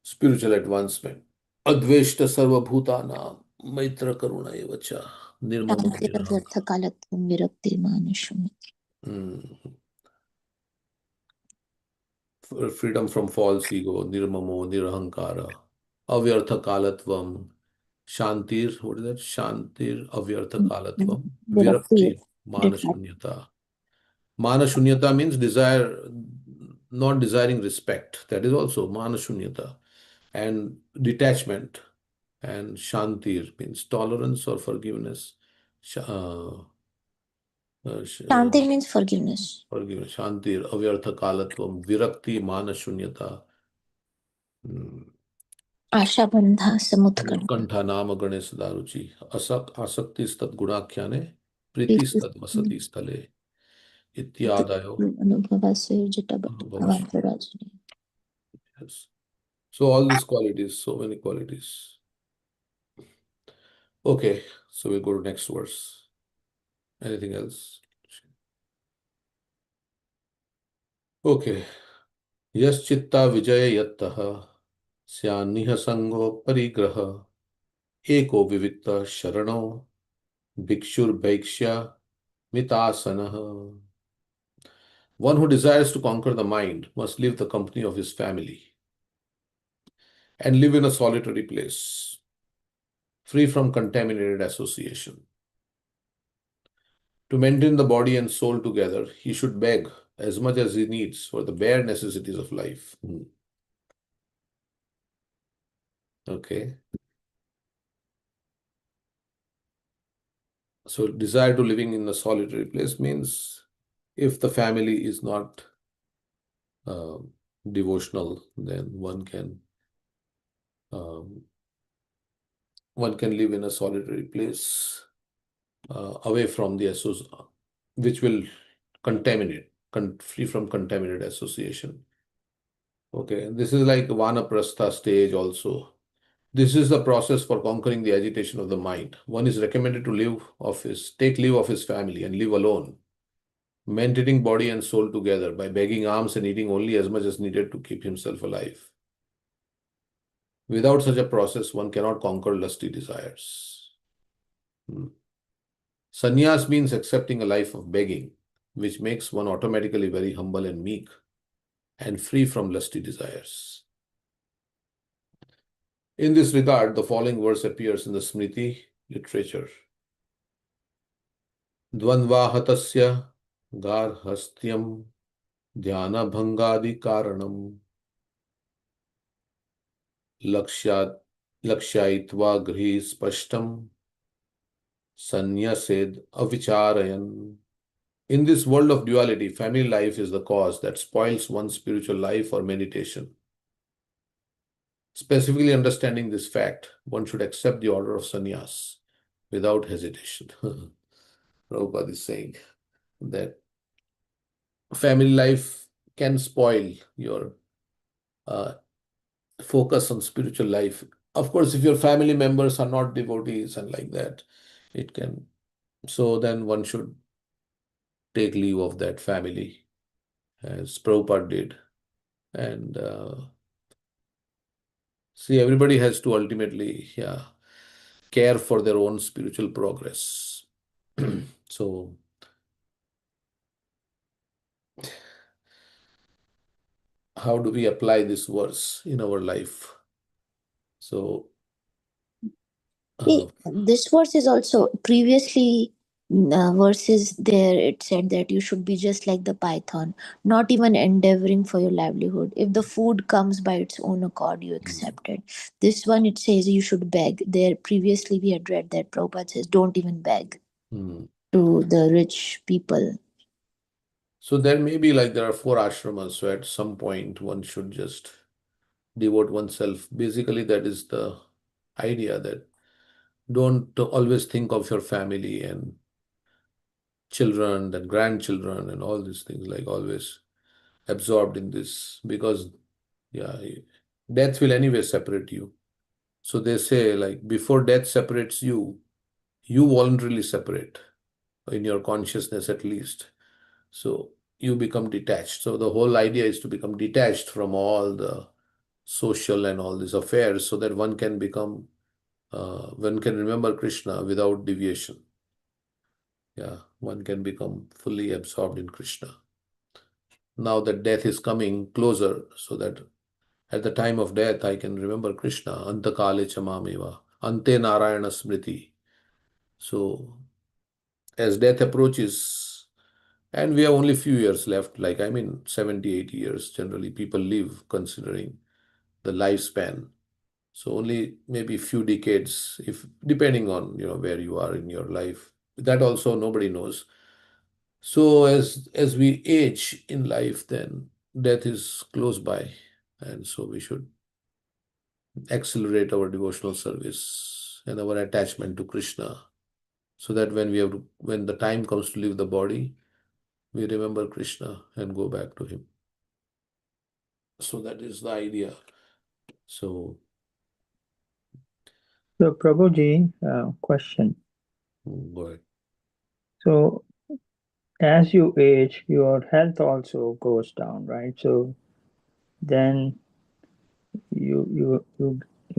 spiritual advancement. Adveshta sarva bhutana maitra karuna evacha nirmamo freedom from false ego, nirmamo nirahankara, avyartha kalatvam, shantir, what is that? Shantir avyartha kalatvam, virakti manashunyata. Manashunyata means desire, not desiring respect. That is also manashunyata. And detachment. And shantir means tolerance or forgiveness. Shantir means forgiveness. Forgiveness. Shantir, avyartha kalatvam, virakti, manashunyata. Asha bandha samutkanta. Utkantha nama ganesh daruchi. Asakti stad gunakhyane, priti stad vasati stale. Ityadayo. Yes. So all these qualities, so many qualities. Okay, so we go to next verse. Anything else? Okay. Yas chitta vijaya yattaha syanniha sango parigraha eko vivikta sharano bhikshur bhaiksha mitasanaha. One who desires to conquer the mind must leave the company of his family and live in a solitary place, free from contaminated association. To maintain the body and soul together, he should beg as much as he needs for the bare necessities of life. Okay. So desire to living in a solitary place means if the family is not devotional, then one can live in a solitary place away from the which will contaminate, free from contaminated association. Okay, this is like Vanaprastha stage also. This is the process for conquering the agitation of the mind. One is recommended to take leave of his family and live alone, maintaining body and soul together by begging alms and eating only as much as needed to keep himself alive. Without such a process, one cannot conquer lusty desires. Hmm. Sannyas means accepting a life of begging, which makes one automatically very humble and meek and free from lusty desires. In this regard, the following verse appears in the Smriti literature. Dvandvahatasya garhastyam dhyana bhangadi karanam lakshyat lakshaitva grihi spashtam sanyased avicharayan. In this world of duality, family life is the cause that spoils one's spiritual life or meditation. Specifically understanding this fact, one should accept the order of sannyas without hesitation. Prabhupada is saying that family life can spoil your uh, focus on spiritual life. Of course, if your family members are not devotees and like that, it can. So then one should take leave of that family, as Prabhupada did. And see, everybody has to ultimately, care for their own spiritual progress. So, how do we apply this verse in our life? So, See, this verse is also previously verses there. It said that you should be just like the python, not even endeavoring for your livelihood. If the food comes by its own accord, you accept it. This one, it says you should beg. There previously we had read that Prabhupada says don't even beg to the rich people. so there may be like there are 4 ashramas, so at some point one should just devote oneself. Basically, that is the idea, that don't always think of your family and children and grandchildren and all these things, like always absorbed in this, because yeah, death will anyway separate you. So they say, like, before death separates you, you voluntarily separate, in your consciousness at least. So you become detached. So the whole idea is to become detached from all the social and all these affairs, so that one can remember Krishna without deviation. Yeah, one can become fully absorbed in Krishna. Now that death is coming closer, so that at the time of death I can remember Krishna. Antakale chamameva, ante narayana smriti. So as death approaches, and we have only few years left, like 70, 80 years generally people live, considering the lifespan. So only maybe few decades, if depending on where you are in your life. That also nobody knows. So as we age in life, then death is close by, and so we should accelerate our devotional service and our attachment to Krishna, so that when the time comes to leave the body, we remember Krishna and go back to him. So that is the idea. So Prabhuji, question. go ahead. So as you age, your health also goes down, right? So then you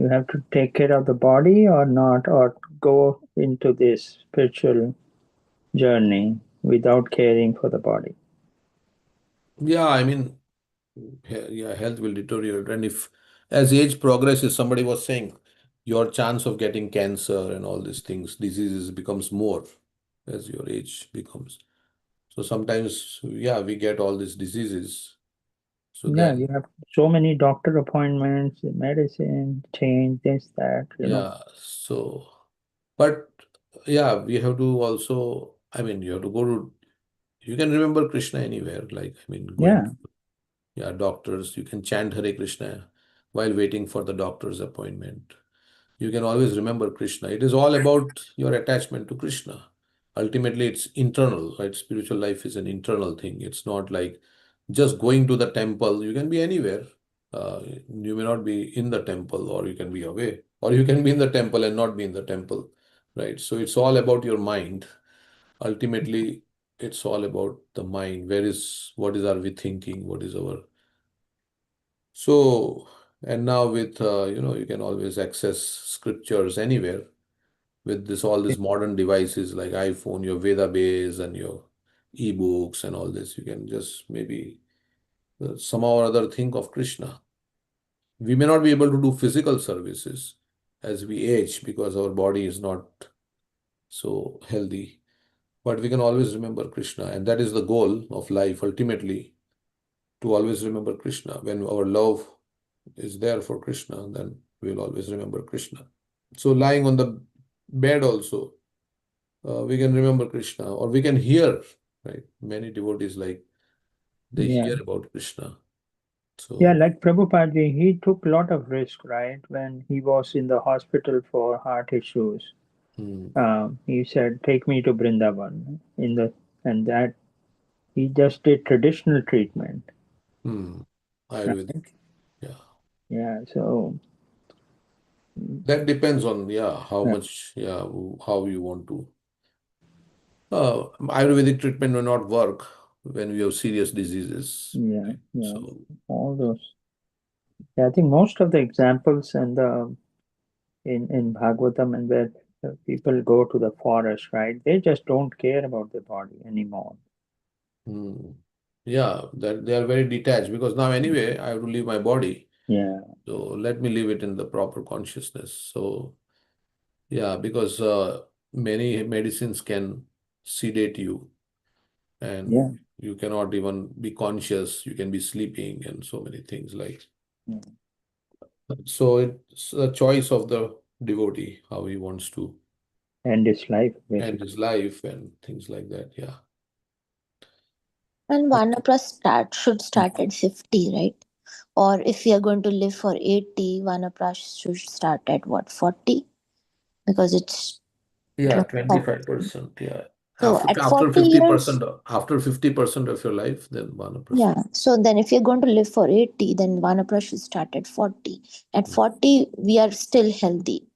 have to take care of the body or not, or go into this spiritual journey without caring for the body. Yeah, health will deteriorate. And if as age progresses, somebody was saying, your chance of getting cancer and all these things, diseases becomes more as your age becomes. So sometimes, we get all these diseases. So Yeah, then, you have so many doctor appointments, medicine, change, this, that, so, but we have to also, you have to go to, you can remember Krishna anywhere, like, going Yeah. to, doctors, you can chant Hare Krishna while waiting for the doctor's appointment. You can always remember Krishna. It is all about your attachment to Krishna. Ultimately, it's internal, right? Spiritual life is an internal thing. It's not like just going to the temple. You can be anywhere. You may not be in the temple, or you can be away, or you can be in the temple and not be in the temple, right? So it's all about your mind. Ultimately, it's all about the mind. What is our we thinking? What is our so? And now with you can always access scriptures anywhere with all these modern devices like iPhone, your Veda base and your ebooks and all this. You can just maybe somehow or other think of Krishna. We may not be able to do physical services as we age because our body is not so healthy, but we can always remember Krishna, and that is the goal of life ultimately, to always remember Krishna. When our love is there for Krishna, then we'll always remember Krishna. So lying on the bed also, we can remember Krishna, or we can hear, right? Many devotees they Yeah. hear about Krishna. Yeah, So like Prabhupada, he took a lot of risk, right? When he was in the hospital for heart issues, hmm, he said, "Take me to Brindavan." And that he just did traditional treatment, hmm, right? Ayurvedic, yeah. Yeah. So That depends on how yeah, much how you want to. Ayurvedic treatment may not work when we have serious diseases. yeah, Right? yeah. So All those. Yeah, I think most of the examples and the in Bhagavatam and where people go to the forest, right? They just don't care about their body anymore. hmm, yeah, that they are very detached because now anyway I have to leave my body. Yeah, So let me leave it in the proper consciousness. So yeah, because many medicines can sedate you, yeah, and you cannot even be conscious. You can be sleeping and so many things yeah. so it's a choice of the devotee how he wants to End his life end basically. his life and things like that. Yeah. And should start at 50, right? Or if we are going to live for 80, Vanaprastha should start at what, 40? Because it's Yeah, 25. 25%. Yeah. So at After 40 years, 50%, after 50% of your life, then Vanaprastha. yeah. So then if you're going to live for 80, then Vanaprastha should start at 40. At 40, we are still healthy.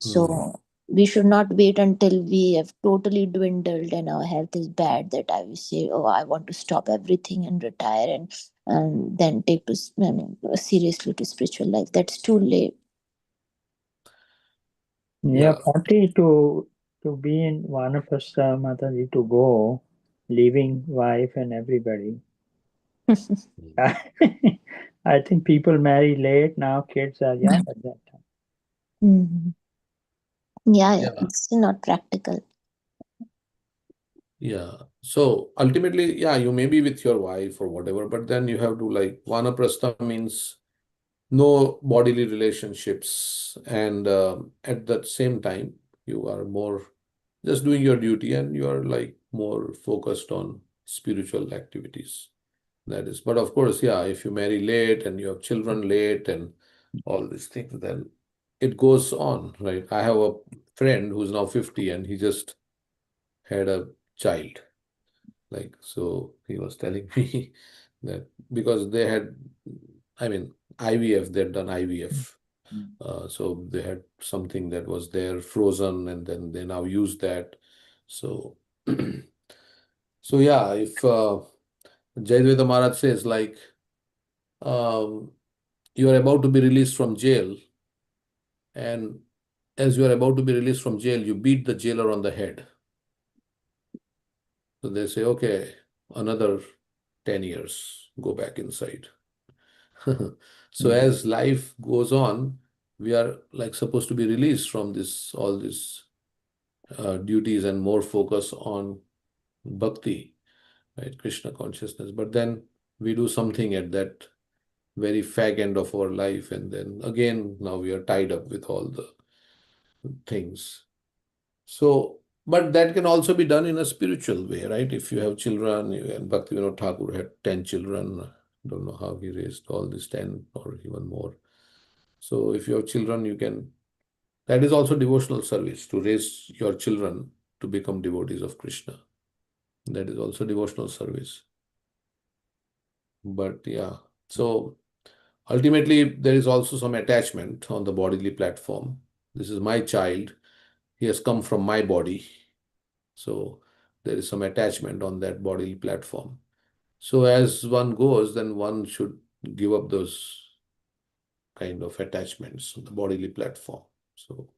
Hmm. So we should not wait until we have totally dwindled and our health is bad that I will say, oh, I want to stop everything and retire and then take seriously to spiritual life. That's too late. Yeah, Yeah. 40 to be in Vanaprastha, Mataji, to go, leaving wife and everybody. I think people marry late now. Kids are young at that time. Mhm. Yeah, Yeah. it's not practical. Yeah. So ultimately, yeah, you may be with your wife or whatever, but then you have to Vanaprastha means no bodily relationships, and at that same time, you are more just doing your duty and you are more focused on spiritual activities. That is, but of course, yeah, if you marry late and you have children late and all these things, then it goes on, right? I have a friend who's now 50 and he just had a child. So he was telling me that because they had, I mean, IVF, they'd done IVF. So they had something that was there frozen and then they now use that. So, so yeah, if Jayadvaita Maharaj says um, you are about to be released from jail, and as you are about to be released from jail, you beat the jailer on the head. So they say, okay, another 10 years, go back inside. So Mm. as life goes on, we are supposed to be released from all these duties and more focus on bhakti, right? Krishna consciousness. But then we do something at that very fag end of our life, and then again now we are tied up with all the things. So, but that can also be done in a spiritual way, right? If you have children, and Bhaktivinoda Thakur had 10 children. Don't know how he raised all these 10 or even more. So if you have children, that is also devotional service, to raise your children to become devotees of Krishna. That is also devotional service. But yeah, so ultimately, there is also some attachment on the bodily platform. This is my child. He has come from my body. So there is some attachment on that bodily platform. So as one goes, then one should give up those kind of attachments on the bodily platform. So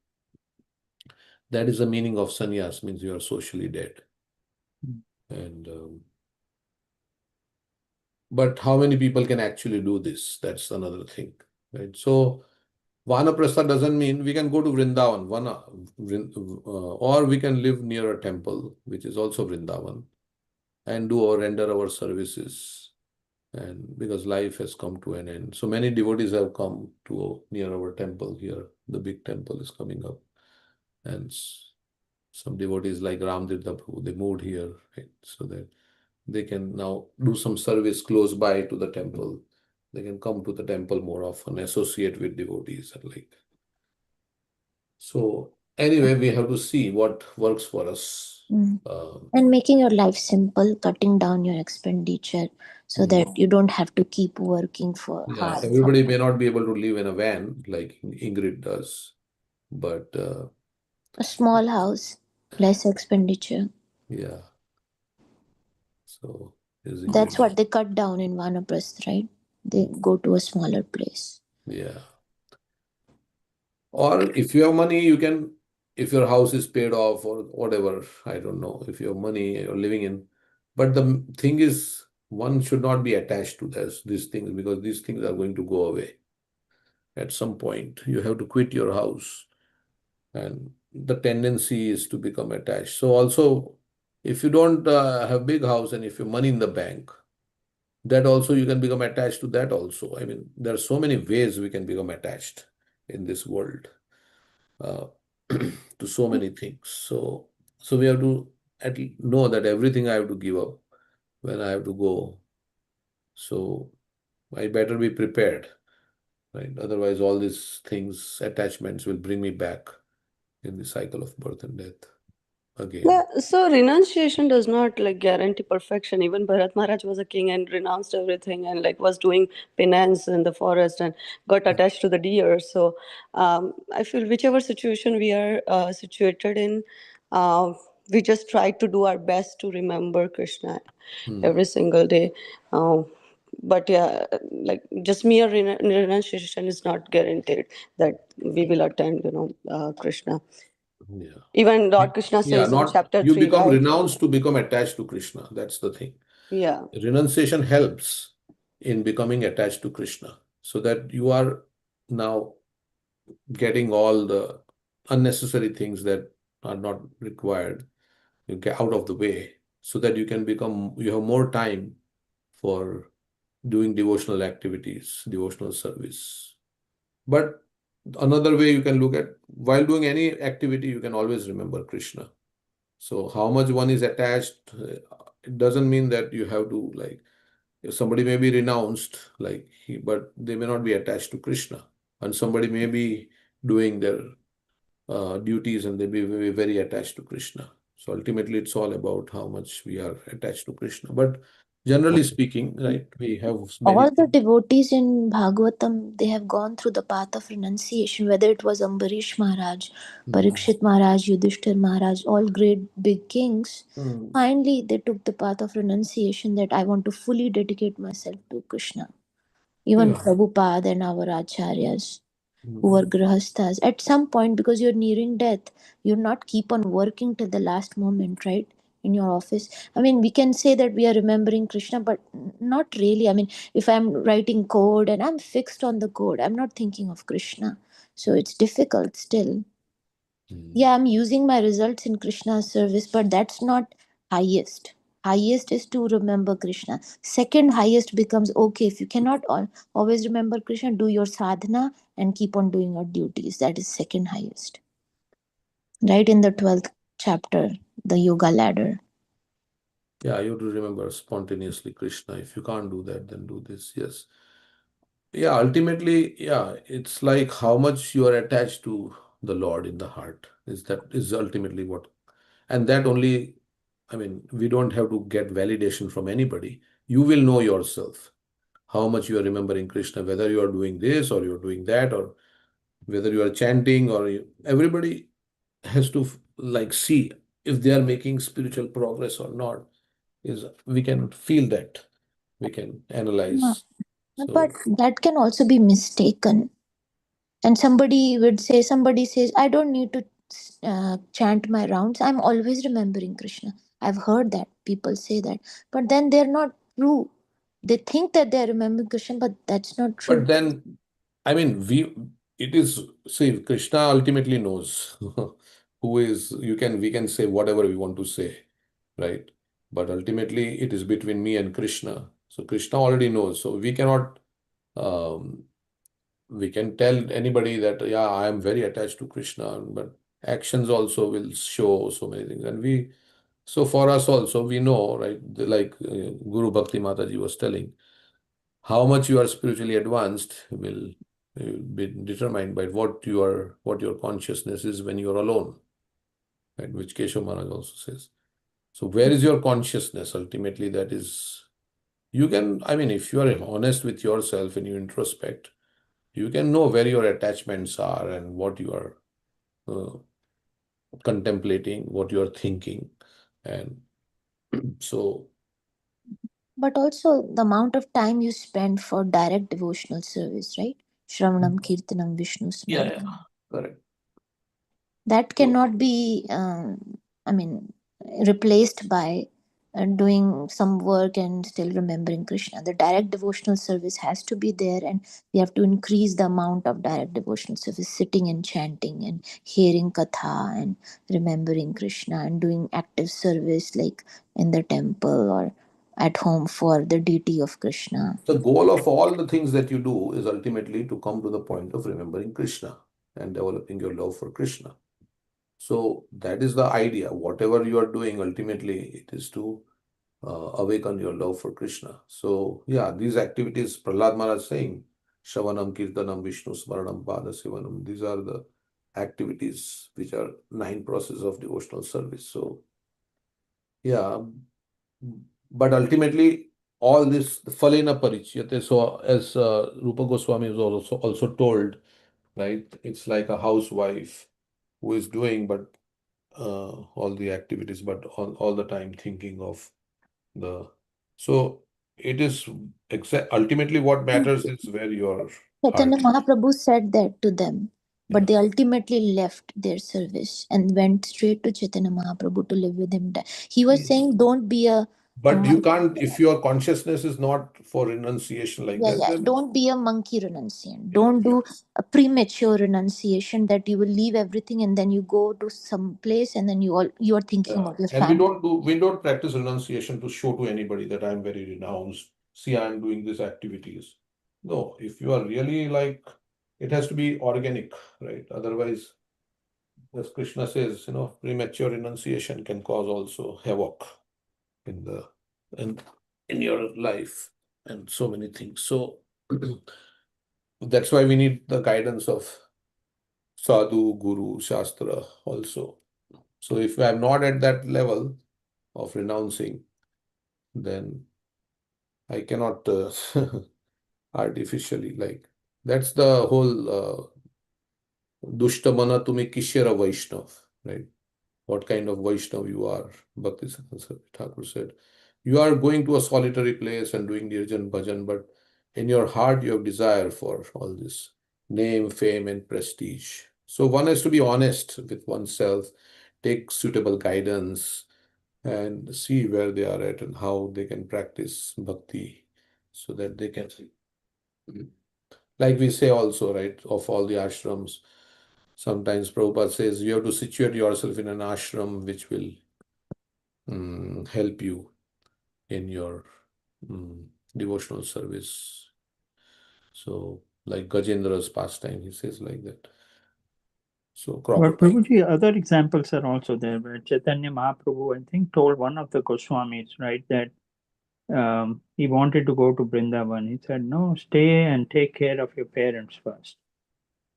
that is the meaning of sannyas, means you are socially dead. And but how many people can actually do this? That's another thing, right? So Vanaprastha doesn't mean we can go to Vrindavan, or we can live near a temple, which is also Vrindavan, and do or render our services. And because life has come to an end, so many devotees have come to near our temple here. The big temple is coming up, and some devotees like Ramtirtha Prabhu, they moved here, right? So that they can now do some service close by to the temple. They can come to the temple more often, associate with devotees and like. So anyway, we have to see what works for us. And making your life simple, cutting down your expenditure so that you don't have to keep working for Yeah, hard. everybody may not be able to live in a van like Ingrid does, but A small house, less expenditure. yeah. So is That's Ingrid. what they cut down in Vanaprasth, right? They go to a smaller place. Yeah. Or if you have money, you can, if your house is paid off or whatever, I don't know, if you have money you're living in. But the thing is, one should not be attached to these things because these things are going to go away. At some point, you have to quit your house. And the tendency is to become attached. So also, if you don't have big house and if you have money in the bank, that also you can become attached to that also. I mean, there are so many ways we can become attached in this world. To so many things. So we have to know that everything I have to give up when I have to go. So I better be prepared, right? Otherwise, all these things, attachments, will bring me back in the cycle of birth and death again. Yeah, so renunciation does not like guarantee perfection. Even Bharat Maharaj was a king and renounced everything and like was doing penance in the forest and got attached to the deer. So I feel whichever situation we are situated in, uh, we just try to do our best to remember Krishna every single day. But yeah, like just mere renunciation is not guaranteed that we will attend, Krishna. Yeah. Even Lord Krishna Yeah, says in not chapter you 3, become right? renounced to become attached to Krishna. That's the thing. Yeah. Renunciation helps in becoming attached to Krishna so that you are now getting all the unnecessary things that are not required, you get out of the way so that you have more time for doing devotional activities, devotional service. But another way you can look at, while doing any activity, you can always remember Krishna. So how much one is attached, it doesn't mean that you have to like, if somebody may be renounced, but they may not be attached to Krishna. And somebody may be doing their duties and they be very attached to Krishna. So ultimately, it's all about how much we are attached to Krishna. But generally speaking, right, we have many. All the devotees in Bhagavatam, they have gone through the path of renunciation, whether it was Ambarish Maharaj, Parikshit Maharaj, Yudhishthir Maharaj, all great big kings. Finally, they took the path of renunciation that I want to fully dedicate myself to Krishna. Even Prabhupada and our acharyas who were grahasthas, at some point, because you're nearing death, you're not keep on working till the last moment, right? In your office. I mean, we can say that we are remembering Krishna, but not really. I mean, if I'm writing code and I'm fixed on the code, I'm not thinking of Krishna. So it's difficult still. Yeah, I'm using my results in Krishna's service, but that's not highest. Highest is to remember Krishna. Second highest becomes okay. If you cannot always remember Krishna, do your sadhana and keep on doing your duties. That is second highest. Right in the 12th chapter, the yoga ladder. Yeah, you have to remember spontaneously Krishna. If you can't do that, then do this. Yes. Yeah, ultimately, yeah, it's like how much you are attached to the Lord in the heart. Is ultimately what, and that only, I mean, we don't have to get validation from anybody. You will know yourself how much you are remembering Krishna, whether you are doing this or you are doing that, or whether you are chanting, or everybody has to like see if they are making spiritual progress or not. Is we can feel that, we can Yeah. analyze. But So, that can also be mistaken. And somebody says, I don't need to chant my rounds. I'm always remembering Krishna. I've heard that people say that. But then they're not true. They think that they're remembering Krishna, but that's not but true. then, I mean, it is, see, Krishna ultimately knows who is, we can say whatever we want to say, right? But ultimately, it is between me and Krishna. So Krishna already knows. So um, we can tell anybody that, yeah, I am very attached to Krishna, but actions also will show so many things. So for us also, we know, right? Like Guru Bhakti Mataji was telling, how much you are spiritually advanced will be determined by what your consciousness is when you are alone, right? Which Keshav Maharaj also says. So where is your consciousness? Ultimately, that is, you can, I mean, if you are honest with yourself and you introspect, you can know where your attachments are and what you are uh, contemplating, what you are thinking. And so, But also the amount of time you spend for direct devotional service, right? Shravanam, Kirtanam, Vishnu yeah, Smaranam. correct. That So, cannot be, I mean, replaced by doing some work and still remembering Krishna. The direct devotional service has to be there, and we have to increase the amount of direct devotional service, sitting and chanting and hearing katha and remembering Krishna and doing active service like in the temple or at home for the deity of Krishna. the goal of all the things that you do is ultimately to come to the point of remembering Krishna and developing your love for Krishna. So that is the idea. Whatever you are doing, ultimately, it is to awaken your love for Krishna. So yeah, these activities, Prahlad Maharaj saying, Shavanam, Kirtanam, Vishnu Smaranam, Pada Sivanam, these are the activities which are 9 processes of devotional service. So yeah, but ultimately, all this Phalena Parichyate. So as Rupa Goswami was also told, right? It's like a housewife who is doing but all the activities, but all the time thinking of the. So it is ultimately what matters is where your Chaitanya heart. Mahaprabhu said that to them, but Yeah. they ultimately left their service and went straight to Chaitanya Mahaprabhu to live with him. He was Yes. saying, don't be a, But you can't, if your consciousness is not for renunciation like yeah, that, yeah, then don't be a monkey renunciant. yeah. Don't do a premature renunciation that you will leave everything and then you go to some place and then you are thinking Yeah. about your And family. we don't practice renunciation to show to anybody that I'm very renounced. See, I'm doing these activities. No, if you are really like, it has to be organic, right? Otherwise, as Krishna says, premature renunciation can cause also havoc in the in your life and so many things. So that's why we need the guidance of sadhu, guru, shastra also. So if I'm not at that level of renouncing, then I cannot artificially like. That's the whole dushtamana tumi kishyara Vaishnav, right? What kind of Vaishnav you are. Bhakti Thakur said, you are going to a solitary place and doing Nirjan Bhajan, but in your heart you have desire for all this name, fame, and prestige. So one has to be honest with oneself, take suitable guidance, and see where they are at and how they can practice bhakti so that they can, like we say also, right, of all the ashrams, sometimes Prabhupada says you have to situate yourself in an ashram which will help you in your devotional service. So, like Gajendra's pastime, he says like that. So, But crocodile. Prabhuji, other examples are also there where Chaitanya Mahaprabhu, I think, told one of the Goswamis, right, that he wanted to go to Vrindavan. He said, no, stay and take care of your parents first.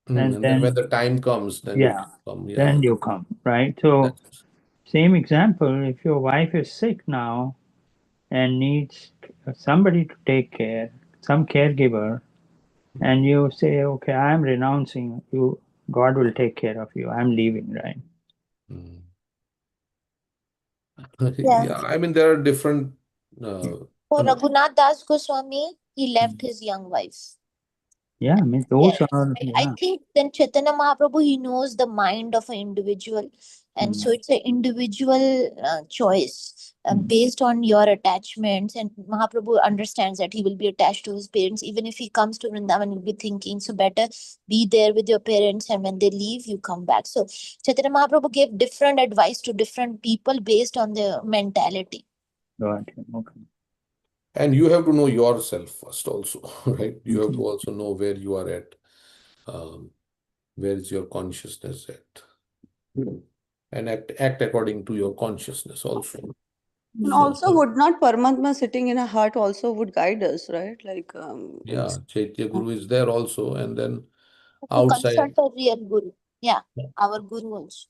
And And then when then, the time comes, then you yeah, can come. Yeah. then you come, right? So, That's, same example, if your wife is sick now and needs somebody to take care, some caregiver, and you say, okay, I'm renouncing you, God will take care of you, I'm leaving, right? Yeah, I mean, there are different. For Raghunath Das Goswami, he left his young wife. Yeah, I mean, those Yes, are, I think then Chaitanya Mahaprabhu, he knows the mind of an individual, and so it's an individual choice based on your attachments. And Mahaprabhu understands that he will be attached to his parents, even if he comes to Vrindavan, he'll be thinking, so better be there with your parents, and when they leave, you come back. So Chaitanya Mahaprabhu gave different advice to different people based on their mentality. Got it. Okay. And you have to know yourself first also, right? You have to also know where you are at. Where is your consciousness at? And act according to your consciousness also. And also, would not Paramatma sitting in a heart also would guide us, right? Like, Yeah, Chaitya Guru is there also, and then To outside. consult a real Guru. Yeah, our Guru also.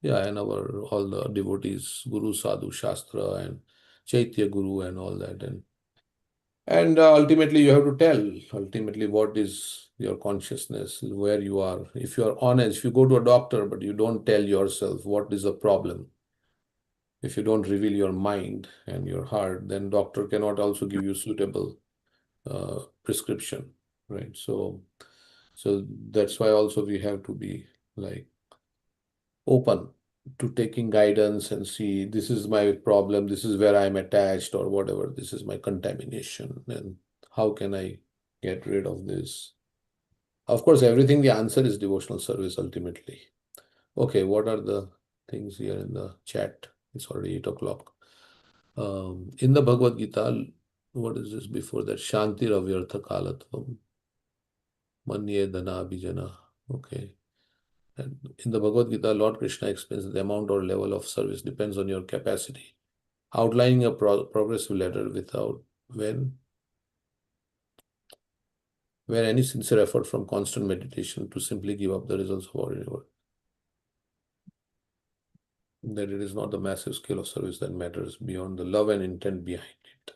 Yeah, and all the devotees, Guru, Sadhu, Shastra, and Chaitya Guru, and all that, and ultimately you have to tell ultimately what is your consciousness, where you are. If you are honest, if you go to a doctor but you don't tell yourself what is the problem, if you don't reveal your mind and your heart, then doctor cannot also give you suitable prescription, right? So that's why also we have to be like open to taking guidance and see, this is my problem, this is where I'm attached, or whatever, this is my contamination, and how can I get rid of this? Of course, everything, the answer is devotional service ultimately. Okay, what are the things here in the chat? It's already 8 o'clock. In the Bhagavad Gita, what is this before that? Shanti Ravyartha Kalatvam Manye Dana Abhijana. Okay. And in the Bhagavad Gita, Lord Krishna explains that the amount or level of service depends on your capacity. Outlining a progressive ladder without when where any sincere effort from constant meditation to simply give up the results of ordinary work. That it is not the massive scale of service that matters beyond the love and intent behind it.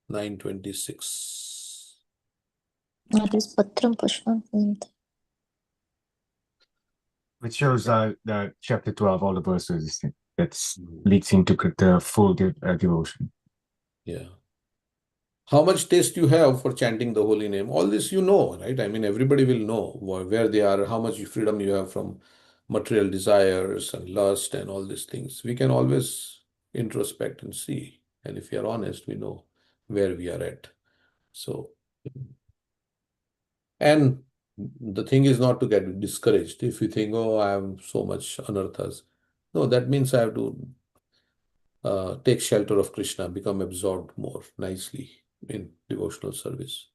926. That is Patram Pushpam. Which shows the chapter 12, all the verses that leads into the full devotion. Yeah. How much taste you have for chanting the holy name? All this you know, right? I mean, everybody will know where they are, how much freedom you have from material desires and lust and all these things. We can always introspect and see. And if we are honest, we know where we are at. So, and the thing is not to get discouraged. If you think, oh, I have so much anarthas. No, that means I have to take shelter of Krishna, become absorbed more nicely in devotional service.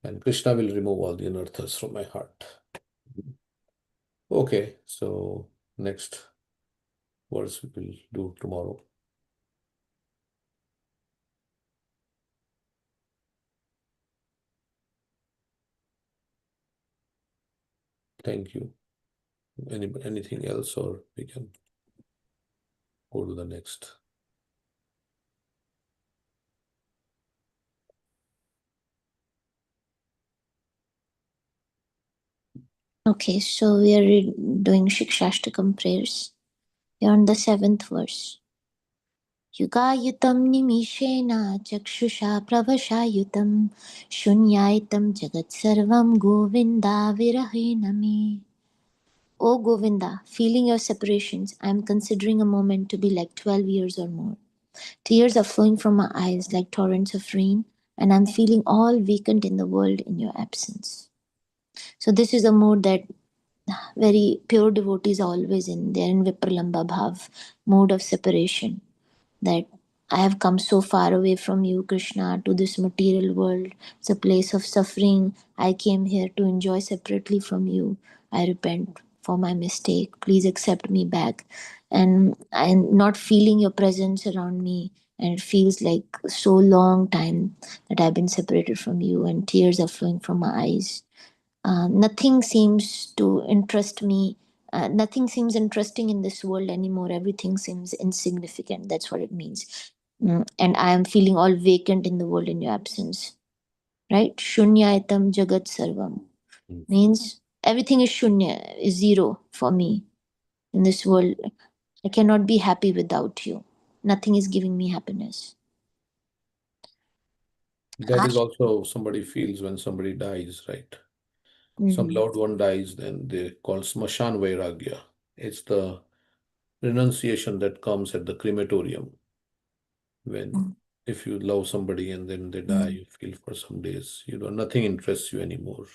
And Krishna will remove all the anarthas from my heart. Okay, so next verse we will do tomorrow. Thank you. Anything else, or we can go to the next? Okay, so we are doing Shikshashtakam prayers. We are on the 7th verse. Yugayitam nimishena chakshusha pravashayutam shunyaitam jagat sarvam govinda virahena me. O Govinda, feeling your separations, I am considering a moment to be like 12 years or more. Tears are flowing from my eyes like torrents of rain, and I am feeling all vacant in the world in your absence. So this is a mode that very pure devotees are always in. They're in Vipralamba Bhav, mode of separation. That I have come so far away from you, Krishna, to this material world. It's a place of suffering. I came here to enjoy separately from you. I repent for my mistake. Please accept me back. And I'm not feeling your presence around me. And it feels like so long time that I've been separated from you, and tears are flowing from my eyes. Nothing seems to interest me. Nothing seems interesting in this world anymore. Everything seems insignificant. That's what it means. And I am feeling all vacant in the world in your absence. Right? Shunyayatam jagat sarvam means everything is shunya, is zero for me in this world. I cannot be happy without you. Nothing is giving me happiness. That is also somebody feels when somebody dies, right? Some loved one dies, then they call smashan vairagya. It's the renunciation that comes at the crematorium when if you love somebody and then they die, you feel for some days, nothing interests you anymore.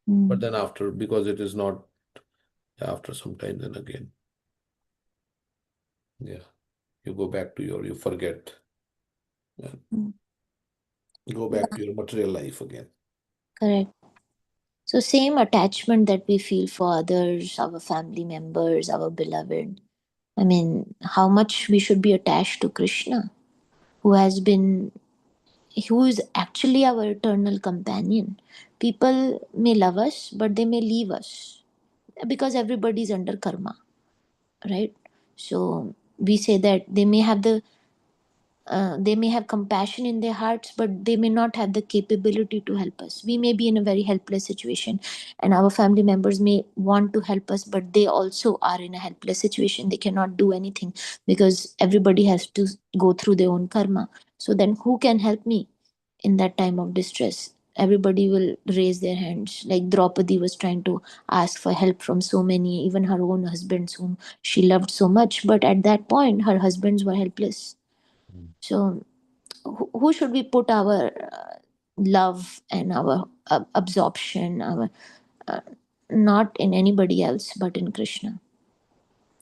But then after, because it is not after some time, then again, yeah, you go back to you forget and go back to your material life again. Correct. So same attachment that we feel for others, our family members, our beloved. I mean, how much we should be attached to Krishna, who is actually our eternal companion. People may love us, but they may leave us because everybody is under karma, right? So we say that they may have compassion in their hearts, but they may not have the capability to help us. We may be in a very helpless situation, and our family members may want to help us, but they also are in a helpless situation. They cannot do anything because everybody has to go through their own karma. So then, who can help me in that time of distress? Everybody will raise their hands. Like Draupadi was trying to ask for help from so many, even her own husbands, whom she loved so much. But at that point, her husbands were helpless. So who should we put our love and our absorption, our uh, not in anybody else but in Krishna?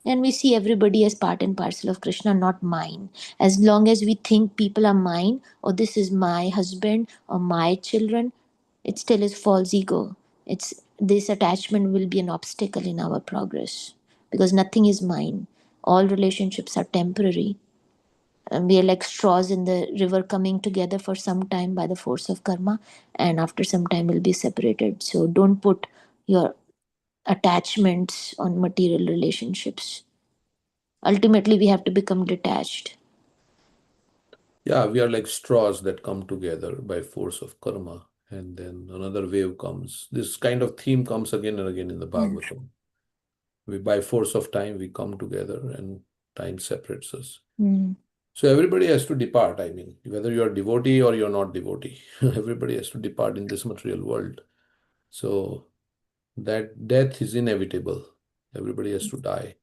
And we see everybody as part and parcel of Krishna, not mine. As long as we think people are mine, or this is my husband or my children, it still is false ego. It's this attachment will be an obstacle in our progress because nothing is mine. All relationships are temporary. And we are like straws in the river coming together for some time by the force of karma, and after some time will be separated. So don't put your attachments on material relationships. Ultimately we have to become detached. Yeah, we are like straws that come together by force of karma, and then another wave comes. This kind of theme comes again and again in the Yeah. Bhagavatam. By force of time, we come together and time separates us. So everybody has to depart. I mean, whether you are devotee or you're not devotee, everybody has to depart in this material world. So that death is inevitable. Everybody has to die.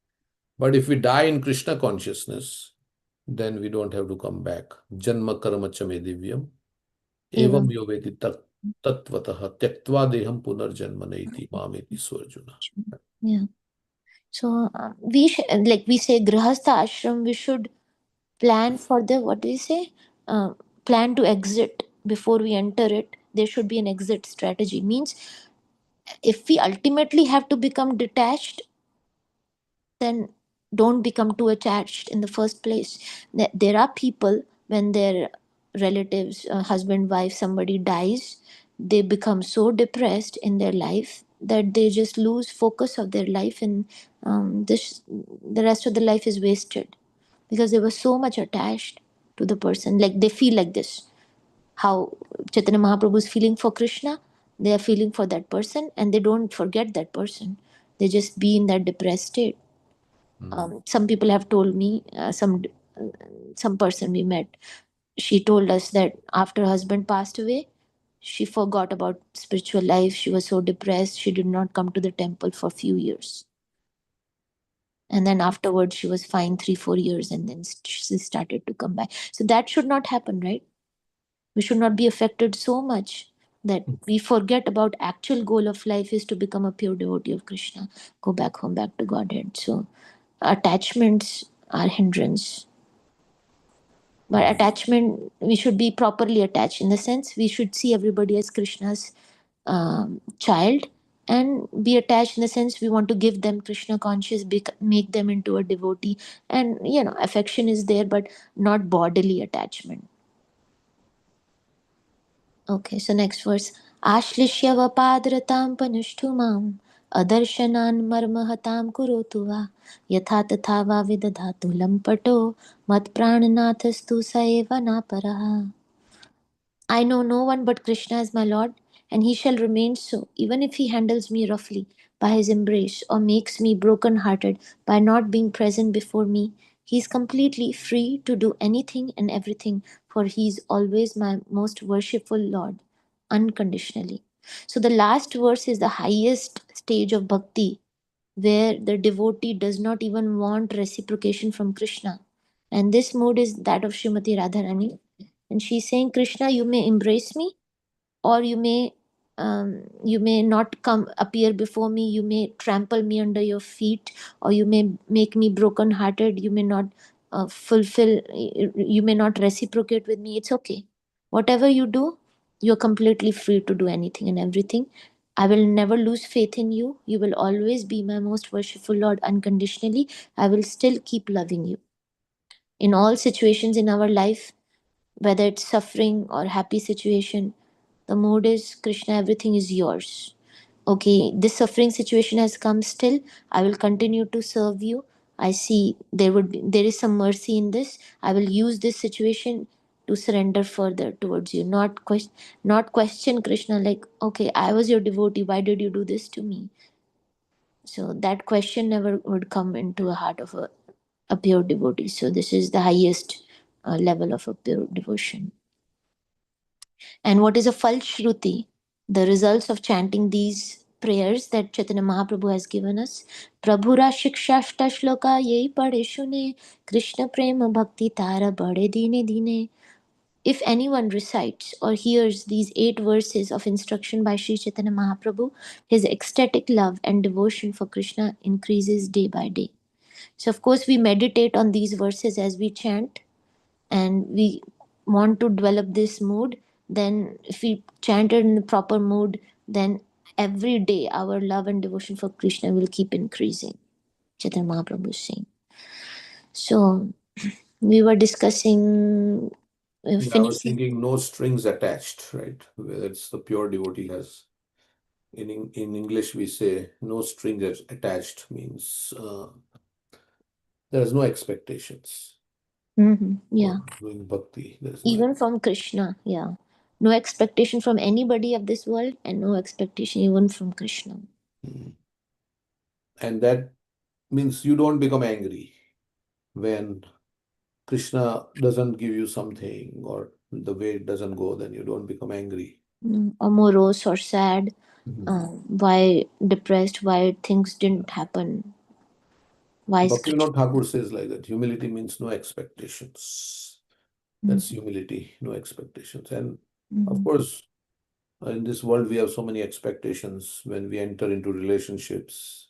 But if we die in Krishna consciousness, then we don't have to come back. Janma karma chame divyam. Evam Evam. yoveti tattvataha tyaktva deham punarjanma naiti mameti swarjuna. Yeah. So like we say grihastha ashram, we should plan for the, what do we say, uh, plan to exit before we enter it. There should be an exit strategy. Means if we ultimately have to become detached, then don't become too attached in the first place. There are people, when their relatives, husband, wife, somebody dies, they become so depressed in their life that they just lose focus of their life, and the rest of the life is wasted because they were so much attached to the person. Like they feel like this, how Chaitanya Mahaprabhu is feeling for Krishna, they are feeling for that person, and they don't forget that person. They just be in that depressed state. Some people have told me, some person we met, she told us that after her husband passed away, she forgot about spiritual life. She was so depressed, she did not come to the temple for a few years. And then afterwards, she was fine 3-4 years, and then she started to come back. So that should not happen, right? We should not be affected so much that we forget about actual goal of life is to become a pure devotee of Krishna, go back home, back to Godhead. So attachments are hindrance. But attachment, we should be properly attached, in the sense we should see everybody as Krishna's child, and be attached in the sense we want to give them Krishna conscious, make them into a devotee. And affection is there, but not bodily attachment. Okay, so next verse. Ashlishya vapadratam panushtumam अदर्शनान् मर्महतां कुरोतु वा यथा तथा वा विदधातु लम्पटो मत्प्राणनाथस्तु स एव नापरः. I know no one but Krishna is my Lord, and he shall remain so, even if he handles me roughly by his embrace or makes me broken hearted by not being present before me. He is completely free to do anything and everything, for he is always my most worshipful Lord, unconditionally. So, the last verse is the highest stage of bhakti, where the devotee does not even want reciprocation from Krishna. And this mood is that of Srimati Radharani. And she's saying, Krishna, you may embrace me, or you may not come appear before me, you may trample me under your feet, or you may make me broken hearted, you may not you may not reciprocate with me. It's okay. Whatever you do, you're completely free to do anything and everything. I will never lose faith in you. You will always be my most worshipful Lord unconditionally. I will still keep loving you. In all situations in our life, whether it's suffering or happy situation, the mood is, Krishna, everything is yours. Okay, this suffering situation has come, still I will continue to serve you. I see there is some mercy in this. I will use this situation to surrender further towards you, not question Krishna like, okay, I was your devotee, why did you do this to me? So that question never would come into a heart of a pure devotee. So this is the highest level of a pure devotion. And what is a falshruti? The results of chanting these prayers that Chaitanya Mahaprabhu has given us. Prabhura shikshashta shloka yei pade shune Krishna prema bhakti tara bade dine dine. If anyone recites or hears these 8 verses of instruction by Sri Chaitanya Mahaprabhu, his ecstatic love and devotion for Krishna increases day by day. So, of course, we meditate on these verses as we chant, and we want to develop this mood. Then if we chant it in the proper mood, then every day our love and devotion for Krishna will keep increasing. Chaitanya Mahaprabhu is saying. So we were discussing I was finishing. thinking no strings attached, right? Whether it's the pure devotee has, in English we say no strings attached means there's no expectations Yeah, for doing bhakti. There's no even from Krishna. Yeah, no expectation from anybody of this world, and no expectation even from Krishna. and that means you don't become angry when Krishna doesn't give you something or the way it doesn't go, then you don't become angry. Or morose or sad. Why depressed? Why things didn't happen? Why is Bhaktivinoda Thakur says like that, humility means no expectations. That's humility, no expectations. And of course, in this world, we have so many expectations when we enter into relationships.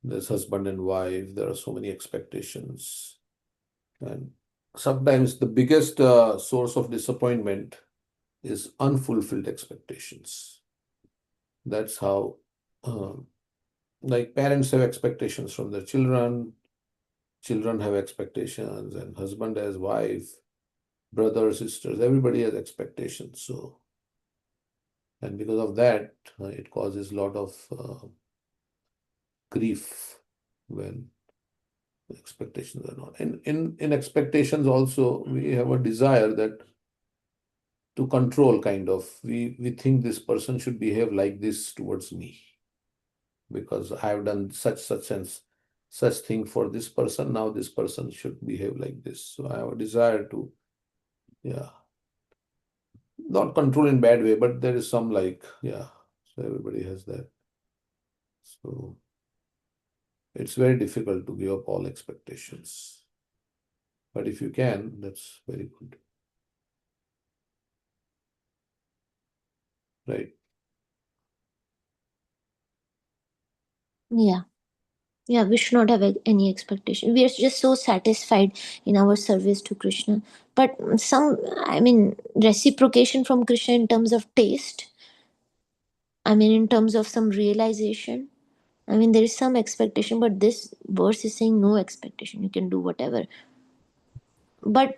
There's husband and wife, there are so many expectations. And sometimes the biggest source of disappointment is unfulfilled expectations. That's how, like parents have expectations from their children, children have expectations, and husband has wife, brothers, sisters, everybody has expectations. So, and because of that, it causes a lot of grief when expectations are not. And in expectations also, we have a desire that to control kind of. We think this person should behave like this towards me because I have done such thing for this person. Now this person should behave like this. So I have a desire to, yeah, not control in bad way, but there is some like, yeah. So everybody has that. So it's very difficult to give up all expectations. But if you can, that's very good. Right. Yeah. Yeah, we should not have any expectation. We are just so satisfied in our service to Krishna. But reciprocation from Krishna in terms of taste, in terms of some realization, there is some expectation, but this verse is saying no expectation. You can do whatever. But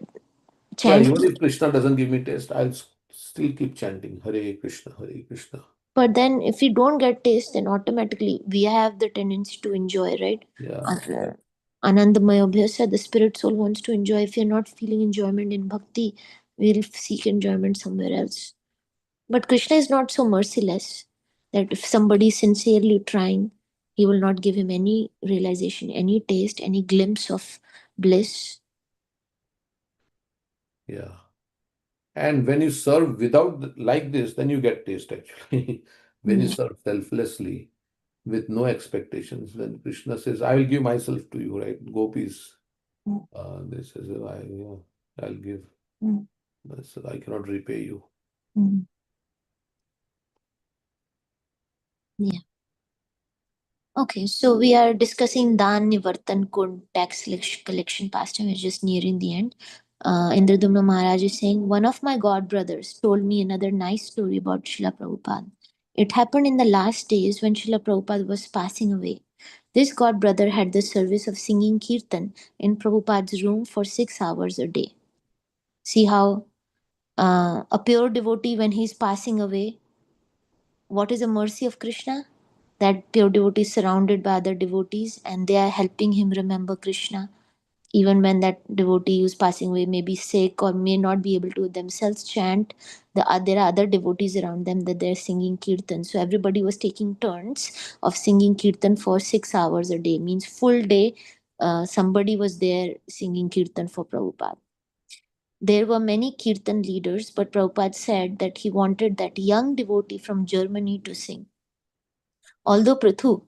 Yeah, chant. even if Krishna doesn't give me taste, I'll still keep chanting Hare Krishna, Hare Krishna. But then if we don't get taste, then automatically we have the tendency to enjoy, right? Yeah. Anandamaya Abhyasa, the spirit soul wants to enjoy. If you're not feeling enjoyment in bhakti, we'll seek enjoyment somewhere else. But Krishna is not so merciless that if somebody is sincerely trying, he will not give him any realization, any taste, any glimpse of bliss. Yeah. And when you serve without like this, then you get taste actually. When you serve selflessly with no expectations, when Krishna says, I will give myself to you, right? Gopis, they says, I'll give. I said, I cannot repay you. Yeah. Okay, so we are discussing Dan Nivartan Kund tax collection pastime. We're just nearing the end. Indradumna Maharaj is saying, one of my god brothers told me another nice story about Srila Prabhupada. It happened in the last days when Srila Prabhupada was passing away. This god brother had the service of singing kirtan in Prabhupada's room for 6 hours a day. See how a pure devotee, when he's passing away, what is the mercy of Krishna? That pure devotee is surrounded by other devotees and they are helping him remember Krishna. Even when that devotee who's passing away may be sick or may not be able to themselves chant, there are other devotees around them that they're singing kirtan. So everybody was taking turns of singing kirtan for 6 hours a day. Means full day, somebody was there singing kirtan for Prabhupada. There were many kirtan leaders, but Prabhupada said that he wanted that young devotee from Germany to sing. Although Prithu,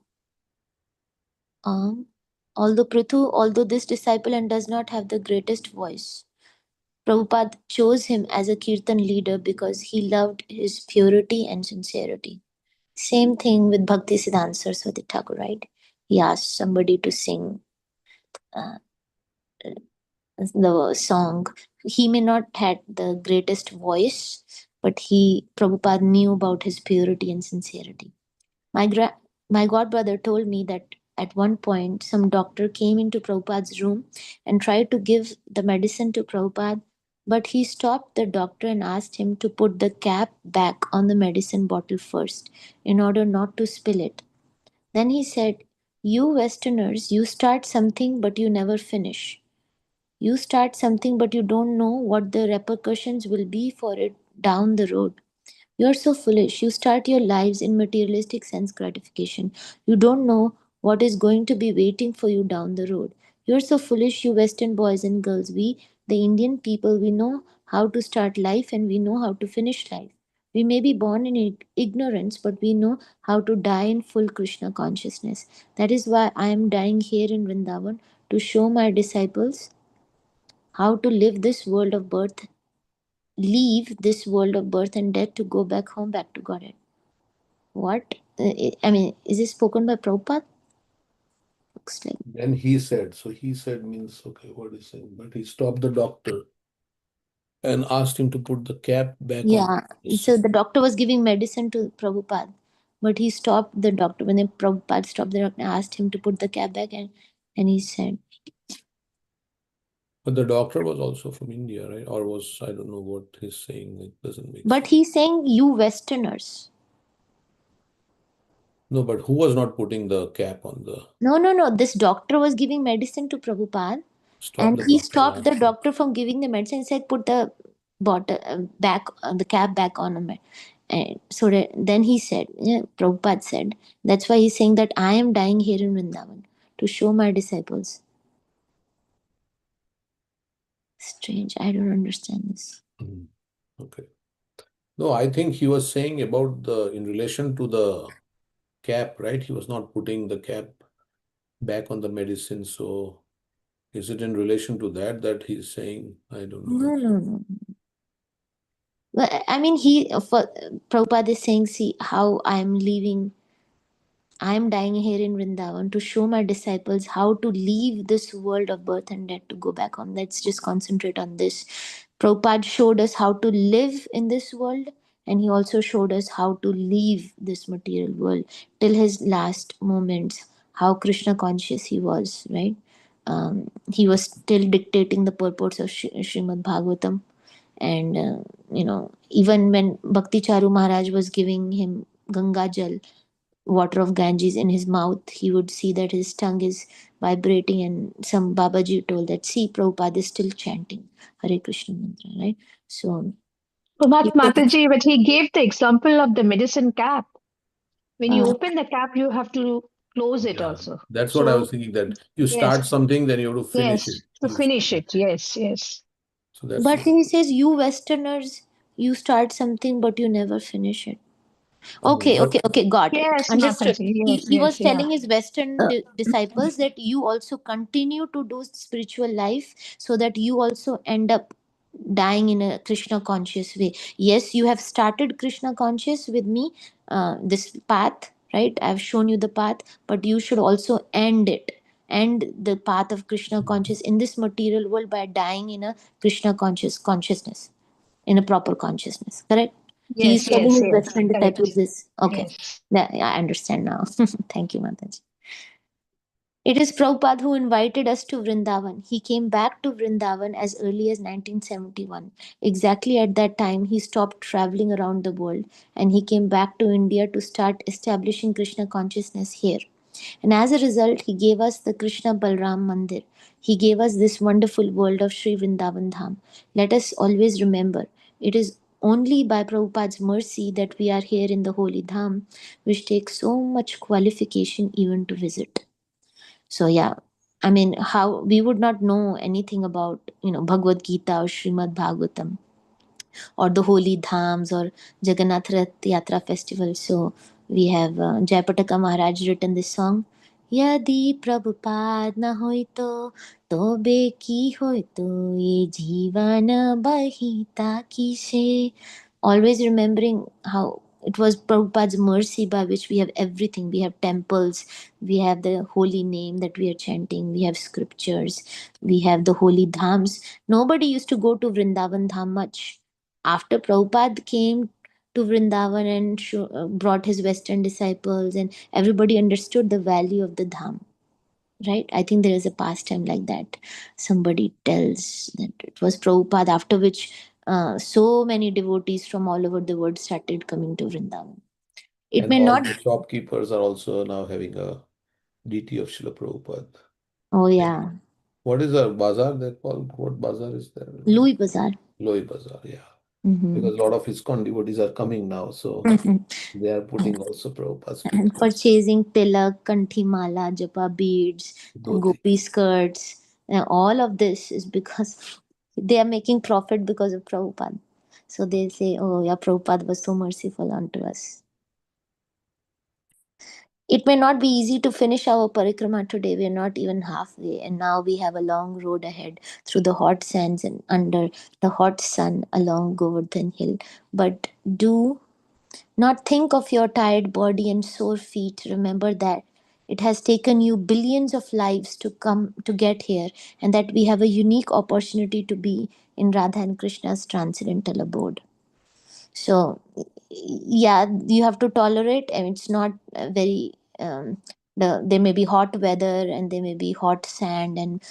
um, although this disciple and does not have the greatest voice, Prabhupada chose him as a kirtan leader because he loved his purity and sincerity. Same thing with Bhakti Siddhanta Saraswati Thakur, right? He asked somebody to sing uh, the song. He may not had the greatest voice, but Prabhupada knew about his purity and sincerity. My godbrother told me that at one point some doctor came into Prabhupada's room and tried to give the medicine to Prabhupada, but he stopped the doctor and asked him to put the cap back on the medicine bottle first in order not to spill it. Then he said, you Westerners, you start something but you never finish. You start something but you don't know what the repercussions will be for it down the road. You're so foolish. You start your lives in materialistic sense gratification. You don't know what is going to be waiting for you down the road. You're so foolish, you Western boys and girls. We, the Indian people, we know how to start life and we know how to finish life. We may be born in ignorance, but we know how to die in full Krishna consciousness. That is why I am dying here in Vrindavan to show my disciples how to live this world of birth, leave this world of birth and death to go back home, back to Godhead. What? I mean, is this spoken by Prabhupada? Looks like. Then he said, so he said means, okay, what is saying? But he stopped the doctor and asked him to put the cap back on. Yeah. So the doctor was giving medicine to Prabhupada, but he stopped the doctor. When the Prabhupada stopped the doctor, asked him to put the cap back, and he said. But the doctor was also from India, right? Or was, I don't know what he's saying. It doesn't make sense. But he's saying, you Westerners. No, but who was not putting the cap on the... No. This doctor was giving medicine to Prabhupada. And he stopped the doctor from giving the medicine and said, put the bottle back, the cap back on him. And so then he said, Prabhupada said, that's why he's saying that I am dying here in Vrindavan to show my disciples. Strange. I don't understand this. Okay. No, I think he was saying about in relation to the cap, right? He was not putting the cap back on the medicine. So is it in relation to that he's saying? I don't know. No. Well, I mean, Prabhupada is saying, see how I'm dying here in Vrindavan to show my disciples how to leave this world of birth and death to go back home. Let's just concentrate on this. Prabhupada showed us how to live in this world, and he also showed us how to leave this material world till his last moments, how Krishna conscious he was, right? He was still dictating the purports of Srimad Bhagavatam. And, even when Bhakti Charu Maharaj was giving him Ganga Jal, water of Ganges in his mouth, he would see that his tongue is vibrating, and some Babaji told that, see, Prabhupada is still chanting Hare Krishna mantra, right? So, But Mataji, but he gave the example of the medicine cap. When you open the cap, you have to close it also. That's what I was thinking, that you start something, then you have to finish it. To finish it. Yes. So that's but he says, you Westerners, you start something, but you never finish it. Okay, got it. Yes, Understood. Mataji. He was Yeah. telling his Western disciples that you also continue to do spiritual life so that you also end up dying in a Krishna conscious way. Yes, you have started Krishna conscious with me, this path, right? I've shown you the path, but you should also end it. End the path of Krishna conscious in this material world by dying in a Krishna consciousness, in a proper consciousness. Correct? He is telling his Western disciples this. Okay. Yes. Yeah, I understand now. Thank you, Mataji. It is Prabhupada who invited us to Vrindavan. He came back to Vrindavan as early as 1971. Exactly at that time, he stopped traveling around the world and he came back to India to start establishing Krishna consciousness here. And as a result, he gave us the Krishna Balram Mandir. He gave us this wonderful world of Sri Vrindavan Dham. Let us always remember, it is only by Prabhupada's mercy that we are here in the Holy Dham, which takes so much qualification even to visit. So yeah, I mean, how we would not know anything about, Bhagavad Gita or Srimad Bhagavatam or the holy dhams or Jagannath Rath Yatra festival. So we have Jayapataka Maharaj written this song. Yadi Prabhupada na hoito, tobe ki hoito, ye jivana bahita kise. Always remembering how it was Prabhupada's mercy by which we have everything. We have temples, we have the holy name that we are chanting, we have scriptures, we have the holy dhams. Nobody used to go to Vrindavan Dham much. After Prabhupada came to Vrindavan and brought his Western disciples, and everybody understood the value of the Dham, right? I think there is a pastime like that. Somebody tells that it was Prabhupada, after which so many devotees from all over the world started coming to Vrindavan. It and may all not. the shopkeepers are also now having a DT of Srila Prabhupada. Oh, yeah. What is a bazaar they call? What bazaar is there? Louis Bazaar. Louis Bazaar, yeah. Mm-hmm. Because a lot of ISKCON devotees are coming now, so they are putting also Prabhupada's and pictures. purchasing tilak, kanthimala, japa beads, gopi skirts, and all of this is because they are making profit because of Prabhupada. So they say, oh yeah, Prabhupada was so merciful unto us. It may not be easy to finish our parikrama today. We are not even halfway, and now we have a long road ahead through the hot sands and under the hot sun along Govardhan Hill. But do not think of your tired body and sore feet. Remember that it has taken you billions of lives to come to get here, and that we have a unique opportunity to be in Radha and Krishna's transcendental abode. So yeah, you have to tolerate, and it's not very there may be hot weather and there may be hot sand, and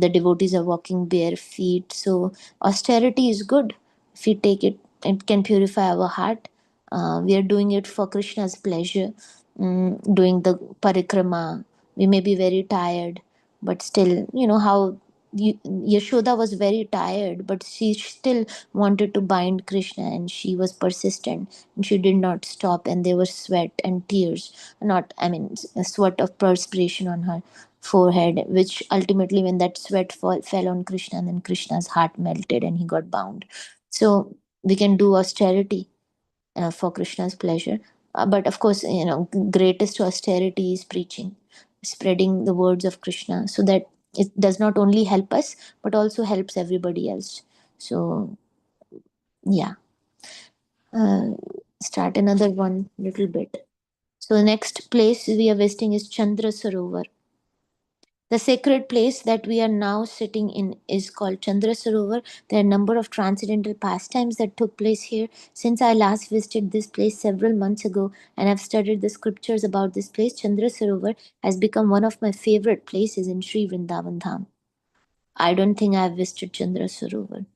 the devotees are walking bare feet. So austerity is good. If we take it, it can purify our heart. We are doing it for Krishna's pleasure. Doing the parikrama, we may be very tired, but still, how Yashoda was very tired, but she still wanted to bind Krishna, and she was persistent and she did not stop, and there was sweat and tears, not, I mean, a sweat of perspiration on her forehead, which ultimately, when that sweat fell on Krishna, then Krishna's heart melted and he got bound. So we can do austerity for Krishna's pleasure. But of course, greatest austerity is preaching, spreading the words of Krishna, so that it does not only help us, but also helps everybody else. So, yeah. Start another one little bit. So, the next place we are visiting is Chandra Sarovar. The sacred place that we are now sitting in is called Chandra Sarovar. There are a number of transcendental pastimes that took place here. Since I last visited this place several months ago and I've studied the scriptures about this place, Chandra Sarovar has become one of my favorite places in Sri Vrindavan Dham. I don't think I've visited Chandra Sarovar.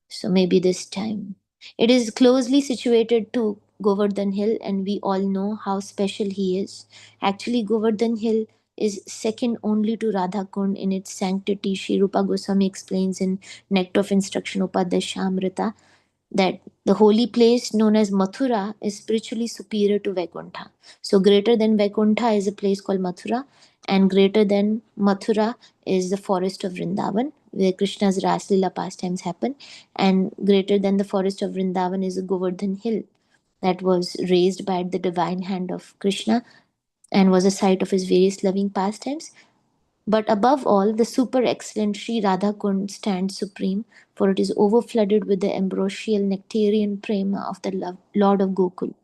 So maybe this time. It is closely situated to Govardhan Hill, and we all know how special he is. Actually, Govardhan Hill is second only to Radha Kund in its sanctity. Sri Rupa Goswami explains in Nectar of Instruction Upadeshamrita that the holy place known as Mathura is spiritually superior to Vaikuntha. So greater than Vaikuntha is a place called Mathura, and greater than Mathura is the forest of Vrindavan, where Krishna's Raslila pastimes happen, and greater than the forest of Vrindavan is the Govardhan Hill that was raised by the divine hand of Krishna and was a site of his various loving pastimes. But above all, the super excellent Sri Radha Kund stands supreme, for it is overflooded with the ambrosial nectarian prema of the Lord of Gokul,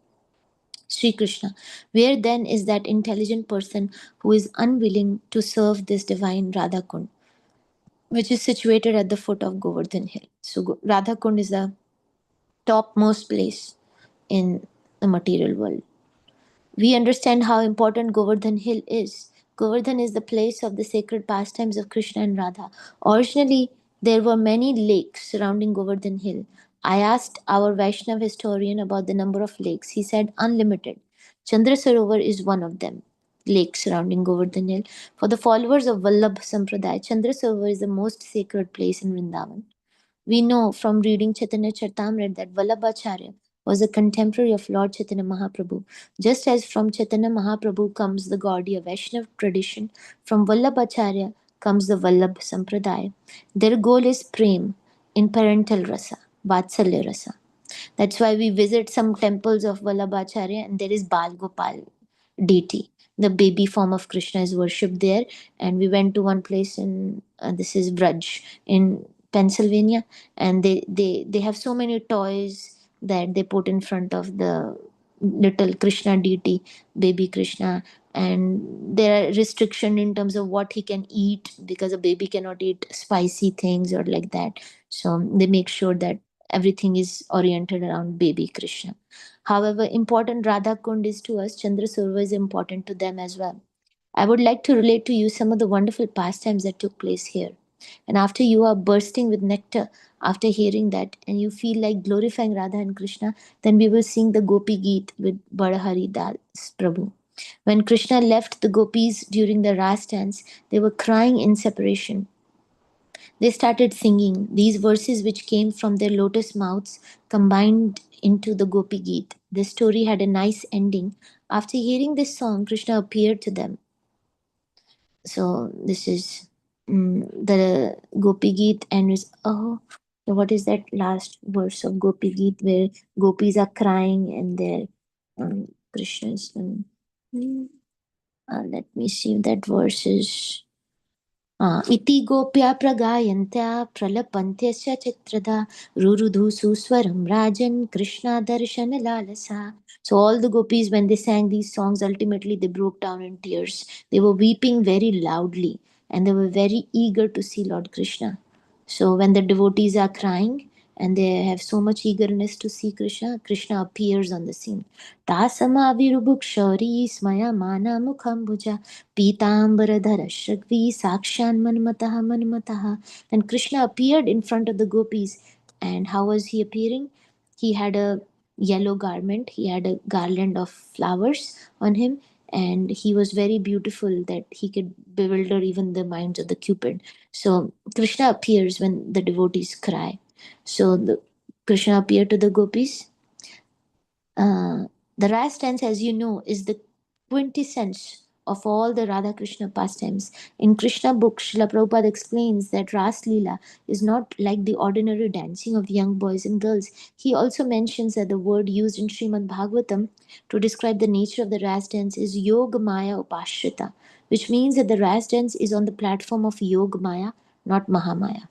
Sri Krishna. Where then is that intelligent person who is unwilling to serve this divine Radha Kund, which is situated at the foot of Govardhan Hill? So Radha Kund is the topmost place in the material world. We understand how important Govardhan Hill is. Govardhan is the place of the sacred pastimes of Krishna and Radha. Originally, there were many lakes surrounding Govardhan Hill. I asked our Vaishnav historian about the number of lakes. He said unlimited. Chandra Sarovar is one of them, lake surrounding Govardhan Hill. For the followers of Vallabh Sampradaya, Chandra Sarovar is the most sacred place in Vrindavan. We know from reading Chaitanya Charitamrita that Vallabhacharya was a contemporary of Lord Chaitanya Mahaprabhu. Just as from Chaitanya Mahaprabhu comes the Gaudiya Vaishnava tradition, from Vallabhacharya comes the Vallabh Sampradaya. Their goal is prem in parental rasa, Vatsalya rasa. That's why we visit some temples of Vallabhacharya and there is Bal Gopal deity. The baby form of Krishna is worshipped there. And we went to one place in, this is Braj in Pennsylvania, and they have so many toys that they put in front of the little Krishna deity, baby Krishna, and there are restriction in terms of what he can eat because a baby cannot eat spicy things or like that. So they make sure that everything is oriented around baby Krishna. However important Radha Kund is to us, Chandra Surva is important to them as well. I would like to relate to you some of the wonderful pastimes that took place here. And after you are bursting with nectar, after hearing that, and you feel like glorifying Radha and Krishna, then we will sing the Gopi Geet with Badahari Das Prabhu. When Krishna left the gopis during the Ras dance, they were crying in separation. They started singing these verses which came from their lotus mouths combined into the Gopi Geet. The story had a nice ending. After hearing this song, Krishna appeared to them. So this is the Gopi Geet and is what is that last verse of Gopi Geet where gopis are crying and their Krishna's let me see if that verse is इति गोप्या प्रगायन्त्या प्रलपन्त्यस्य चित्रदा रुरुधु सुस्वरं राजन् कृष्णा दर्शन lalasa. So all the gopis, when they sang these songs, ultimately they broke down in tears. They were weeping very loudly and they were very eager to see Lord Krishna. So when the devotees are crying and they have so much eagerness to see Krishna, Krishna appears on the scene. Tasamavirubhukshari smaya mana mukhambuja Pitambara Shagvi Sakshan Manmataha Manmataha. Then Krishna appeared in front of the gopis. And how was he appearing? He had a yellow garment, he had a garland of flowers on him, and he was very beautiful that he could bewilder even the minds of the Cupid. So Krishna appears when the devotees cry. So Krishna appeared to the gopis. The Ras dance, as you know, is the quintessence of all the Radha Krishna pastimes. In Krishna book, Srila Prabhupada explains that Ras Leela is not like the ordinary dancing of young boys and girls. He also mentions that the word used in Srimad Bhagavatam to describe the nature of the Ras dance is Yoga Maya Upashrita, which means that the Ras dance is on the platform of Yoga Maya, not Mahamaya.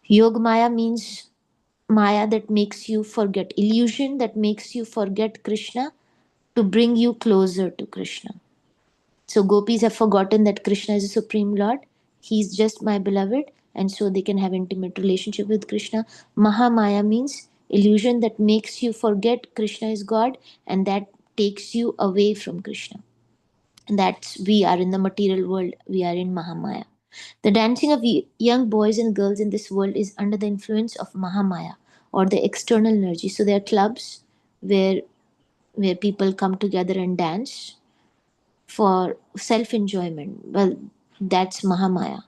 Yoga Maya means Maya that makes you forget, illusion that makes you forget Krishna to bring you closer to Krishna. So gopis have forgotten that Krishna is a supreme Lord. He's just my beloved, and so they can have intimate relationship with Krishna. Mahamaya means illusion that makes you forget Krishna is God and that takes you away from Krishna. And that's we are in the material world. We are in Mahamaya. The dancing of young boys and girls in this world is under the influence of Mahamaya or the external energy. So there are clubs where people come together and dance for self enjoyment. Well, that's Mahamaya,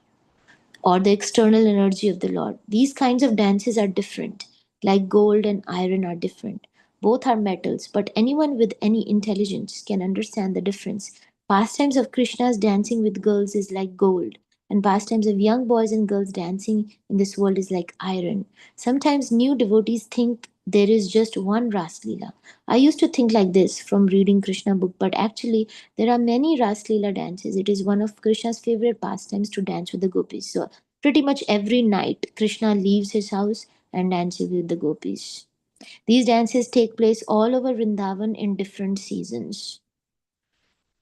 or the external energy of the Lord. These kinds of dances are different, like gold and iron are different. Both are metals, but anyone with any intelligence can understand the difference. Pastimes of Krishna's dancing with girls is like gold, and pastimes of young boys and girls dancing in this world is like iron. Sometimes new devotees think there is just one Ras Leela. I used to think like this from reading Krishna book, but actually there are many Ras Leela dances. It is one of Krishna's favorite pastimes to dance with the gopis. So pretty much every night, Krishna leaves his house and dances with the gopis. These dances take place all over Vrindavan in different seasons.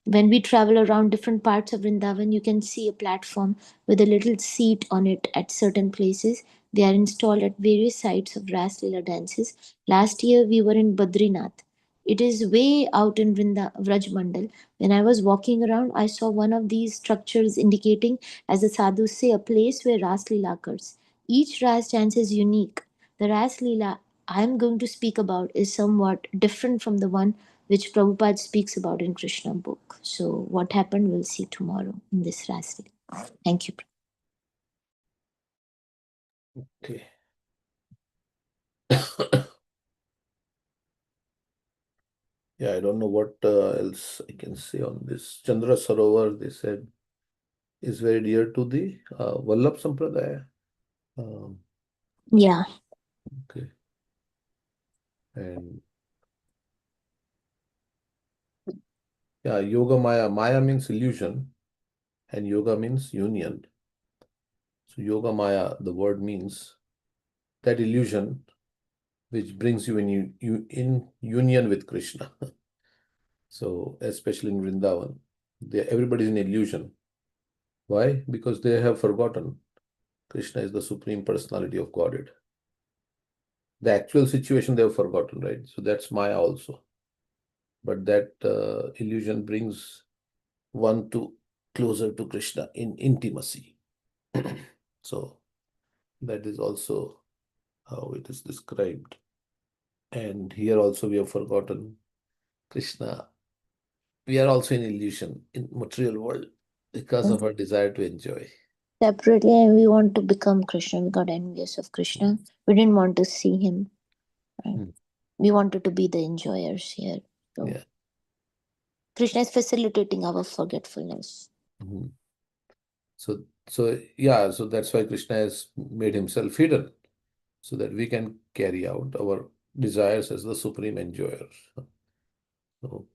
When we travel around different parts of Vrindavan, you can see a platform with a little seat on it at certain places. They are installed at various sites of Ras Leela dances. Last year we were in Badrinath. It is way out in Vraj Mandal. When I was walking around, I saw one of these structures indicating, as the sadhus say, a place where Ras Leela occurs. Each Ras dance is unique. The Ras Leela I am going to speak about is somewhat different from the one which Prabhupada speaks about in Krishna book. So what happened, we'll see tomorrow in this Rasi. Thank you. Okay. Yeah, I don't know what else I can say on this. Chandra Sarovar, they said, is very dear to the Vallabh Sampradaya. Yeah. Okay. And yeah, Yoga Maya. Maya means illusion, and Yoga means union. So Yoga Maya, the word means that illusion which brings you in union with Krishna. So especially in Vrindavan, everybody is in illusion. Why? Because they have forgotten Krishna is the Supreme Personality of Godhead. The actual situation they have forgotten, right? So that's Maya also. But that illusion brings one to closer to Krishna in intimacy. So that is also how it is described. And here also we have forgotten Krishna. We are also in illusion in material world because of our desire to enjoy. Separately, we want to become Krishna. We got envious of Krishna. We didn't want to see him. Right? We wanted to be the enjoyers here. So Yeah. Krishna is facilitating our forgetfulness. So yeah, so that's why Krishna has made himself hidden, so that we can carry out our desires as the supreme enjoyer. So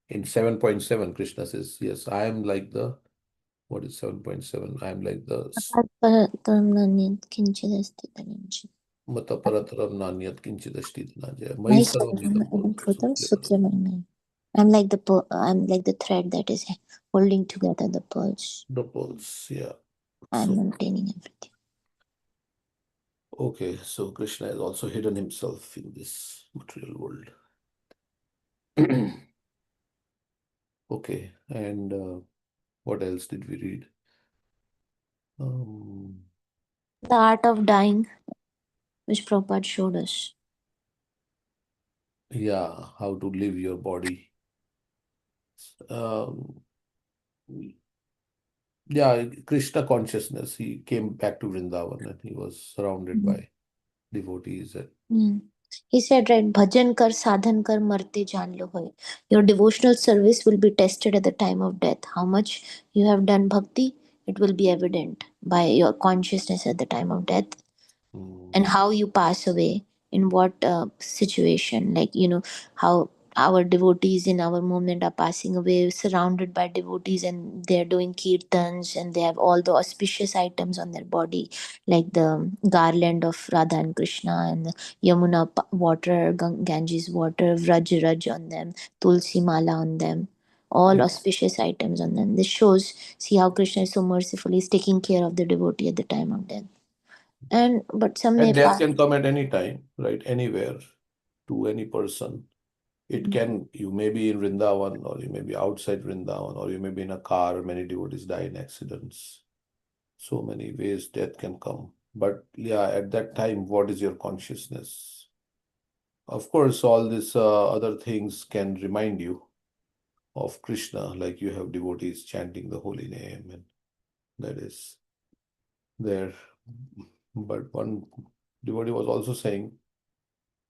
in 7.7, Krishna says, yes, I am like the, what is 7.7? I am like the Mataparataram Nanyat Kinchidashti Dhanajaya. Mai Sarvam Idam Bhutam. I'm like the thread that is holding together the pearls. The pearls, yeah. I'm maintaining everything. Okay, so Krishna has also hidden himself in this material world. Okay, and what else did we read? The art of dying, which Prabhupada showed us. Yeah, how to live your body. Yeah, Krishna consciousness. He came back to Vrindavan and he was surrounded by devotees. He said, right, bhajan kar, sadhan kar, marte jaan lo hoy. Your devotional service will be tested at the time of death. How much you have done bhakti, it will be evident by your consciousness at the time of death. And how you pass away, in what situation, like, how our devotees in our movement are passing away surrounded by devotees, and they're doing kirtans, and they have all the auspicious items on their body, like the garland of Radha and Krishna, and the Yamuna water, Ganges water, Vraj Raj on them, Tulsi mala on them, all auspicious items on them. This shows, see how Krishna is so merciful, he's taking care of the devotee at the time of death. But some may And death can come at any time, right? Anywhere, to any person. It can, you may be in Vrindavan, or you may be outside Vrindavan, or you may be in a car. Many devotees die in accidents. So many ways death can come. But yeah, at that time, what is your consciousness? of course, all these other things can remind you of Krishna, like you have devotees chanting the holy name, and that is there. But one devotee was also saying,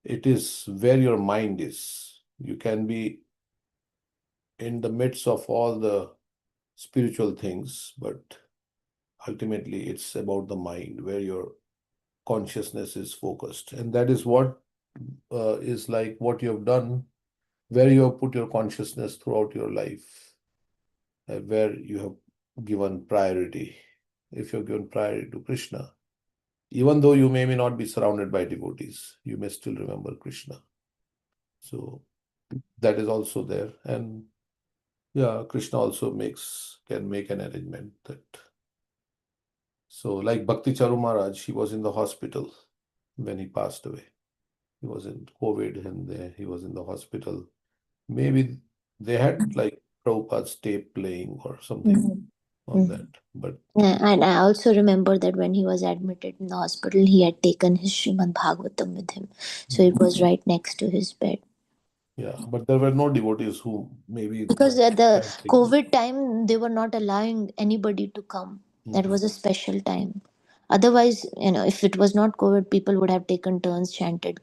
it is where your mind is. You can be in the midst of all the spiritual things, but ultimately it's about the mind, where your consciousness is focused. And that is what is like what you have done, where you have put your consciousness throughout your life, where you have given priority. If you have given priority to Krishna, even though you may not be surrounded by devotees, you may still remember Krishna. So that is also there. And yeah, Krishna also can make an arrangement that. So like Bhakti Charu Maharaj, he was in the hospital when he passed away. He was in COVID and he was in the hospital. Maybe they had like Prabhupada's tape playing or something on that. But Yeah, and I also remember that when he was admitted in the hospital, he had taken his Srimad Bhagavatam with him. So it was right next to his bed. yeah, but there were no devotees who maybe Because at the chanting. COVID time, they were not allowing anybody to come. That was a special time. Otherwise, if it was not COVID, people would have taken turns, chanted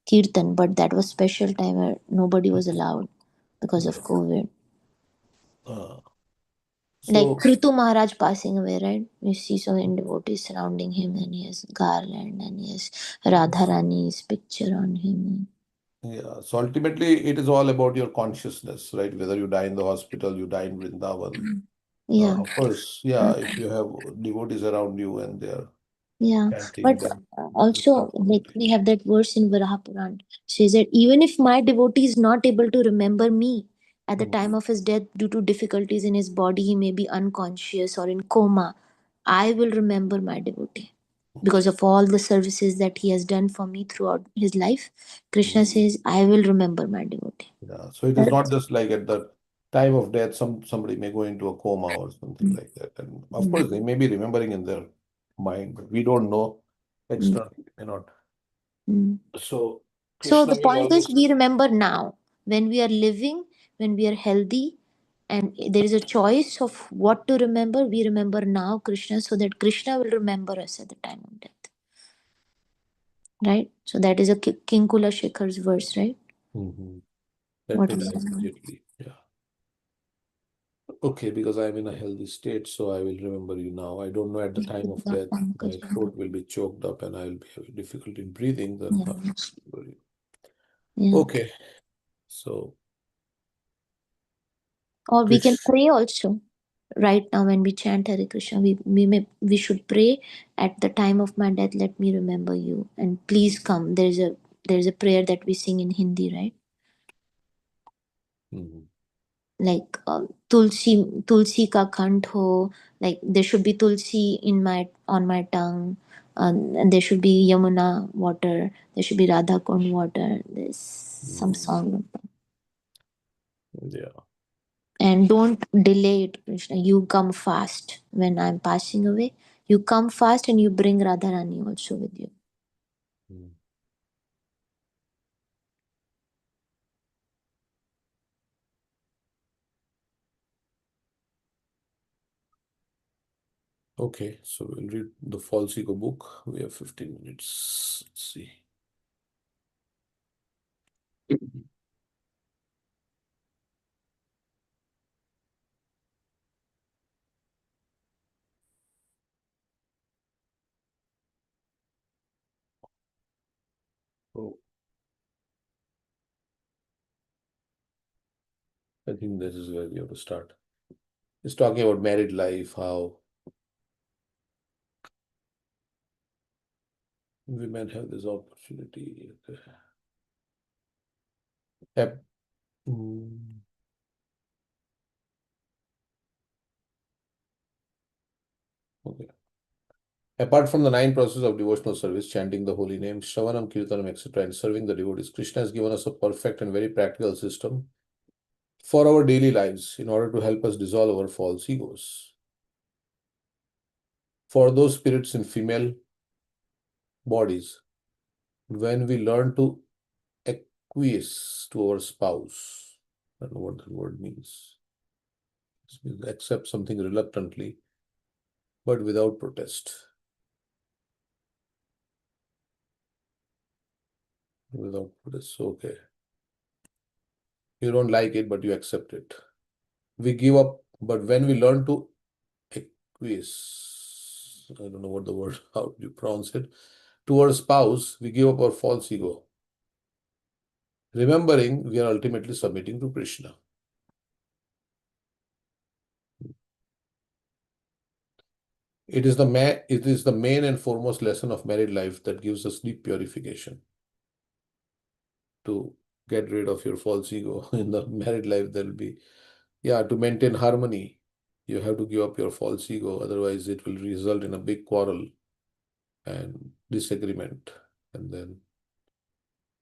kirtan. But that was special time where nobody was allowed because of COVID. Like So Kritu Maharaj passing away, right? You see so many devotees surrounding him, and he has garland, and he has Radharani's picture on him. yeah, so ultimately it is all about your consciousness, right? Whether you die in the hospital, you die in Vrindavan. Yeah. Of course, yeah, if you have devotees around you and they're Yeah, chanting, but then also like we have that verse in Varaha Puran says that even if my devotee is not able to remember me at the time of his death due to difficulties in his body, he may be unconscious or in coma, I will remember my devotee because of all the services that he has done for me throughout his life. Krishna says, I will remember my devotee. yeah, so it is not just like at the time of death, somebody may go into a coma or something like that. And of course, they may be remembering in their mind, but we don't know. Externally, may not. So So Krishna the will point is, always. we remember now when we are living, when we are healthy, and there is a choice of what to remember. We remember now Krishna so that Krishna will remember us at the time of death. Right? So that is a Kinkula Shekhar's verse, right? That What will is that? immediately, yeah. Okay, because I'm in a healthy state, so I will remember you now. I don't know at the time of death, my throat will be choked up and I will be having difficulty in breathing. Then how will I remember you? Yeah. Okay, so Or we can pray also. Right now, when we chant Hare Krishna, we should pray at the time of my death. Let me remember you, and please come. There's a prayer that we sing in Hindi, right? Like tulsi ka kant ho, like there should be tulsi on my tongue, and there should be Yamuna water, there should be Radha Kund water. There's some song. Yeah. And don't delay it, Krishna. You come fast when I'm passing away. You come fast and you bring Radharani also with you. Okay, so we'll read the False Ego book. We have 15 minutes. Let's see. Oh, I think this is where we have to start. It's talking about married life, how women have this opportunity. Yep. Okay. Apart from the 9 processes of devotional service, chanting the holy name, Shravanam, Kirtanam, etc., and serving the devotees, Krishna has given us a perfect and very practical system for our daily lives in order to help us dissolve our false egos. For those spirits in female bodies, when we learn to acquiesce to our spouse. I don't know what that word means. It means accept something reluctantly, but without protest. Without protest, okay. You don't like it, but you accept it. We give up, but when we learn to acquiesce, I don't know what the word, how you pronounce it, to our spouse, we give up our false ego, remembering we are ultimately submitting to Krishna. It is the main and foremost lesson of married life that gives us deep purification. To get rid of your false ego in the married life, there will be, to maintain harmony, you have to give up your false ego. Otherwise, it will result in a big quarrel and disagreement, and then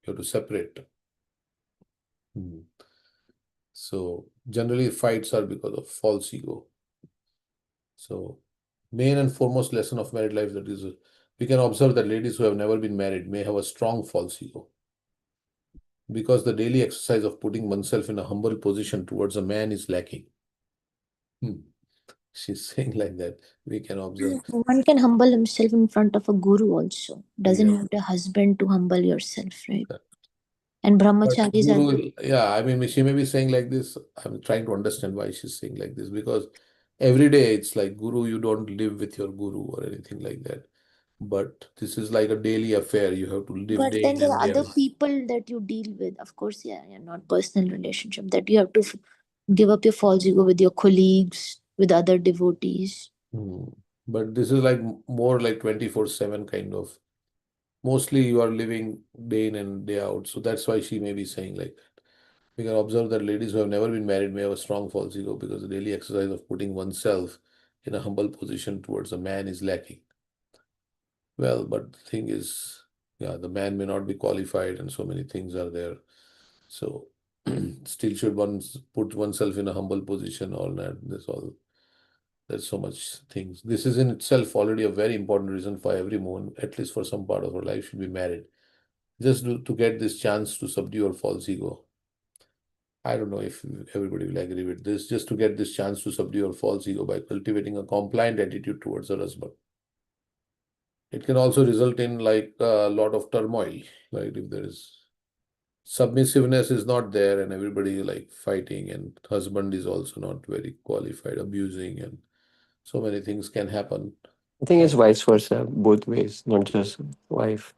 you have to separate. So generally, fights are because of false ego. So main and foremost lesson of married life, that is, we can observe that ladies who have never been married may have a strong false ego, because the daily exercise of putting oneself in a humble position towards a man is lacking. She's saying like that. We can observe. One can humble himself in front of a guru also. Doesn't Yeah. need a husband to humble yourself, right? Yeah. And But brahmacharis are guru, I mean, she may be saying like this. I'm trying to understand why she's saying like this, because every day it's like, Guru, you don't live with your guru or anything like that. But this is like a daily affair. You have to live But day then in there and are day other out. people that you deal with. Of course, not personal relationship, that you have to give up your false ego with your colleagues, with other devotees. But this is like more like 24/7 kind of. Mostly you are living day in and day out. So that's why she may be saying like that. We can observe that ladies who have never been married may have a strong false ego, because the daily exercise of putting oneself in a humble position towards a man is lacking. Well, but the thing is, the man may not be qualified, and so many things are there. So still should one put oneself in a humble position or not? There's so much things. This is in itself already a very important reason for every woman, at least for some part of her life, should be married. Just to get this chance to subdue your false ego. I don't know if everybody will agree with this, just to get this chance to subdue your false ego by cultivating a compliant attitude towards her husband. It can also result in like a lot of turmoil, like if there is submissiveness is not there and everybody like fighting, and husband is also not very qualified, abusing, and so many things can happen. I think it's vice versa, both ways, not just wife.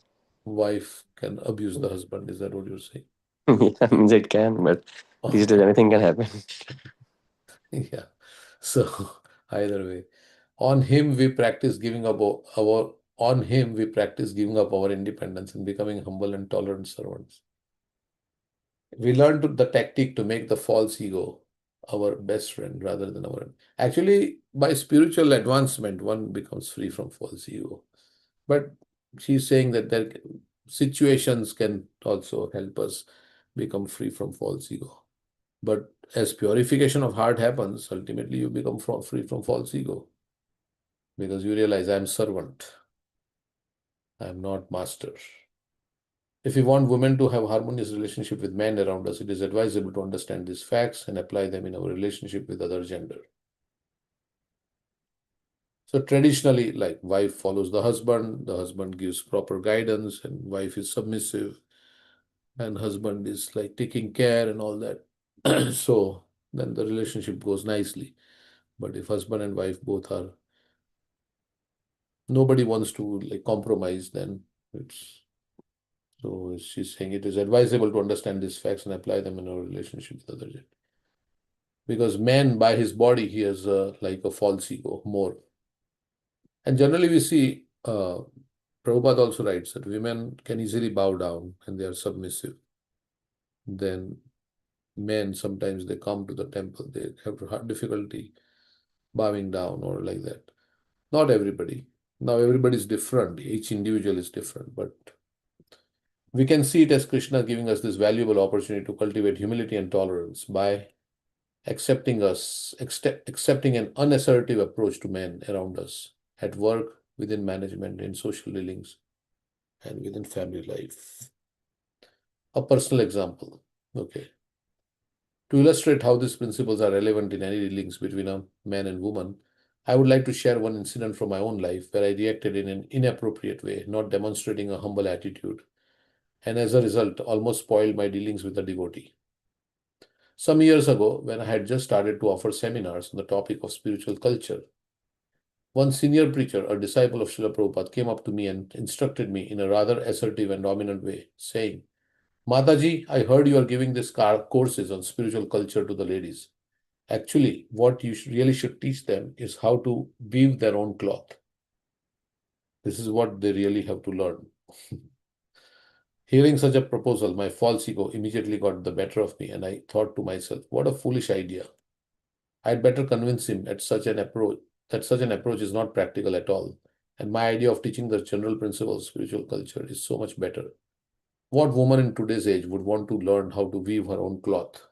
Wife can abuse the husband. Is that what you're saying? Yeah, means it can, but these days anything can happen. Yeah. So either way, on him we practice giving up our independence and becoming humble and tolerant servants. We learn the tactic to make the false ego our best friend rather than our. Actually, by spiritual advancement, one becomes free from false ego. But she's saying that there situations can also help us become free from false ego. But as purification of heart happens, ultimately you become free from false ego, because you realize I am servant, I am not master. If we want women to have harmonious relationship with men around us, it is advisable to understand these facts and apply them in our relationship with other gender. So traditionally, like wife follows the husband gives proper guidance, and wife is submissive, and husband is like taking care and all that. So then the relationship goes nicely. But if husband and wife both are, nobody wants to like compromise, then it's. So she's saying it is advisable to understand these facts and apply them in our relationship with other gender. Because man, by his body, he has like a false ego more. And generally we see, Prabhupada also writes that women can easily bow down and they are submissive. Then men, sometimes they come to the temple, they have difficulty bowing down or like that. Not everybody. Now everybody is different. Each individual is different. But we can see it as Krishna giving us this valuable opportunity to cultivate humility and tolerance by accepting an unassertive approach to men around us, at work, within management, in social dealings, and within family life. A personal example. Okay. To illustrate how these principles are relevant in any dealings between a man and woman, I would like to share one incident from my own life where I reacted in an inappropriate way, not demonstrating a humble attitude, and as a result, almost spoiled my dealings with a devotee. Some years ago, when I had just started to offer seminars on the topic of spiritual culture, one senior preacher, a disciple of Srila Prabhupada, came up to me and instructed me in a rather assertive and dominant way, saying, Mataji, I heard you are giving these courses on spiritual culture to the ladies. Actually, what you really should teach them is how to weave their own cloth. This is what they really have to learn. Hearing such a proposal, my false ego immediately got the better of me, and I thought to myself, what a foolish idea. I'd better convince him that such an approach is not practical at all, and my idea of teaching the general principles of spiritual culture is so much better. What woman in today's age would want to learn how to weave her own cloth?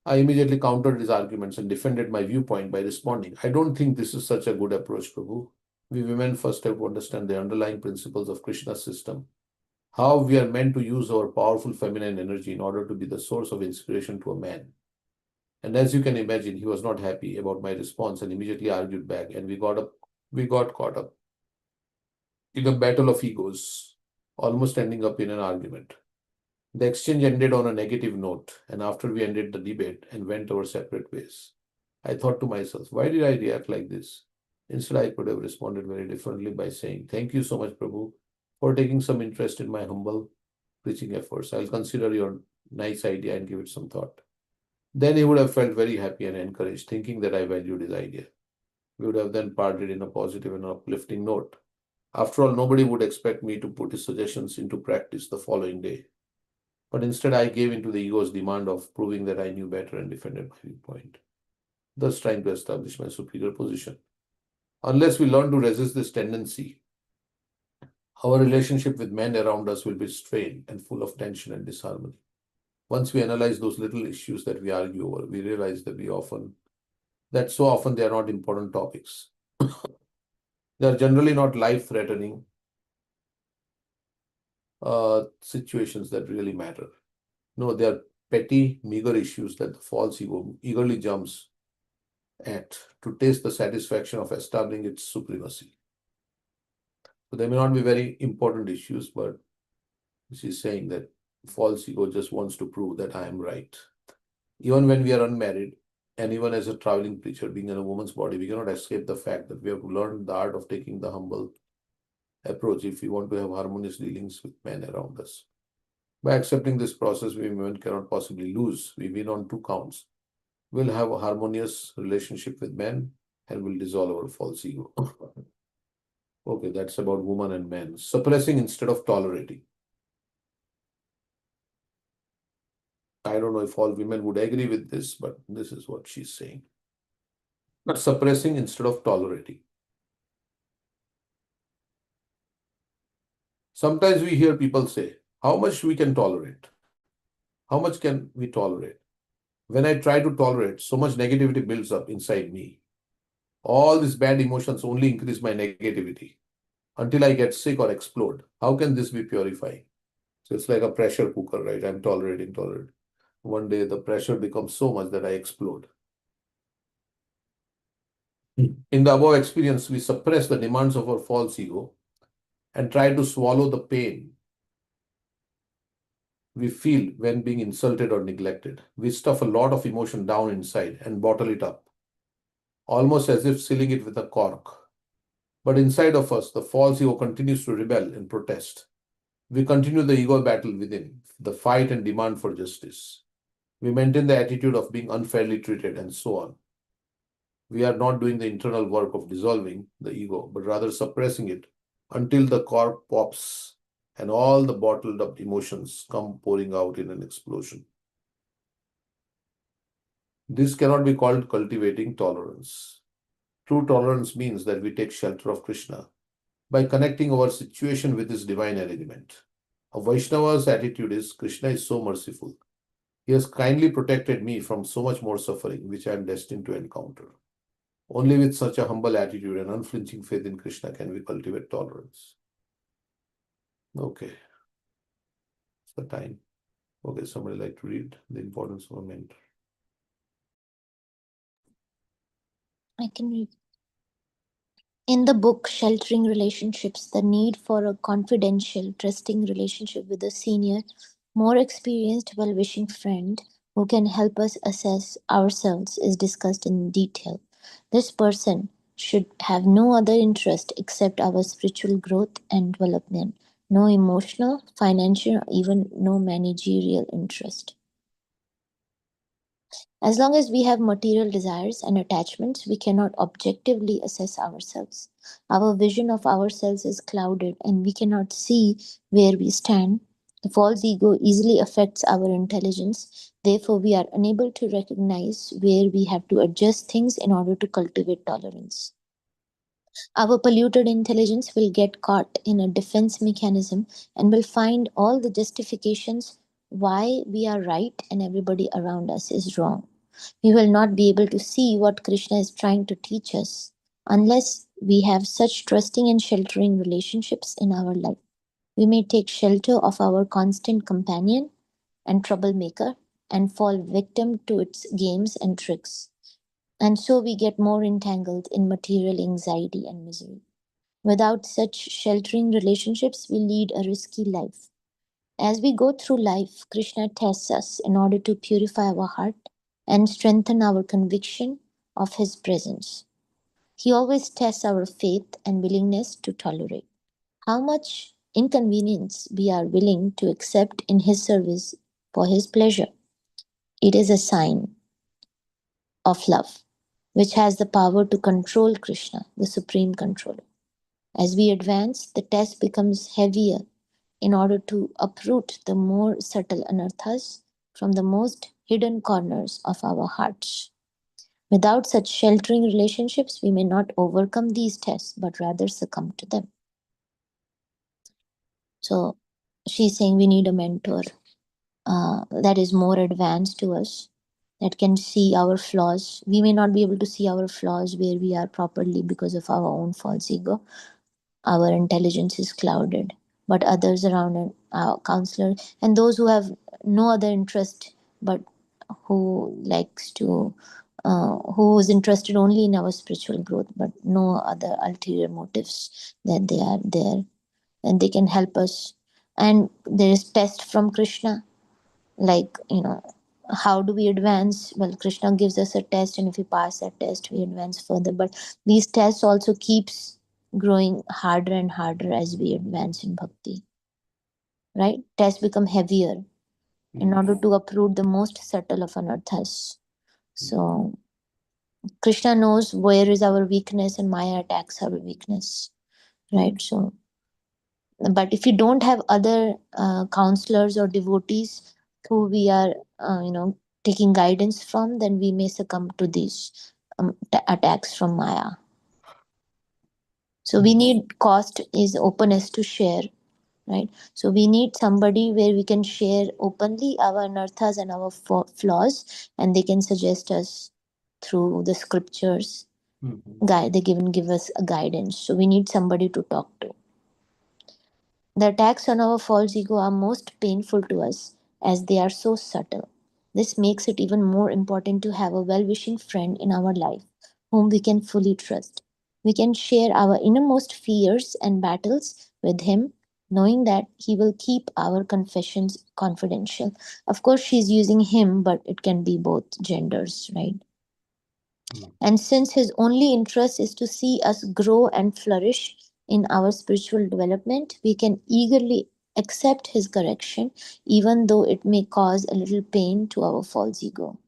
I immediately countered his arguments and defended my viewpoint by responding, I don't think this is such a good approach, Prabhu. We women first have to understand the underlying principles of Krishna's system, how we are meant to use our powerful feminine energy in order to be the source of inspiration to a man. And as you can imagine, he was not happy about my response and immediately argued back, and we got caught up in a battle of egos, almost ending up in an argument. The exchange ended on a negative note, and after we ended the debate and went our separate ways, I thought to myself, why did I react like this? Instead, I could have responded very differently by saying, thank you so much, Prabhu, for taking some interest in my humble preaching efforts. I'll consider your nice idea and give it some thought. Then he would have felt very happy and encouraged, thinking that I valued his idea. We would have then parted in a positive and uplifting note. After all, nobody would expect me to put his suggestions into practice the following day. But instead, I gave into the ego's demand of proving that I knew better and defended my viewpoint, thus trying to establish my superior position. Unless we learn to resist this tendency, our relationship with men around us will be strained and full of tension and disharmony. Once we analyze those little issues that we argue over, we realize that so often they are not important topics. They are generally not life-threatening situations that really matter. No, they are petty, meager issues that the false ego eagerly jumps at to taste the satisfaction of establishing its supremacy. So they may not be very important issues, but she's saying that false ego just wants to prove that I am right. Even when we are unmarried, and even as a traveling preacher, being in a woman's body, we cannot escape the fact that we have to learn the art of taking the humble approach if we want to have harmonious dealings with men around us. By accepting this process, we women cannot possibly lose. We win on two counts. We'll have a harmonious relationship with men and will dissolve our false ego. Okay, that's about woman and men. Suppressing instead of tolerating. I don't know if all women would agree with this, but this is what she's saying. But suppressing instead of tolerating. Sometimes we hear people say, how much we can tolerate? How much can we tolerate? When I try to tolerate, so much negativity builds up inside me. All these bad emotions only increase my negativity until I get sick or explode. How can this be purifying? So it's like a pressure cooker, right? I'm tolerating. One day the pressure becomes so much that I explode. In the above experience, we suppress the demands of our false ego and try to swallow the pain we feel when being insulted or neglected. We stuff a lot of emotion down inside and bottle it up, almost as if sealing it with a cork. But inside of us, the false ego continues to rebel and protest. We continue the ego battle within, the fight and demand for justice. We maintain the attitude of being unfairly treated and so on. We are not doing the internal work of dissolving the ego, but rather suppressing it until the cork pops and all the bottled up emotions come pouring out in an explosion. This cannot be called cultivating tolerance. True tolerance means that we take shelter of Krishna by connecting our situation with his divine element. A Vaishnava's attitude is, Krishna is so merciful. He has kindly protected me from so much more suffering, which I am destined to encounter. Only with such a humble attitude and unflinching faith in Krishna can we cultivate tolerance. Okay. the time. Okay, somebody like to read the importance of a mentor. I can read. In the book Sheltering Relationships, the need for a confidential, trusting relationship with a senior, more experienced, well wishing friend who can help us assess ourselves is discussed in detail. This person should have no other interest except our spiritual growth and development, no emotional, financial, or even no managerial interest. As long as we have material desires and attachments, we cannot objectively assess ourselves. Our vision of ourselves is clouded and we cannot see where we stand. The false ego easily affects our intelligence. Therefore, we are unable to recognize where we have to adjust things in order to cultivate tolerance. Our polluted intelligence will get caught in a defense mechanism and will find all the justifications why we are right and everybody around us is wrong. We will not be able to see what Krishna is trying to teach us unless we have such trusting and sheltering relationships in our life. We may take shelter of our constant companion and troublemaker and fall victim to its games and tricks. And so we get more entangled in material anxiety and misery. Without such sheltering relationships, we lead a risky life. As we go through life, Krishna tests us in order to purify our heart and strengthen our conviction of His presence. He always tests our faith and willingness to tolerate. How much inconvenience we are willing to accept in His service for His pleasure. It is a sign of love, which has the power to control Krishna, the supreme controller. As we advance, the test becomes heavier in order to uproot the more subtle anarthas from the most hidden corners of our hearts. Without such sheltering relationships, we may not overcome these tests, but rather succumb to them. So she's saying we need a mentor that is more advanced to us, that can see our flaws. We may not be able to see our flaws where we are properly because of our own false ego. Our intelligence is clouded, but others around our counselor and those who have no other interest but who likes to who is interested only in our spiritual growth but no other ulterior motives, that they are there and they can help us. And there is test from Krishna, like, how do we advance? Well, Krishna gives us a test, and if we pass that test we advance further, but these tests also keeps growing harder and harder as we advance in bhakti, right? Tests become heavier in order to uproot the most subtle of anarthas. So Krishna knows where is our weakness and Maya attacks our weakness, right? So but if you don't have other counselors or devotees who we are taking guidance from, then we may succumb to these attacks from Maya. So we need cost is openness to share, right? So we need somebody where we can share openly our anarthas and our flaws, and they can suggest us through the scriptures. They give us a guidance. So we need somebody to talk to. The attacks on our false ego are most painful to us as they are so subtle. This makes it even more important to have a well wishing friend in our life whom we can fully trust. We can share our innermost fears and battles with him, knowing that he will keep our confessions confidential. Of course, she's using him, but it can be both genders, right? And since his only interest is to see us grow and flourish in our spiritual development, we can eagerly accept his correction, even though it may cause a little pain to our false ego.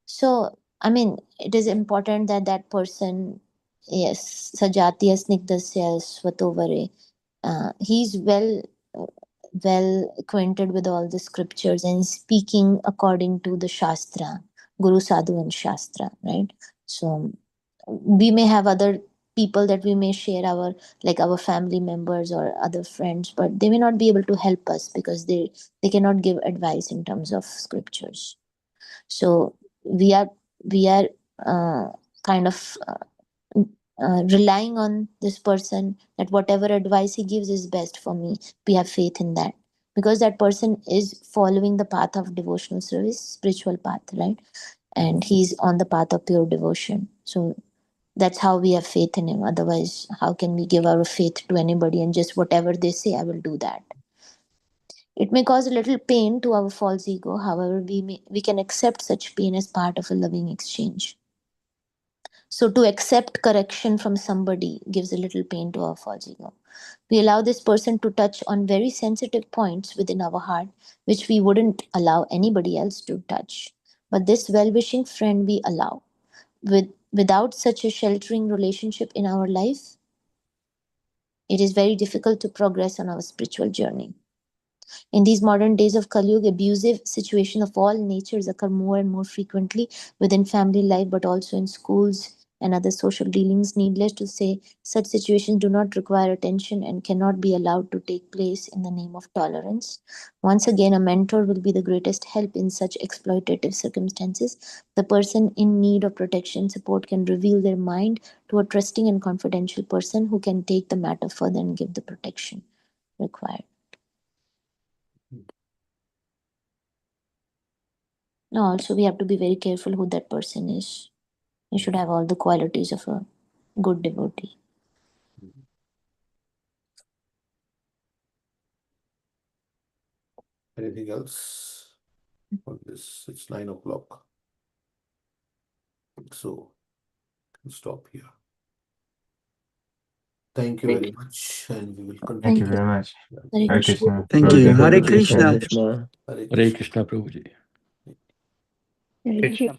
So, I mean, it is important that that person, yes, Sajatiya Snigdasya Svatovare, he's well acquainted with all the scriptures and speaking according to the Shastra, Guru Sadhu and Shastra, right? So we may have other people that we may share our, like our family members or other friends, but they may not be able to help us because they cannot give advice in terms of scriptures. So we are kind of relying on this person, that whatever advice he gives is best for me. We have faith in that. because that person is following the path of devotional service, spiritual path, right? And he's on the path of pure devotion. So that's how we have faith in him. Otherwise, how can we give our faith to anybody and just whatever they say, I will do that? It may cause a little pain to our false ego. However, we can accept such pain as part of a loving exchange. So to accept correction from somebody gives a little pain to our false ego. We allow this person to touch on very sensitive points within our heart, which we wouldn't allow anybody else to touch. But this well-wishing friend we allow. Without such a sheltering relationship in our life, it is very difficult to progress on our spiritual journey. In these modern days of Kali Yuga, abusive situations of all natures occur more and more frequently within family life, but also in schools and other social dealings. Needless to say, such situations do not require attention and cannot be allowed to take place in the name of tolerance. Once again, a mentor will be the greatest help in such exploitative circumstances. The person in need of protection support can reveal their mind to a trusting and confidential person who can take the matter further and give the protection required. No, also we have to be very careful who that person is. He should have all the qualities of a good devotee. Anything else on this? It's 9 o'clock. So we'll stop here. Thank you very much, and we will continue. Thank you very much. Hare Hare Krishna. Krishna. Thank you. Hare Prabhuji. Krishna. Krishna. Hare Hare Krishna, Prabhuji. Hare Krishna.